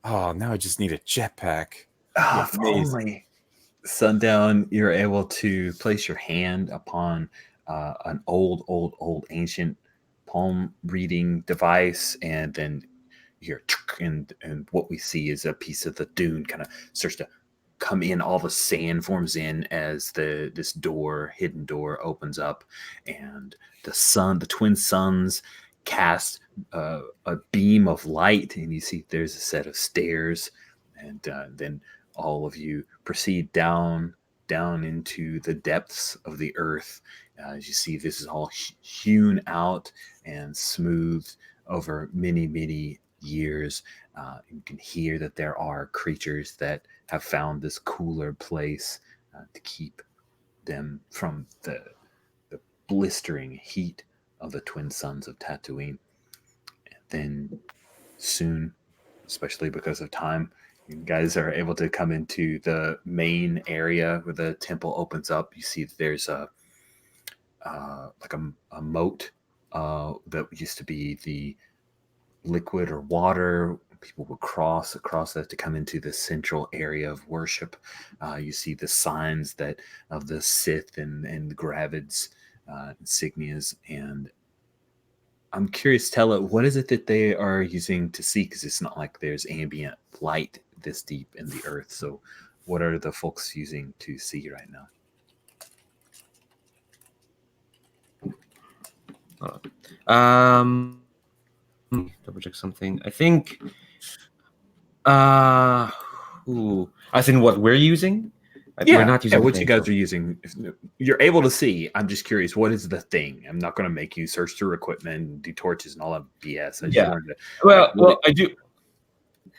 now I just need a jetpack. If only. Sundown, you're able to place your hand upon an old ancient palm reading device, and then you hear, and what we see is a piece of the dune kind of starts to come in. All the sand forms in as this hidden door opens up, and the twin suns cast a beam of light, and you see there's a set of stairs, and then all of you proceed down into the depths of the earth. As you see, this is all hewn out and smoothed over many years. You can hear that there are creatures that have found this cooler place to keep them from the blistering heat of the twin suns of Tatooine. And then soon, especially because of time, you guys are able to come into the main area where the temple opens up. You see there's a moat that used to be the liquid or water. People would cross across that to come into the central area of worship. You see the signs of the Sith and the Gravid's insignias. And I'm curious, Tella, what is it that they are using to see? Because it's not like there's ambient light this deep in the earth. So what are the folks using to see right now? Double check something. I think as in what we're using? We're not using what you guys are using. You're able to see. I'm just curious, what is the thing? I'm not going to make you search through equipment, do torches and all that BS. Well, I do.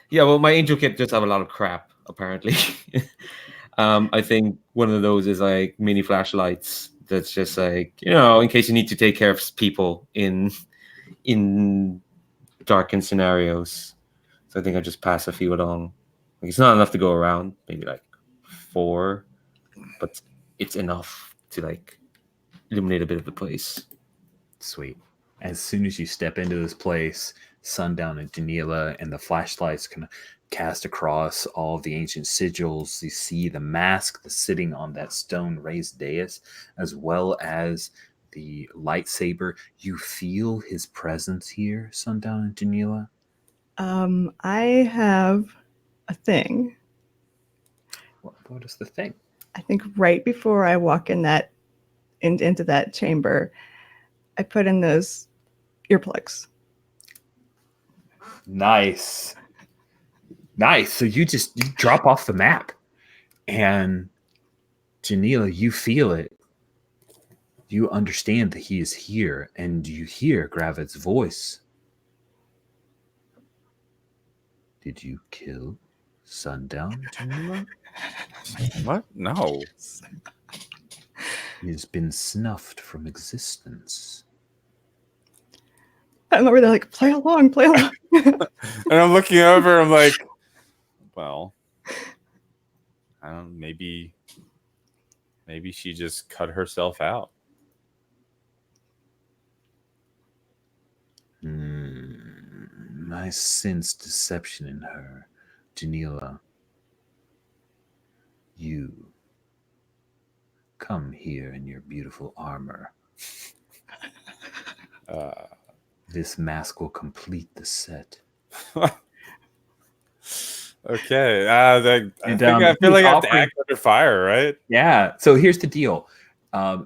Yeah, well, my angel kit just have a lot of crap, apparently. I think one of those is like mini flashlights. That's just like, in case you need to take care of people in darkened scenarios. So I think I just pass a few along. Like, it's not enough to go around. Maybe like 4, but it's enough to like illuminate a bit of the place. Sweet. As soon as you step into this place, Sundown and Janila and the flashlights kind of cast across all of the ancient sigils. You see the mask that's sitting on that stone raised dais, as well as the lightsaber. You feel his presence here, Sundown and Janila? I have a thing. What is the thing? I think right before I walk into that chamber, I put in those earplugs. Nice. So you drop off the map, and Janila, you feel it. You understand that he is here, and you hear Gravid's voice. Did you kill Sundown, Janila? What? No. He has been snuffed from existence. I'm over there like, play along. And I'm looking over, I'm like, well, I don't know, maybe she just cut herself out. I sense deception in her. Janila, you come here in your beautiful armor. This mask will complete the set. Okay. I feel like I have to act under fire, right? Yeah. So here's the deal.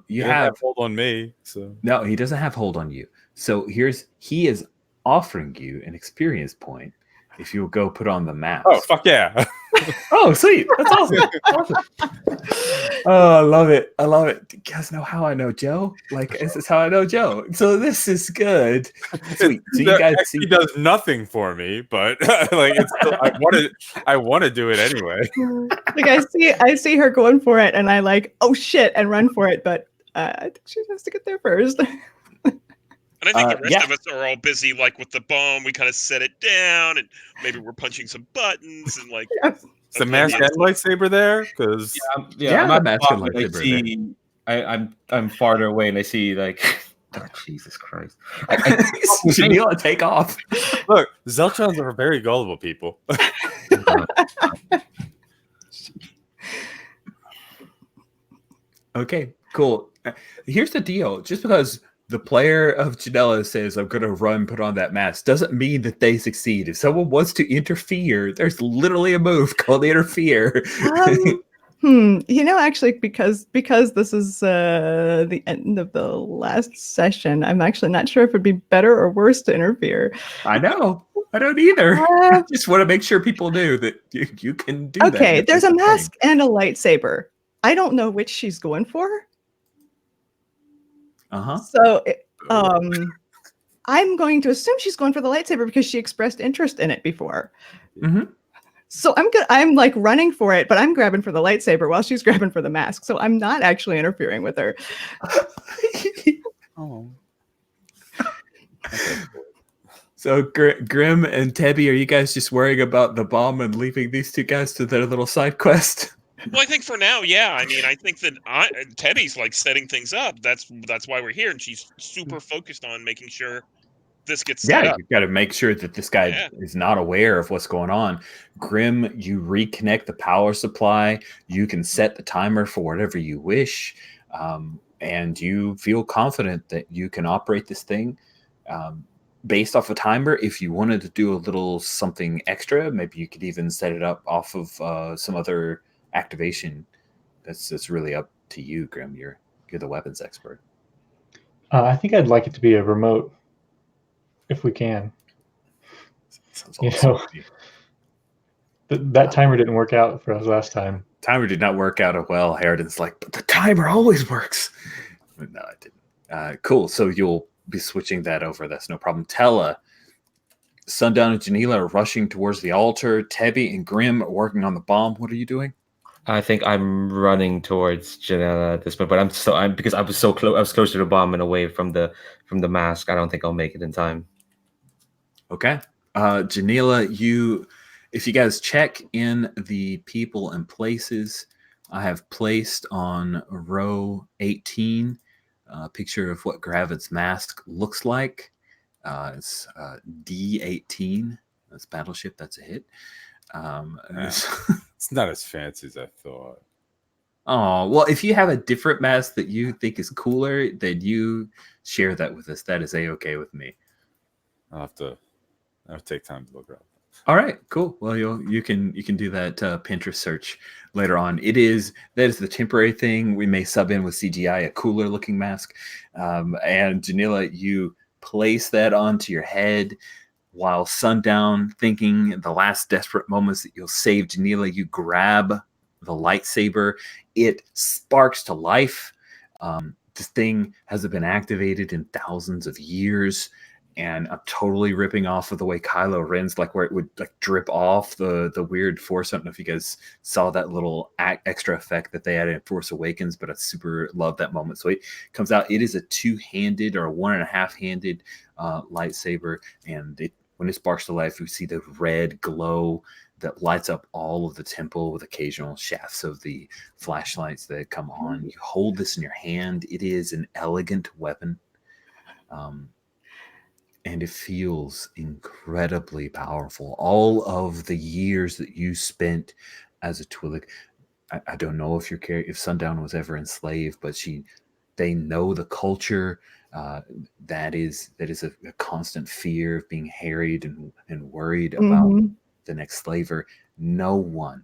You have hold on me. So no, he doesn't have hold on you. So he is offering you an experience point if you'll go put on the mask. Oh, fuck yeah. Oh, sweet. That's awesome. Oh, I love it. Do you guys know how I know Joe? Like, this is how I know Joe. So this is good. Sweet. So you guys see, he does nothing for me, but like it's still, I want to do it anyway. Like I see her going for it, and I like, oh shit, and run for it, but I think she has to get there first. And I think the rest of us are all busy, like with the bomb. We kind of set it down, and maybe we're punching some buttons, and like. Is the mask and lightsaber there? Because I'm at mask and lightsaber. I'm farther away, and I see like, oh, Jesus Christ! Janila, take off. Look, Zeltrons are very gullible people. Okay, cool. Here's the deal. Just because the player of Janela says, I'm going to run, put on that mask, doesn't mean that they succeed. If someone wants to interfere, there's literally a move called interfere. Actually, because this is the end of the last session, I'm actually not sure if it'd be better or worse to interfere. I know. I don't either. I just want to make sure people knew that you can do that. Okay, there's a mask and a lightsaber. I don't know which she's going for. So, I'm going to assume she's going for the lightsaber because she expressed interest in it before. Mm-hmm. So I'm like running for it, but I'm grabbing for the lightsaber while she's grabbing for the mask. So I'm not actually interfering with her. Oh. So Grim and Tebby, are you guys just worrying about the bomb and leaving these two guys to their little side quest? Well, I think for now, yeah. I mean, I think that Teddy's like setting things up. That's why we're here, and she's super focused on making sure this gets set up. You got to make sure that this guy is not aware of what's going on. Grim, you reconnect the power supply. You can set the timer for whatever you wish, and you feel confident that you can operate this thing based off a timer. If you wanted to do a little something extra, maybe you could even set it up off of some other activation. That's really up to you, Grim. You're the weapons expert. I think I'd like it to be a remote, if we can. Sounds awesome. That timer didn't work out for us last time. Timer did not work out well. Harridan's like, but the timer always works. But no, it didn't. Cool. So you'll be switching that over. That's no problem. Tella, Sundown and Janila are rushing towards the altar. Tebby and Grim are working on the bomb. What are you doing? I think I'm running towards Janela at this point, but because I was so close. I was closer to the bomb and away from the mask. I don't think I'll make it in time. Okay. Janila, if you guys check in the people and places, I have placed on row 18 a picture of what Gravid's mask looks like. It's D18. That's Battleship. That's a hit. It's not as fancy as I thought. Oh, well, if you have a different mask that you think is cooler, then you share that with us. That is A-okay with me. I'll have to take time to look around. All right, cool. Well, you can do that Pinterest search later on. That is the temporary thing. We may sub in with CGI a cooler looking mask. And Janila, you place that onto your head while Sundown, thinking the last desperate moments that you'll save Janila, you grab the lightsaber. It sparks to life. This thing hasn't been activated in thousands of years. And I'm totally ripping off of the way Kylo Ren's, like where it would like drip off the weird Force. I don't know if you guys saw that little extra effect that they had in Force Awakens, but I super love that moment. So it comes out. It is a 2-handed or 1.5-handed lightsaber, and when it sparks to life, we see the red glow that lights up all of the temple with occasional shafts of the flashlights that come on. You hold this in your hand. It is an elegant weapon. And it feels incredibly powerful. All of the years that you spent as a Twi'lek, I don't know if Sundown was ever enslaved, but they know the culture. That is a constant fear of being harried and worried about the next slaver. No one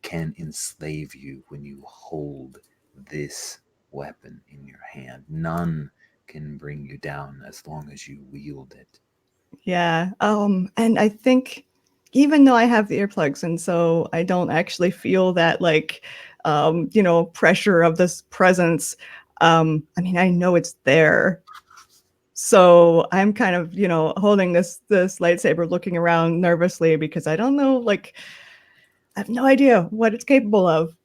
can enslave you when you hold this weapon in your hand. None can bring you down as long as you wield it. Yeah. And I think even though I have the earplugs and so I don't actually feel that like pressure of this presence, I mean, I know it's there. So I'm kind of, holding this lightsaber, looking around nervously because I don't know, like, I have no idea what it's capable of.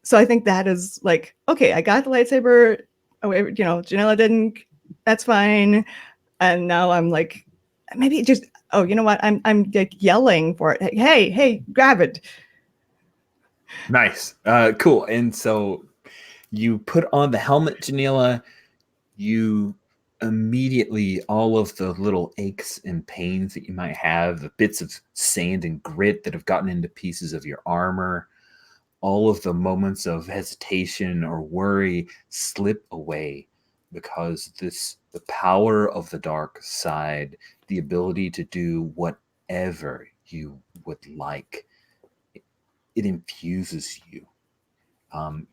So I think that is like, okay, I got the lightsaber. Oh, Janela didn't. That's fine. And now I'm like, maybe just, oh, you know what? I'm like yelling for it. Hey, grab it. Nice. Cool. And so you put on the helmet, Janela. You immediately, all of the little aches and pains that you might have, the bits of sand and grit that have gotten into pieces of your armor, all of the moments of hesitation or worry slip away because the power of the dark side, the ability to do whatever you would like, it infuses you.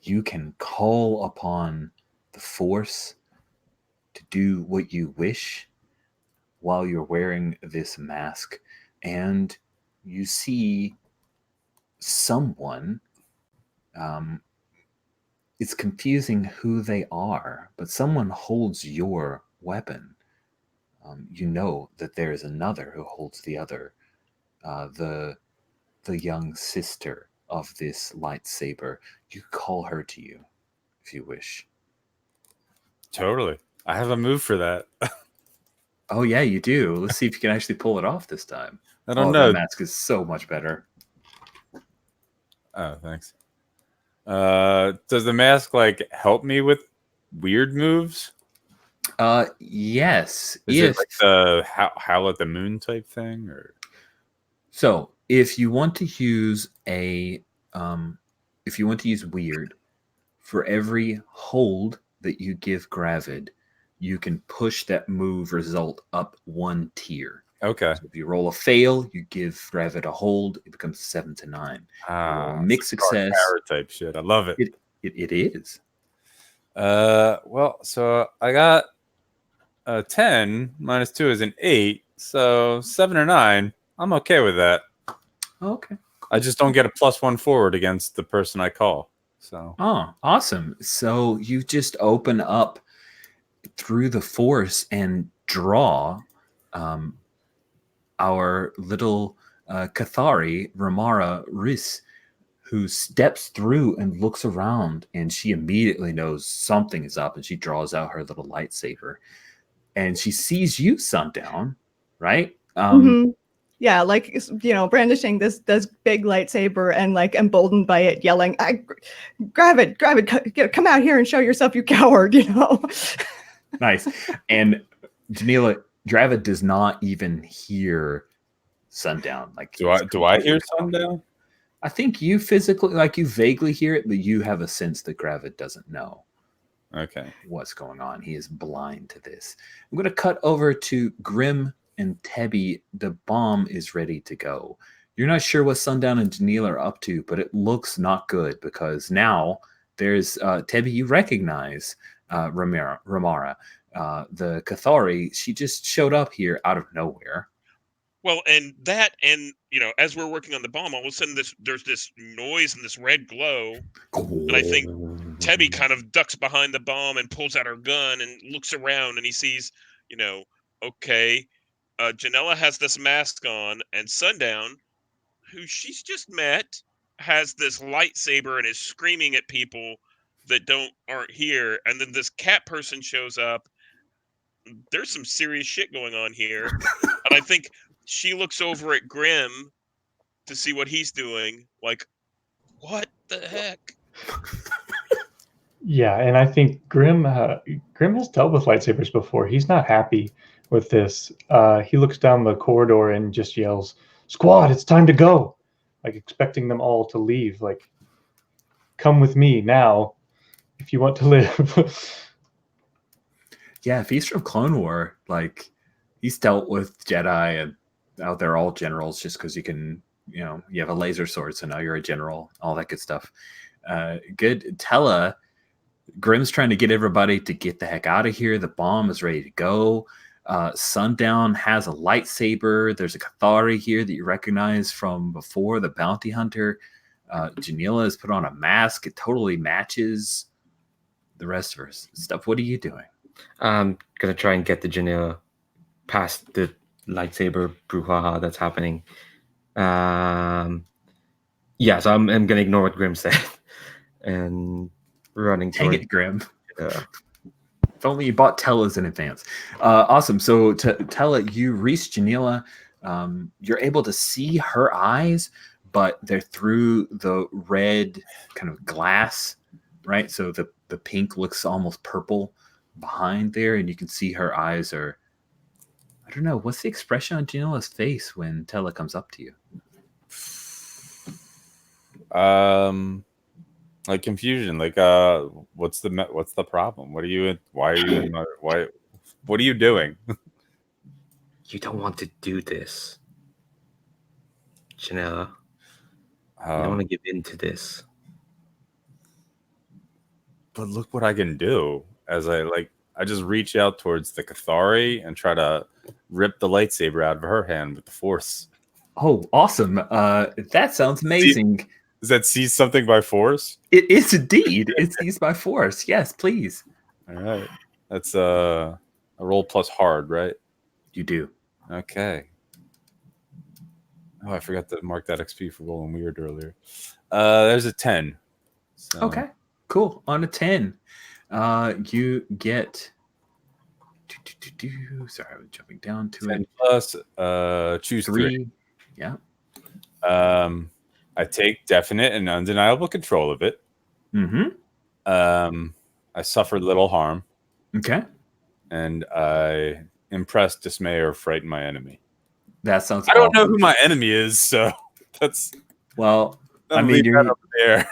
You can call upon the Force to do what you wish while you're wearing this mask, and you see someone. It's confusing who they are, but someone holds your weapon. You know that there is another who holds the other. The young sister of this lightsaber. You call her to you if you wish. Totally. I have a move for that. Oh yeah, you do. Let's see if you can actually pull it off this time. I don't know. That mask is so much better. Oh, thanks. Does the mask like help me with weird moves? Yes. Is it like the Howl at the Moon type thing, or? So if you want to use weird, for every hold that you give Gravid, you can push that move result up 1 tier. Okay. So if you roll a fail, you give Gravid a hold, it becomes 7 to 9. Mixed success type shit. I love it. It is. Well, so I got 10 minus 2 is an 8, so 7 or 9. I'm okay with that. Okay. I just don't get a +1 forward against the person I call. So. Oh, awesome. So you just open up through the Force and draw our little Cathari, Ramara Rhys, who steps through and looks around, and she immediately knows something is up, and she draws out her little lightsaber. And she sees you, Sundown, right? Yeah, like, brandishing this big lightsaber and like emboldened by it, yelling, grab it, come out here and show yourself, you coward, Nice. And Janila, Dravid does not even hear Sundown. Like, Do I hear Sundown? I think you physically, like, you vaguely hear it, but you have a sense that Gravid doesn't know what's going on. He is blind to this. I'm going to cut over to Grim and Tebby. The bomb is ready to go. You're not sure what Sundown and Janila are up to, but it looks not good, because now there's Tebby. You recognize Ramara, the Cathari. She just showed up here out of nowhere. Well, and as we're working on the bomb, all of a sudden there's this noise and this red glow, and I think Tebby kind of ducks behind the bomb and pulls out her gun and looks around, and he sees, okay, Janella has this mask on, and Sundown, who she's just met, has this lightsaber and is screaming at people that aren't here, and then this cat person shows up. There's some serious shit going on here, and I think she looks over at Grim to see what he's doing. Like, what the heck? Yeah, and I think Grim has dealt with lightsabers before. He's not happy with this. He looks down the corridor and just yells, "Squad, it's time to go!" Like, expecting them all to leave. Like, come with me now if you want to live. Yeah, if he's from Clone War, like, he's dealt with Jedi and out there all generals just because you can, you have a laser sword, so now you're a general, all that good stuff. Good. Tella, Grim's trying to get everybody to get the heck out of here. The bomb is ready to go. Sundown has a lightsaber. There's a Cathari here that you recognize from before, the bounty hunter. Janila has put on a mask. It totally matches the rest of her stuff. What are you doing? I'm gonna try and get the Janila past the lightsaber brouhaha that's happening. So I'm gonna ignore what Grim said and running Dang toward it, Grim. If only you bought Tella's in advance. Awesome. So Tella, you reach Janila. You're able to see her eyes, but they're through the red kind of glass, right? So the pink looks almost purple behind there, and you can see her eyes are, I don't know, what's the expression on Janila's face when Tella comes up to you? Like confusion. Like, what's the problem? What are you? Why are you? Why? What are you doing? You don't want to do this, Janela. You don't want to give in to this. But look what I can do. As I just reach out towards the Cathari and try to rip the lightsaber out of her hand with the Force. Oh, awesome. That sounds amazing. Does that seize something by force? It is indeed. It's seized by force. Yes, please. All right. That's a roll plus hard, right? You do. Okay. Oh, I forgot to mark that XP for rolling weird earlier. There's a 10. So. Okay, cool. On a 10, you get... Sorry, I was jumping down to 10 it. Plus, choose 3. Yeah. I take definite and undeniable control of it. Mm-hmm. I suffered little harm. Okay. And I impress, dismay, or frighten my enemy. That sounds. I don't know who my enemy is, so that's. Well, I mean, you're up there.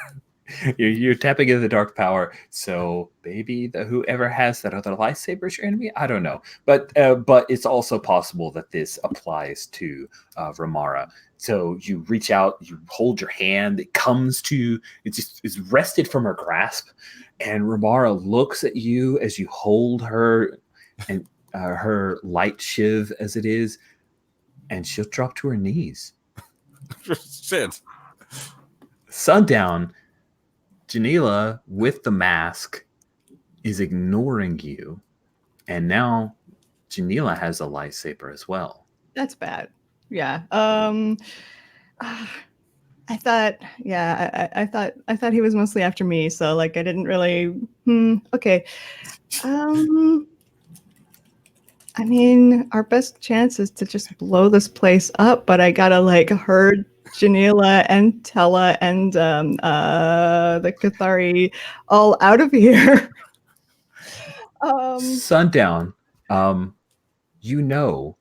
You're tapping into the dark power, so maybe whoever has that other lightsaber is your enemy. I don't know, but it's also possible that this applies to Ramara. So you reach out, you hold your hand, it comes to, it's wrested from her grasp, and Ramara looks at you as you hold her and her light shiv as it is, and she'll drop to her knees. Shit. Sundown, Janila with the mask is ignoring you, and now Janila has a lightsaber as well. That's bad. Yeah. I thought he was mostly after me, so like I didn't really. Okay. I mean, our best chance is to just blow this place up, but I gotta like herd Janila and Tella and the Cathari all out of here. Sundown. You know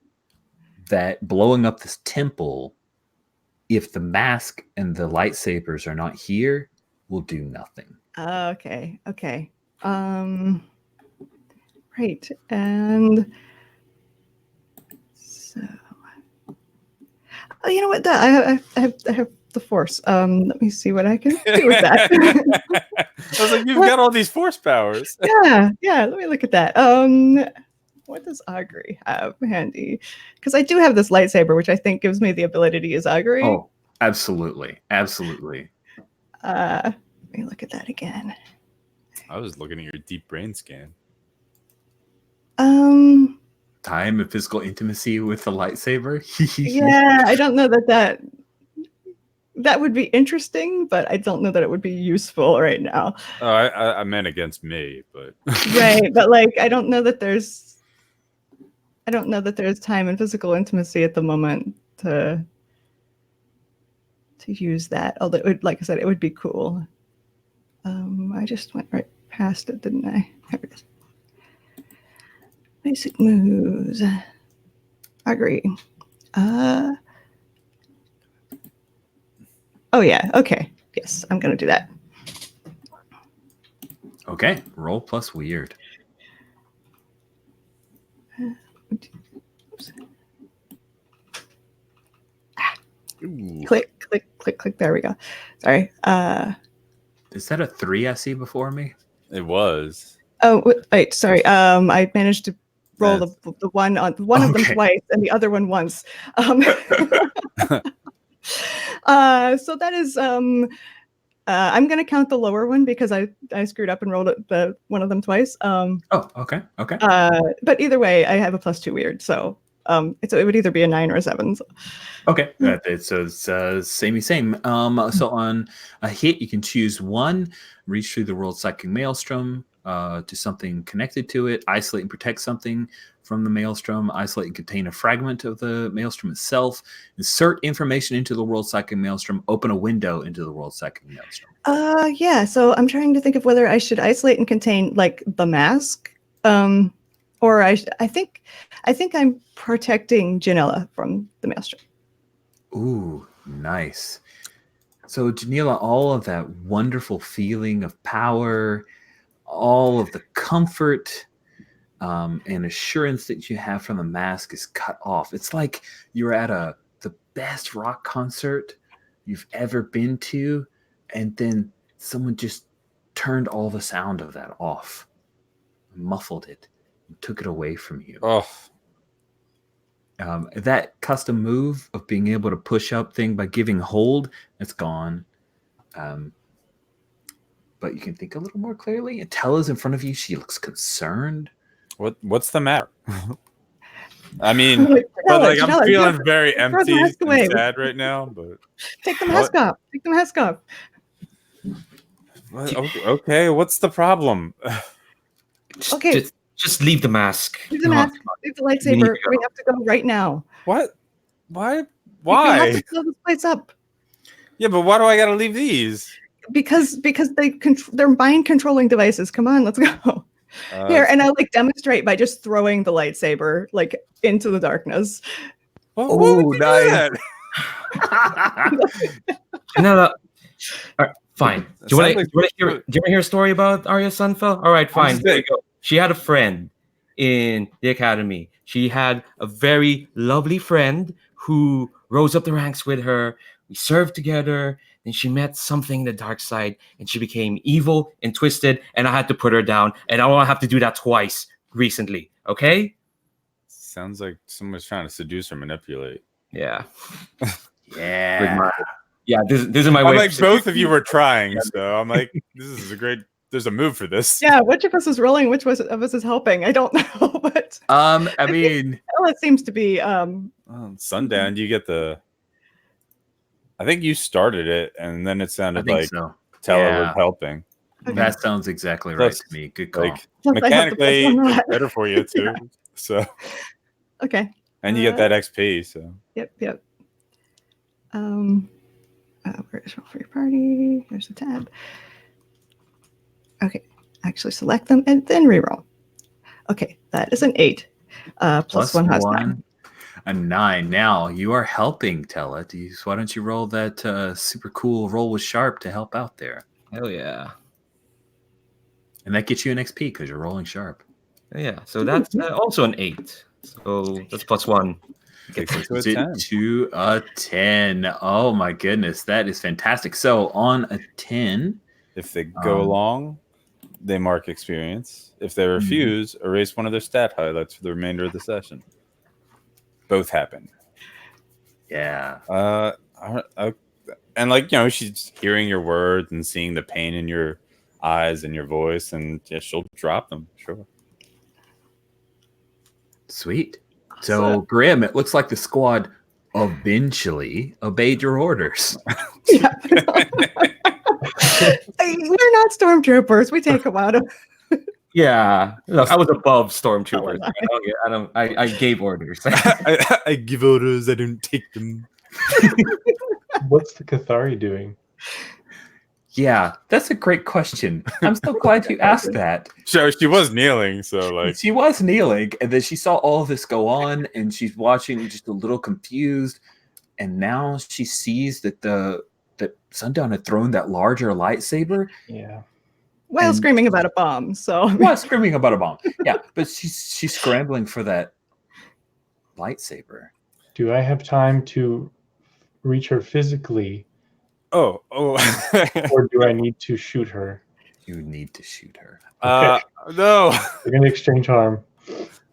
that blowing up this temple, if the mask and the lightsabers are not here, will do nothing. Okay. Right, and so, oh, you know what? I have the Force. Let me see what I can do with that. I was like, you've got all these force powers. yeah. Let me look at that. What does augury have handy? Because I do have this lightsaber, which I think gives me the ability to use augury. Oh, absolutely. Let me look at that again. I was looking at your deep brain scan. Time and physical intimacy with the lightsaber. Yeah, I don't know that would be interesting, but I don't know that it would be useful right now. Oh, I meant against me, but Right, but like I don't know that there's time and physical intimacy at the moment to use that. Although, like I said, it would be cool. I just went right past it, didn't I? There it is. Basic moves. Agree. Oh yeah. Okay. Yes, I'm gonna do that. Okay, roll plus weird. Oops. Click, click, click, click. There we go. Sorry. Is that a 3 I see before me? it was. Oh wait. Sorry. I managed to roll the one on one of them twice and the other one once. So that is I'm gonna count the lower one because I screwed up and rolled the one of them twice. Okay. But either way, I have a +2 weird, so it would either be a 9 or a 7. So. Okay, so it's same. So on a hit, you can choose one, reach through the world psychic maelstrom to something connected to it, isolate and protect something from the maelstrom, isolate and contain a fragment of the maelstrom itself, insert information into the world psychic maelstrom, open a window into the world psychic maelstrom. Yeah. So I'm trying to think of whether I should isolate and contain like the mask, or I think I'm protecting Janella from the maelstrom. Ooh, nice. So, Janila, all of that wonderful feeling of power, all of the comfort and assurance that you have from the mask is cut off. It's like you're at the best rock concert you've ever been to, and then someone just turned all the sound of that off, muffled it, and took it away from you. Oh. That custom move of being able to push up thing by giving hold, it's gone. But you can think a little more clearly. And Tella's in front of you. She looks concerned. What's the matter? I mean, but like I'm feeling very empty and sad right now. But take the mask off. Take the mask off. Okay, what's the problem? Okay. Just leave the mask. Leave the mask. Leave the lightsaber. We have to go right now. What? Why? We have to blow this place up. Yeah, but why do I gotta leave these? Because they're mind controlling devices. Come on, let's go. Here, and I'll like demonstrate by just throwing the lightsaber like into the darkness. Oh, nice. No. All right, fine. Do you want to hear a story about Arya Sunfell? All right, fine. Here we go. She had a friend in the academy. She had a very lovely friend who rose up the ranks with her. We served together. Then she met something in the dark side, and she became evil and twisted, and I had to put her down. And I won't have to do that twice recently, okay? Sounds like someone's trying to seduce or manipulate. Yeah. Yeah. This is my way. I'm like, both of you were trying, so I'm like, this is a great... There's a move for this. Yeah, which of us is rolling? Which of us is helping? I don't know, but I mean, it seems to be. Sundown, you get the. I think you started it, and then it sounded like Tella was helping. Okay. That sounds exactly right to me. Good call. Like, mechanically, it's better for you too. So, Okay. and you get that XP. So, Yep. Where's roll for your party? There's the tab. Okay. Actually select them and then reroll. Okay, that is an 8. Plus one has 9. A 9. Now you are helping, Tella. Why don't you roll that super cool roll with sharp to help out there? Hell yeah. And that gets you an XP because you're rolling sharp. Yeah, so that's also an 8. So that's plus 1. takes it to a Is it 10. to a 10? Oh my goodness, that is fantastic. So on a 10, If they go along, they mark experience. If they refuse, erase one of their stat highlights for the remainder of the session. Both happen. yeah. And like, you know, she's hearing your words and seeing the pain in your eyes and your voice, and yeah, she'll drop them. Sure. Sweet. So Grim, it looks like the squad eventually obeyed your orders. Yeah. We're not stormtroopers. We take them out of. Yeah, no, I was above stormtroopers. I gave orders. I give orders. I don't take them. What's the Cathari doing? Yeah, that's a great question. I'm so glad you asked that. So she was kneeling, so like She was kneeling, and then she saw all this go on, and she's watching, just a little confused. And now she sees that that Sundown had thrown that larger lightsaber. Yeah. While screaming about a bomb. So While screaming about a bomb. Yeah, but she's scrambling for that lightsaber. Do I have time to reach her physically, oh. or do I need to shoot her? You need to shoot her. No. We're gonna exchange harm.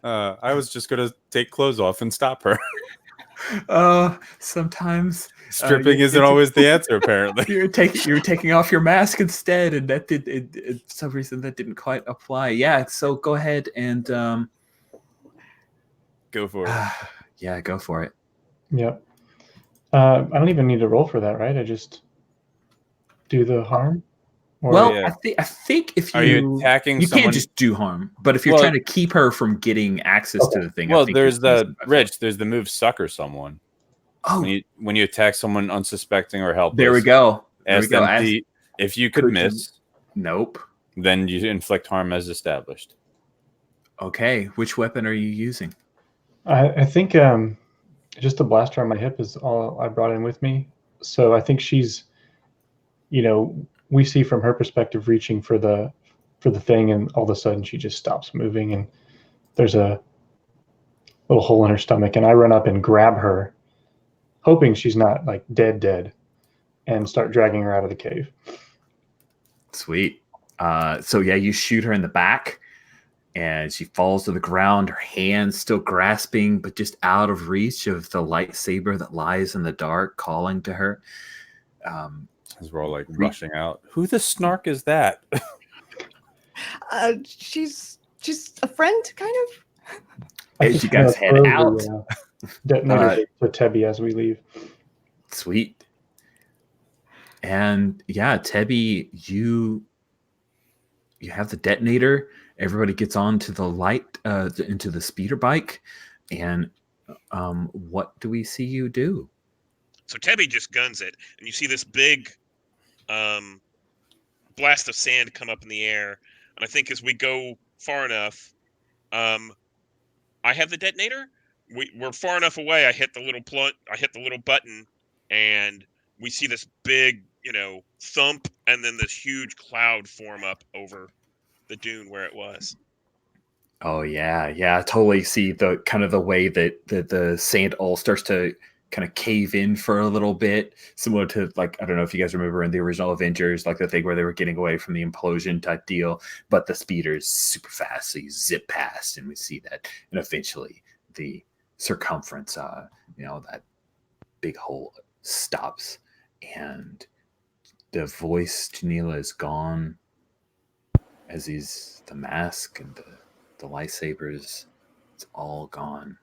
I was just gonna take clothes off and stop her. Sometimes Stripping isn't always the answer, apparently. you were taking off your mask instead, and that for some reason that didn't quite apply. Yeah, so go ahead and Go for it. Yeah, go for it. Yep. I don't even need to roll for that, right? I just do the harm. Or Well, yeah. I think if Are you attacking you someone? can't just do harm, but if you're trying to keep her from getting access to the thing, I Well, think there's it's the reasonable. there's the move sucker someone. Oh, When you attack someone unsuspecting or helpless. there we go. Ask them if you could miss. Nope. Then you inflict harm as established. Okay, which weapon are you using? I think just a blaster on my hip is all I brought in with me. So I think she's, we see from her perspective reaching for the thing, and all of a sudden she just stops moving, and there's a little hole in her stomach, and I run up and grab her, hoping she's not like dead, and start dragging her out of the cave. Sweet. So yeah, you shoot her in the back, and she falls to the ground, her hands still grasping, but just out of reach of the lightsaber that lies in the dark, calling to her. As we're all like rushing out. Who the snark is that? She's a friend, kind of. As you guys head out, detonator to Tebby as we leave. Sweet. And yeah, Tebby, you have the detonator. Everybody gets onto the into the speeder bike, and what do we see you do? So Tebby just guns it, and you see this big blast of sand come up in the air. And I think as we go far enough, I have the detonator. We're far enough away. I hit the little button, and we see this big, thump, and then this huge cloud form up over the dune where it was. Oh yeah, I totally see the kind of the way that the sand all starts to kind of cave in for a little bit, similar to, like, I don't know if you guys remember in the original Avengers, like the thing where they were getting away from the implosion type deal, but the speeder is super fast, so you zip past, and we see that, and eventually the circumference, that big hole stops, and the voice Janila is gone, as is the mask and the lightsabers. It's all gone.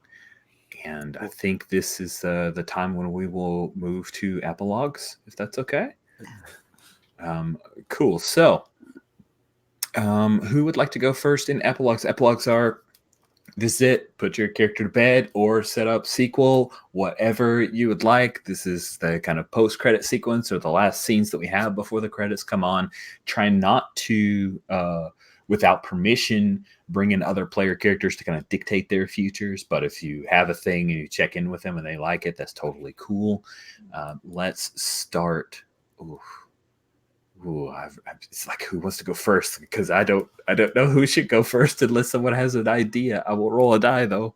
And I think this is the time when we will move to epilogues, if that's okay. Cool. So, who would like to go first in epilogues? Epilogues are This is it. Put your character to bed or set up sequel, whatever you would like. This is the kind of post-credit sequence or the last scenes that we have before the credits come on. Try not to, without permission, bring in other player characters to kind of dictate their futures. But if you have a thing and you check in with them and they like it, that's totally cool. Let's start. It's like, who wants to go first? Because I don't know who should go first unless someone has an idea. I will roll a die though.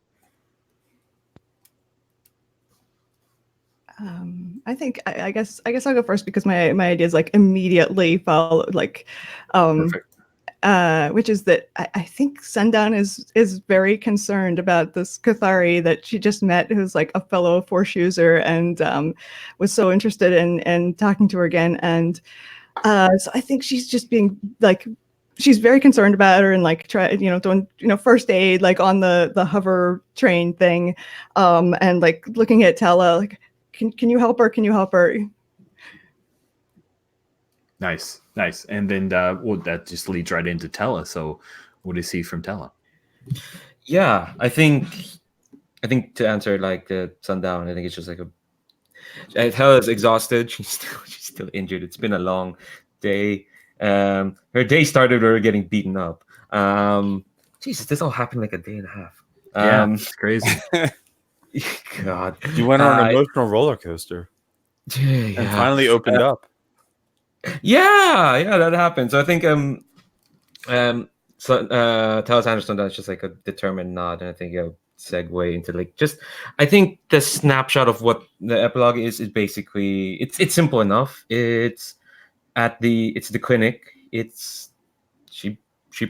I guess I'll go first because my ideas like immediately follow like, Perfect. which is that I think Sundown is very concerned about this Cathari that she just met, who's like a fellow Force user, and was so interested in talking to her again. And so I think she's just being like, she's very concerned about her and like doing first aid like on the hover train thing, and like looking at Tella like, can you help her? Can you help her? Nice. And then that just leads right into Tella. So what do you see from Tella? Yeah, I think to answer like the Sundown, I think it's just like Tella's exhausted. She's still injured. It's been a long day. Her day started with her getting beaten up. Jesus, this all happened like a day and a half. Yeah, it's crazy. God, You went on an emotional roller coaster and yeah. finally opened up. Yeah, that happened. So I think Talos Anderson, that's just like a determined nod, and I think a segue into like just I think the snapshot of what the epilogue is basically it's simple enough. It's the clinic. She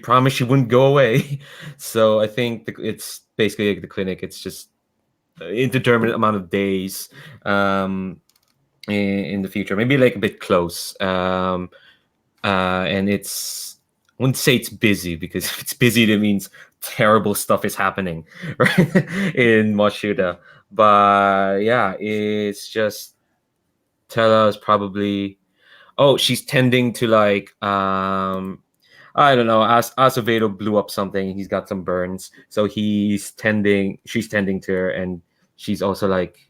promised she wouldn't go away, so I think it's basically like the clinic. It's just an indeterminate amount of days in the future, maybe like a bit close. And I wouldn't say it's busy, because if it's busy, that means terrible stuff is happening, right, in Moshuda. But yeah, it's just Tella is probably she's tending to like I don't know, Acevedo blew up something, he's got some burns, so she's tending to her, and she's also like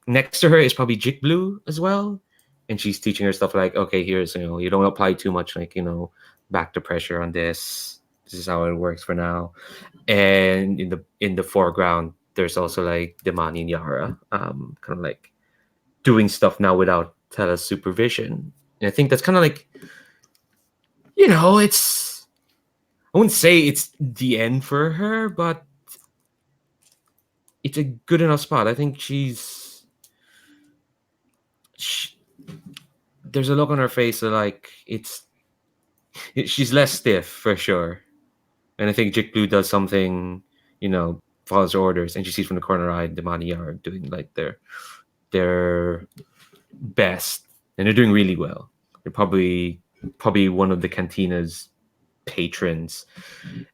next to her is probably Jik Blue as well, and she's teaching her stuff like, okay, here's, you don't apply too much, like, back to pressure on this is how it works for now. And in the foreground there's also like Demani and Yara kind of like doing stuff now without Tella's supervision. And I think that's kind of like, it's, I wouldn't say it's the end for her, but it's a good enough spot. I think there's a look on her face that like she's less stiff for sure. And I think Jik Blue does something, follows her orders, and she sees from the corner eye Demani are doing like their best, and they're doing really well. They're probably one of the Cantina's patrons,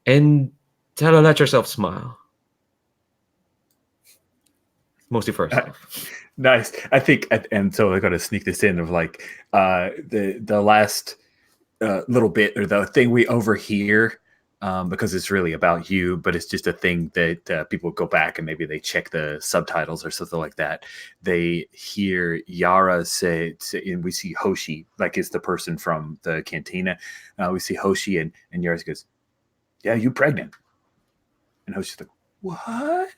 and Tella lets herself smile. Mostly for herself. Nice. I think, and so I'm going to sneak this in of like the last little bit, or the thing we overhear, because it's really about you, but it's just a thing that people go back and maybe they check the subtitles or something like that. They hear Yara say, and we see Hoshi, like it's the person from the cantina. We see Hoshi, and Yara goes, "Yeah, you pregnant?" And Hoshi's like, "What?"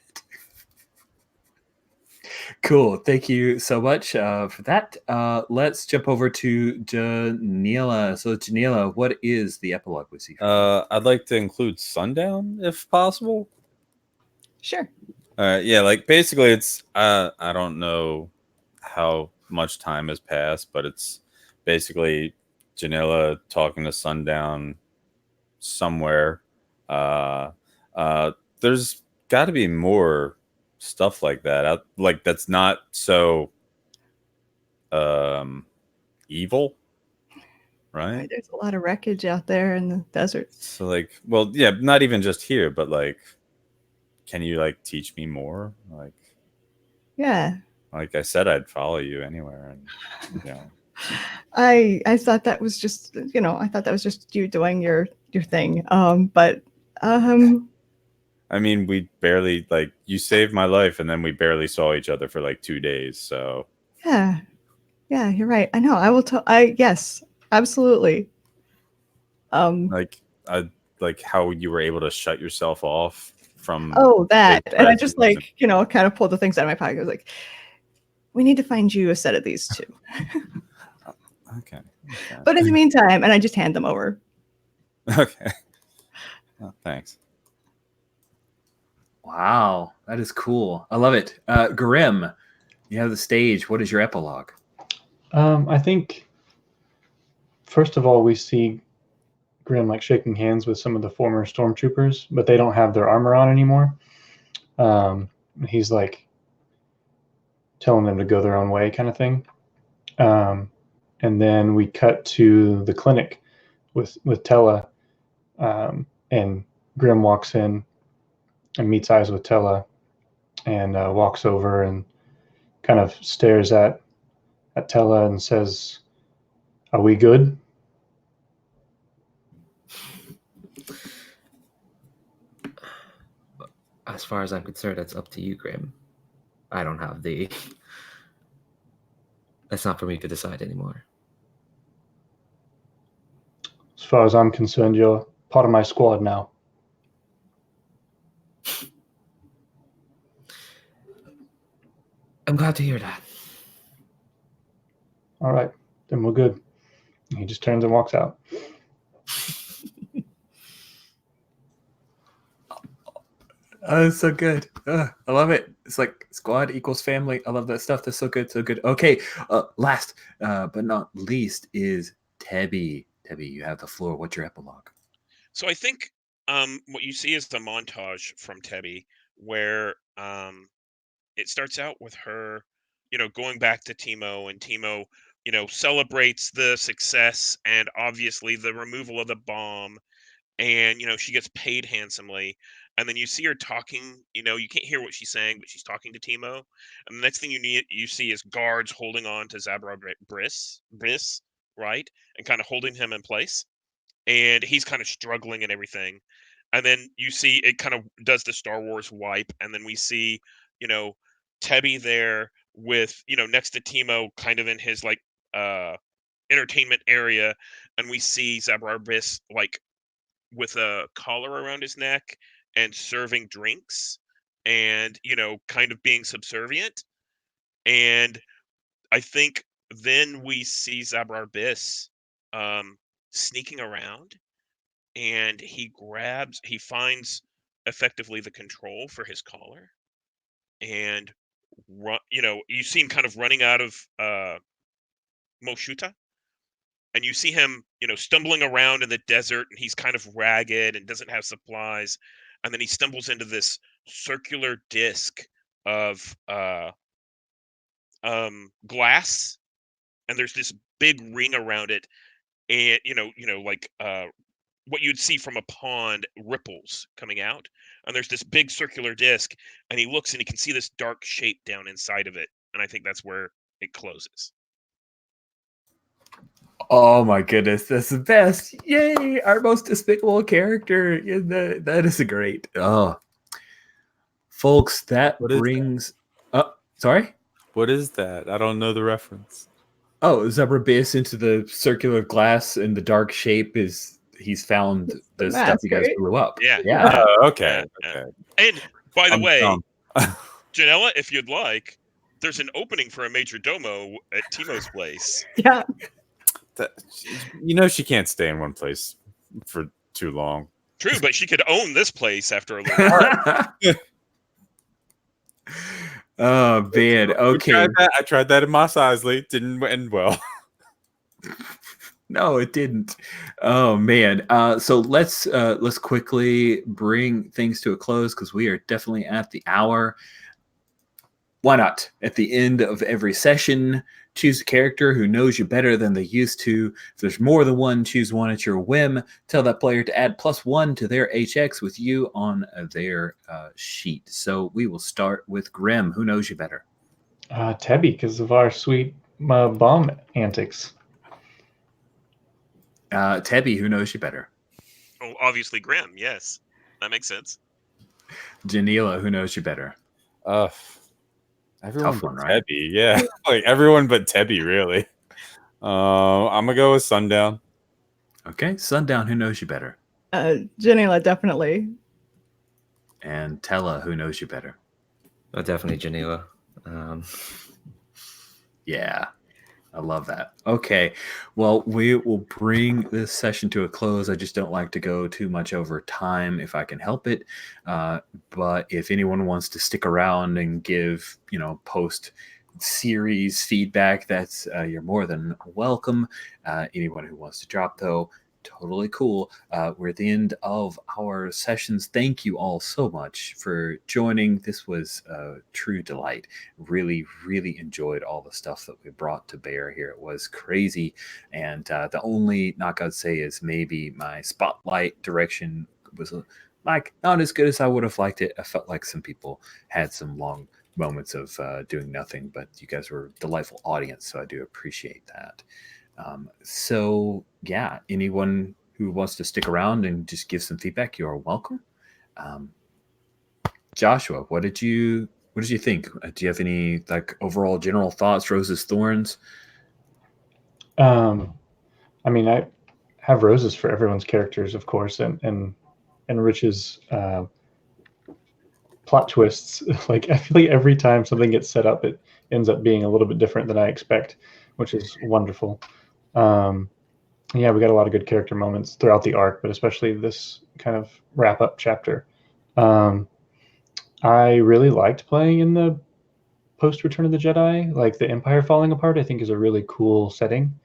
Cool. Thank you so much for that. Let's jump over to Janila. So, Janila, what is the epilogue we see? I'd like to include Sundown if possible. Sure. Yeah, like basically it's I don't know how much time has passed, but it's basically Janila talking to Sundown somewhere. There's got to be more stuff like that, like that's not so evil, right? There's a lot of wreckage out there in the desert. So like, well, yeah, not even just here, but like, can you like teach me more? Like, Yeah, like I said, I'd follow you anywhere, and I thought that was just I thought that was just you doing your thing. But I mean, we barely you saved my life, and then we barely saw each other for like 2 days. So Yeah, you're right. I know. I will tell. Yes, absolutely. like how you were able to shut yourself off from That, his and I just presence kind of pulled the things out of my pocket. I was like, we need to find you a set of these too. Okay. But in the meantime, and I just hand them over. Okay. Oh, thanks. Wow, that is cool. I love it. Grim, you have the stage. What is your epilogue? I think first of all we see Grim like shaking hands with some of the former stormtroopers, but they don't have their armor on anymore. He's like telling them to go their own way, kind of thing. And then we cut to the clinic with Tella, and Grim walks in and meets eyes with Tella, and walks over and kind of stares at Tella and says, "Are we good?" As far as I'm concerned, that's up to you, Grim. I don't have the. That's not for me to decide anymore. As far as I'm concerned, you're part of my squad now. I'm glad to hear that. All right, then we're good. And he just turns and walks out. Oh, it's so good. I love it. It's like squad equals family. I love that stuff. That's so good. So good. Okay. Last but not least is Tebby. Tebby, you have the floor. What's your epilogue? So I think what you see is the montage from Tebby where it starts out with her, going back to Timo, and Timo, celebrates the success and obviously the removal of the bomb, and she gets paid handsomely. And then you see her talking, you can't hear what she's saying, but she's talking to Timo. And the next thing you see is guards holding on to Zabra Briss, right? And kind of holding him in place. And he's kind of struggling and everything. And then you see it kind of does the Star Wars wipe, and then we see, you know, Tebby there with, next to Timo, kind of in his like entertainment area, and we see Zabrarbis like with a collar around his neck and serving drinks and, kind of being subservient. And I think then we see Zabrarbis sneaking around, and he finds effectively the control for his collar, and you see him kind of running out of Moshuta, and you see him, stumbling around in the desert, and he's kind of ragged and doesn't have supplies, and then he stumbles into this circular disc of glass, and there's this big ring around it, and like what you'd see from a pond, ripples coming out, and there's this big circular disc, and he looks and he can see this dark shape down inside of it, and I think that's where it closes. Oh my goodness, that's the best! Yay, our most despicable character. That is a great. Oh, folks, that What is brings. Sorry. What is that? I don't know the reference. Oh, Zabrabis into the circular glass and the dark shape is he's found the stuff you guys right? blew up. Yeah. Yeah. Oh, okay. Yeah. Okay. And by the I'm way, dumb. Janella, if you'd like, there's an opening for a major domo at Timo's place. Yeah. She can't stay in one place for too long. True, but she could own this place after a little while. Oh man. Okay. I tried that in Mos Eisley. Didn't end well. No, it didn't. Oh man. So let's quickly bring things to a close because we are definitely at the hour. Why not? At the end of every session, choose a character who knows you better than they used to. If there's more than one, choose one at your whim. Tell that player to add +1 to their HX with you on their sheet. So we will start with Grim. Who knows you better? Tebby, because of our sweet bomb antics. Tebby, who knows you better? Oh, obviously Grim, yes. That makes sense. Janila, who knows you better? Everyone Tough but one, right? Tebby, yeah. Like everyone but Tebby, really. I'm gonna go with Sundown. Okay, Sundown, who knows you better? Janela, definitely. And Tella, who knows you better? Oh, definitely Janela. Yeah, I love that. Okay, well, we will bring this session to a close. I just don't like to go too much over time if I can help it. But if anyone wants to stick around and give, post series feedback, that's you're more than welcome. Anyone who wants to drop, though, totally cool. We're at the end of our sessions. Thank you all so much for joining. This was a true delight. Really, really enjoyed all the stuff that we brought to bear here. It was crazy. And the only knock I'd say is maybe my spotlight direction was not as good as I would have liked it. I felt like some people had some long moments of doing nothing, but you guys were a delightful audience, so I do appreciate that. So yeah, anyone who wants to stick around and just give some feedback, you're welcome. Joshua, what did you think? Do you have any overall general thoughts? Roses, thorns? I mean, I have roses for everyone's characters, of course, and Rich's plot twists. Like, I feel like every time something gets set up, it ends up being a little bit different than I expect, which is wonderful. Yeah, we got a lot of good character moments throughout the arc, but especially this kind of wrap up chapter. I really liked playing in the post Return of the Jedi, like the Empire falling apart. I think is a really cool setting,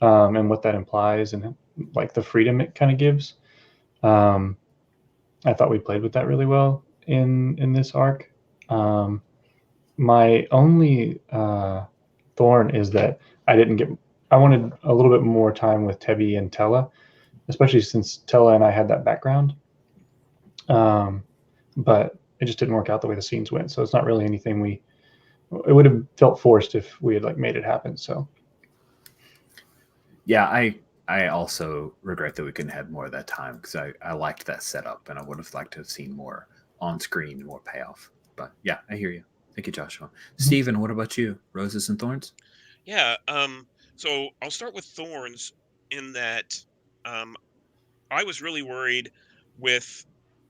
and what that implies, and like the freedom it kind of gives. I thought we played with that really well in this arc. My only thorn is that I wanted a little bit more time with Tebby and Tella, especially since Tella and I had that background. But it just didn't work out the way the scenes went. So it's not really anything it would have felt forced if we had made it happen. So yeah, I also regret that we couldn't have more of that time, because I liked that setup and I would have liked to have seen more on screen, more payoff. But yeah, I hear you. Thank you, Joshua. Steven, what about you? Roses and thorns? Yeah. So I'll start with thorns in that I was really worried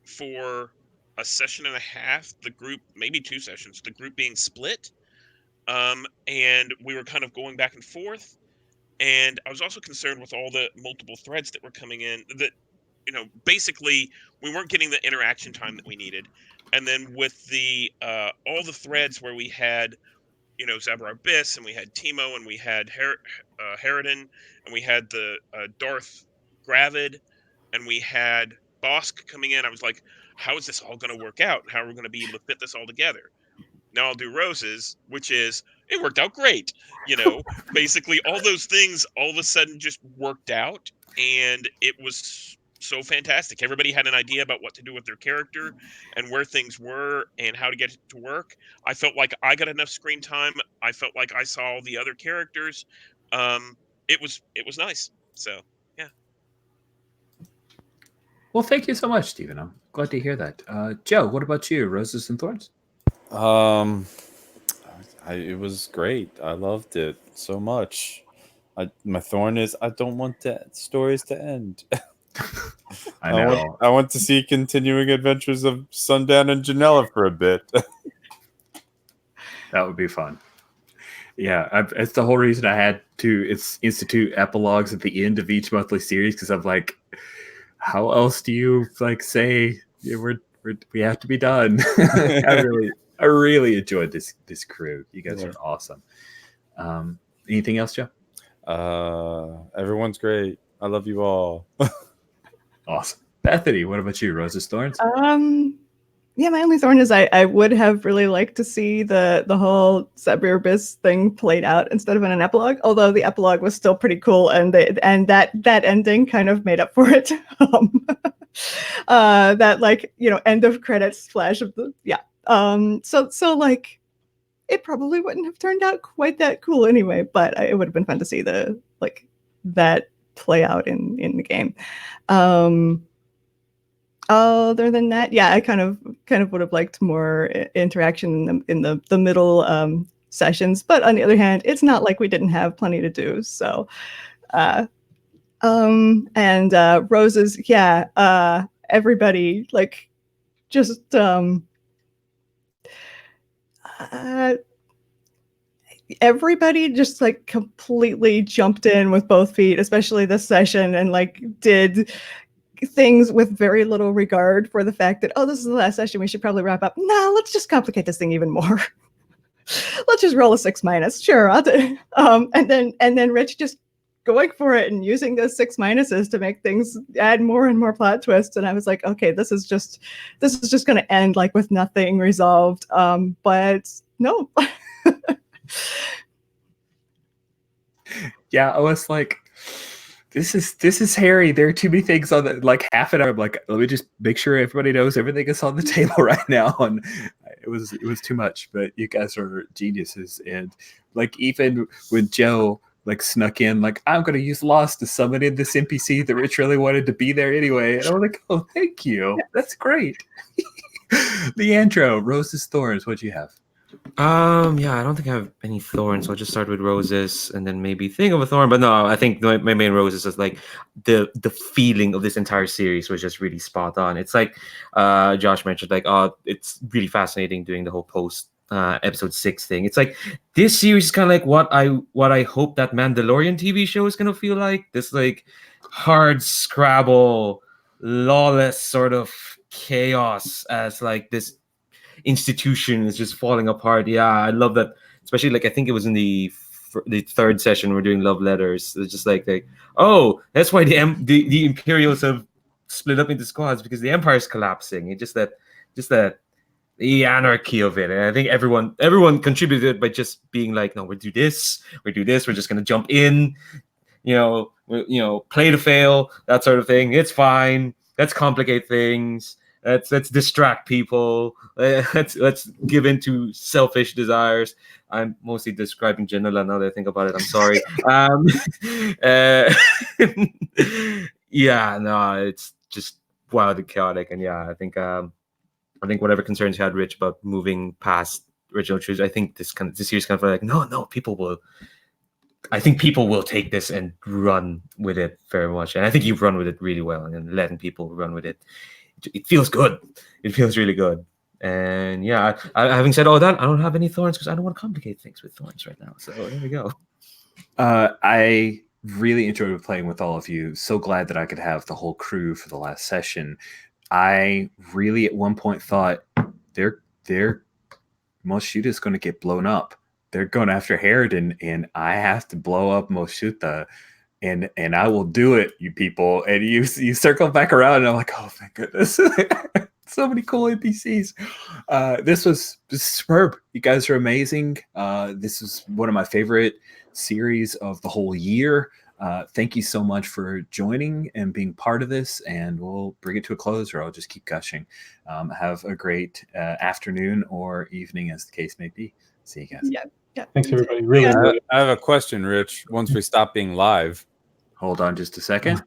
for a session and a half, the group, maybe 2 sessions, the group being split. And we were kind of going back and forth. And I was also concerned with all the multiple threads that were coming in that, basically we weren't getting the interaction time that we needed. And then with the all the threads where we had, Zabra Abyss, and we had Timo, and we had Harridan, and we had the Darth Gravid, and we had Bosk coming in. I was like, how is this all going to work out? How are we going to be able to fit this all together? Now I'll do roses, which is, it worked out great. Basically all those things all of a sudden just worked out, and it was so fantastic. Everybody had an idea about what to do with their character and where things were and how to get it to work. I felt like I got enough screen time. I felt like I saw all the other characters. It was nice. So yeah. Well, thank you so much, Steven. I'm glad to hear that. Joe, what about you? Roses and thorns? It was great. I loved it so much. My thorn is I don't want the stories to end. I know. I want to see continuing adventures of Sundown and Janela for a bit. That would be fun. Yeah, it's the whole reason I had to institute epilogues at the end of each monthly series, because I'm like, how else do you say we have to be done? I really enjoyed this crew. You guys are awesome. Anything else, Joe? Everyone's great. I love you all. Awesome. Bethany, what about you? Roses, thorns? Yeah, my only thorn is I would have really liked to see the whole Sabir Abyss thing played out instead of in an epilogue, although the epilogue was still pretty cool, and that ending kind of made up for it. That end of credits flash of the so it probably wouldn't have turned out quite that cool anyway, but it would have been fun to see that play out in the game. Other than that, yeah, I kind of would have liked more interaction in the middle sessions. But on the other hand, it's not like we didn't have plenty to do. So, and roses, yeah, everybody like just everybody just like completely jumped in with both feet, especially this session, and like did things with very little regard for the fact that, oh, this is the last session, we should probably wrap up. No, let's just complicate this thing even more. Let's just roll a 6-. Sure, I'll do. And then Rich just going for it and using those 6- to make things add more and more plot twists. And I was like, okay, this is just going to end like with nothing resolved. But no. Yeah, I was like, this is Harry. There are too many things on the like half an hour. I'm like, let me just make sure everybody knows everything is on the table right now. And it was too much, but you guys are geniuses. And like even when Joe like snuck in, like, I'm gonna use Lost to summon in this NPC that Rich really wanted to be there anyway. And I was like, oh, thank you. That's great. Leandro, Rose's Thorns, what'd you have? Yeah, I don't think I have any thorns, so I'll just start with roses and then maybe think of a thorn. But no, I think my main rose is just like the feeling of this entire series was just really spot on. It's like Josh mentioned, like, oh, it's really fascinating doing the whole post episode 6 thing. It's like this series is kind of like what I hope that Mandalorian TV show is gonna feel like. This like hard scrabble, lawless sort of chaos as like this institution is just falling apart. Yeah, I love that. Especially like I think it was in the third session we're doing love letters. It's just like oh, that's why the Imperials have split up into squads because the Empire's collapsing. It's just that the anarchy of it. And I think everyone contributed by just being like, no, we're just gonna jump in, play to fail, that sort of thing. It's fine. Let's complicate things. Let's distract people. Let's give in to selfish desires. I'm mostly describing Janela now that I think about it. I'm sorry. Yeah, no, it's just wildly chaotic. And yeah, I think whatever concerns you had, Rich, about moving past original truths, I think this series kind of like, no, people will. I think people will take this and run with it very much, and I think you've run with it really well, and letting people run with it. It feels good. It feels really good. And yeah, having said all that, I don't have any thorns because I don't want to complicate things with thorns right now. So there we go. I really enjoyed playing with all of you. So glad that I could have the whole crew for the last session. I really at one point thought they're Moshuda's going to get blown up. They're going after Harridan, and I have to blow up Moshuta. And I will do it, you people. And you circle back around, and I'm like, oh, thank goodness. So many cool NPCs. This was superb. You guys are amazing. This is one of my favorite series of the whole year. Thank you so much for joining and being part of this. And we'll bring it to a close, or I'll just keep gushing. Have a great afternoon or evening, as the case may be. See you guys. Yeah. Thanks, everybody. Really. I have a question, Rich. Once we stop being live. Hold on just a second.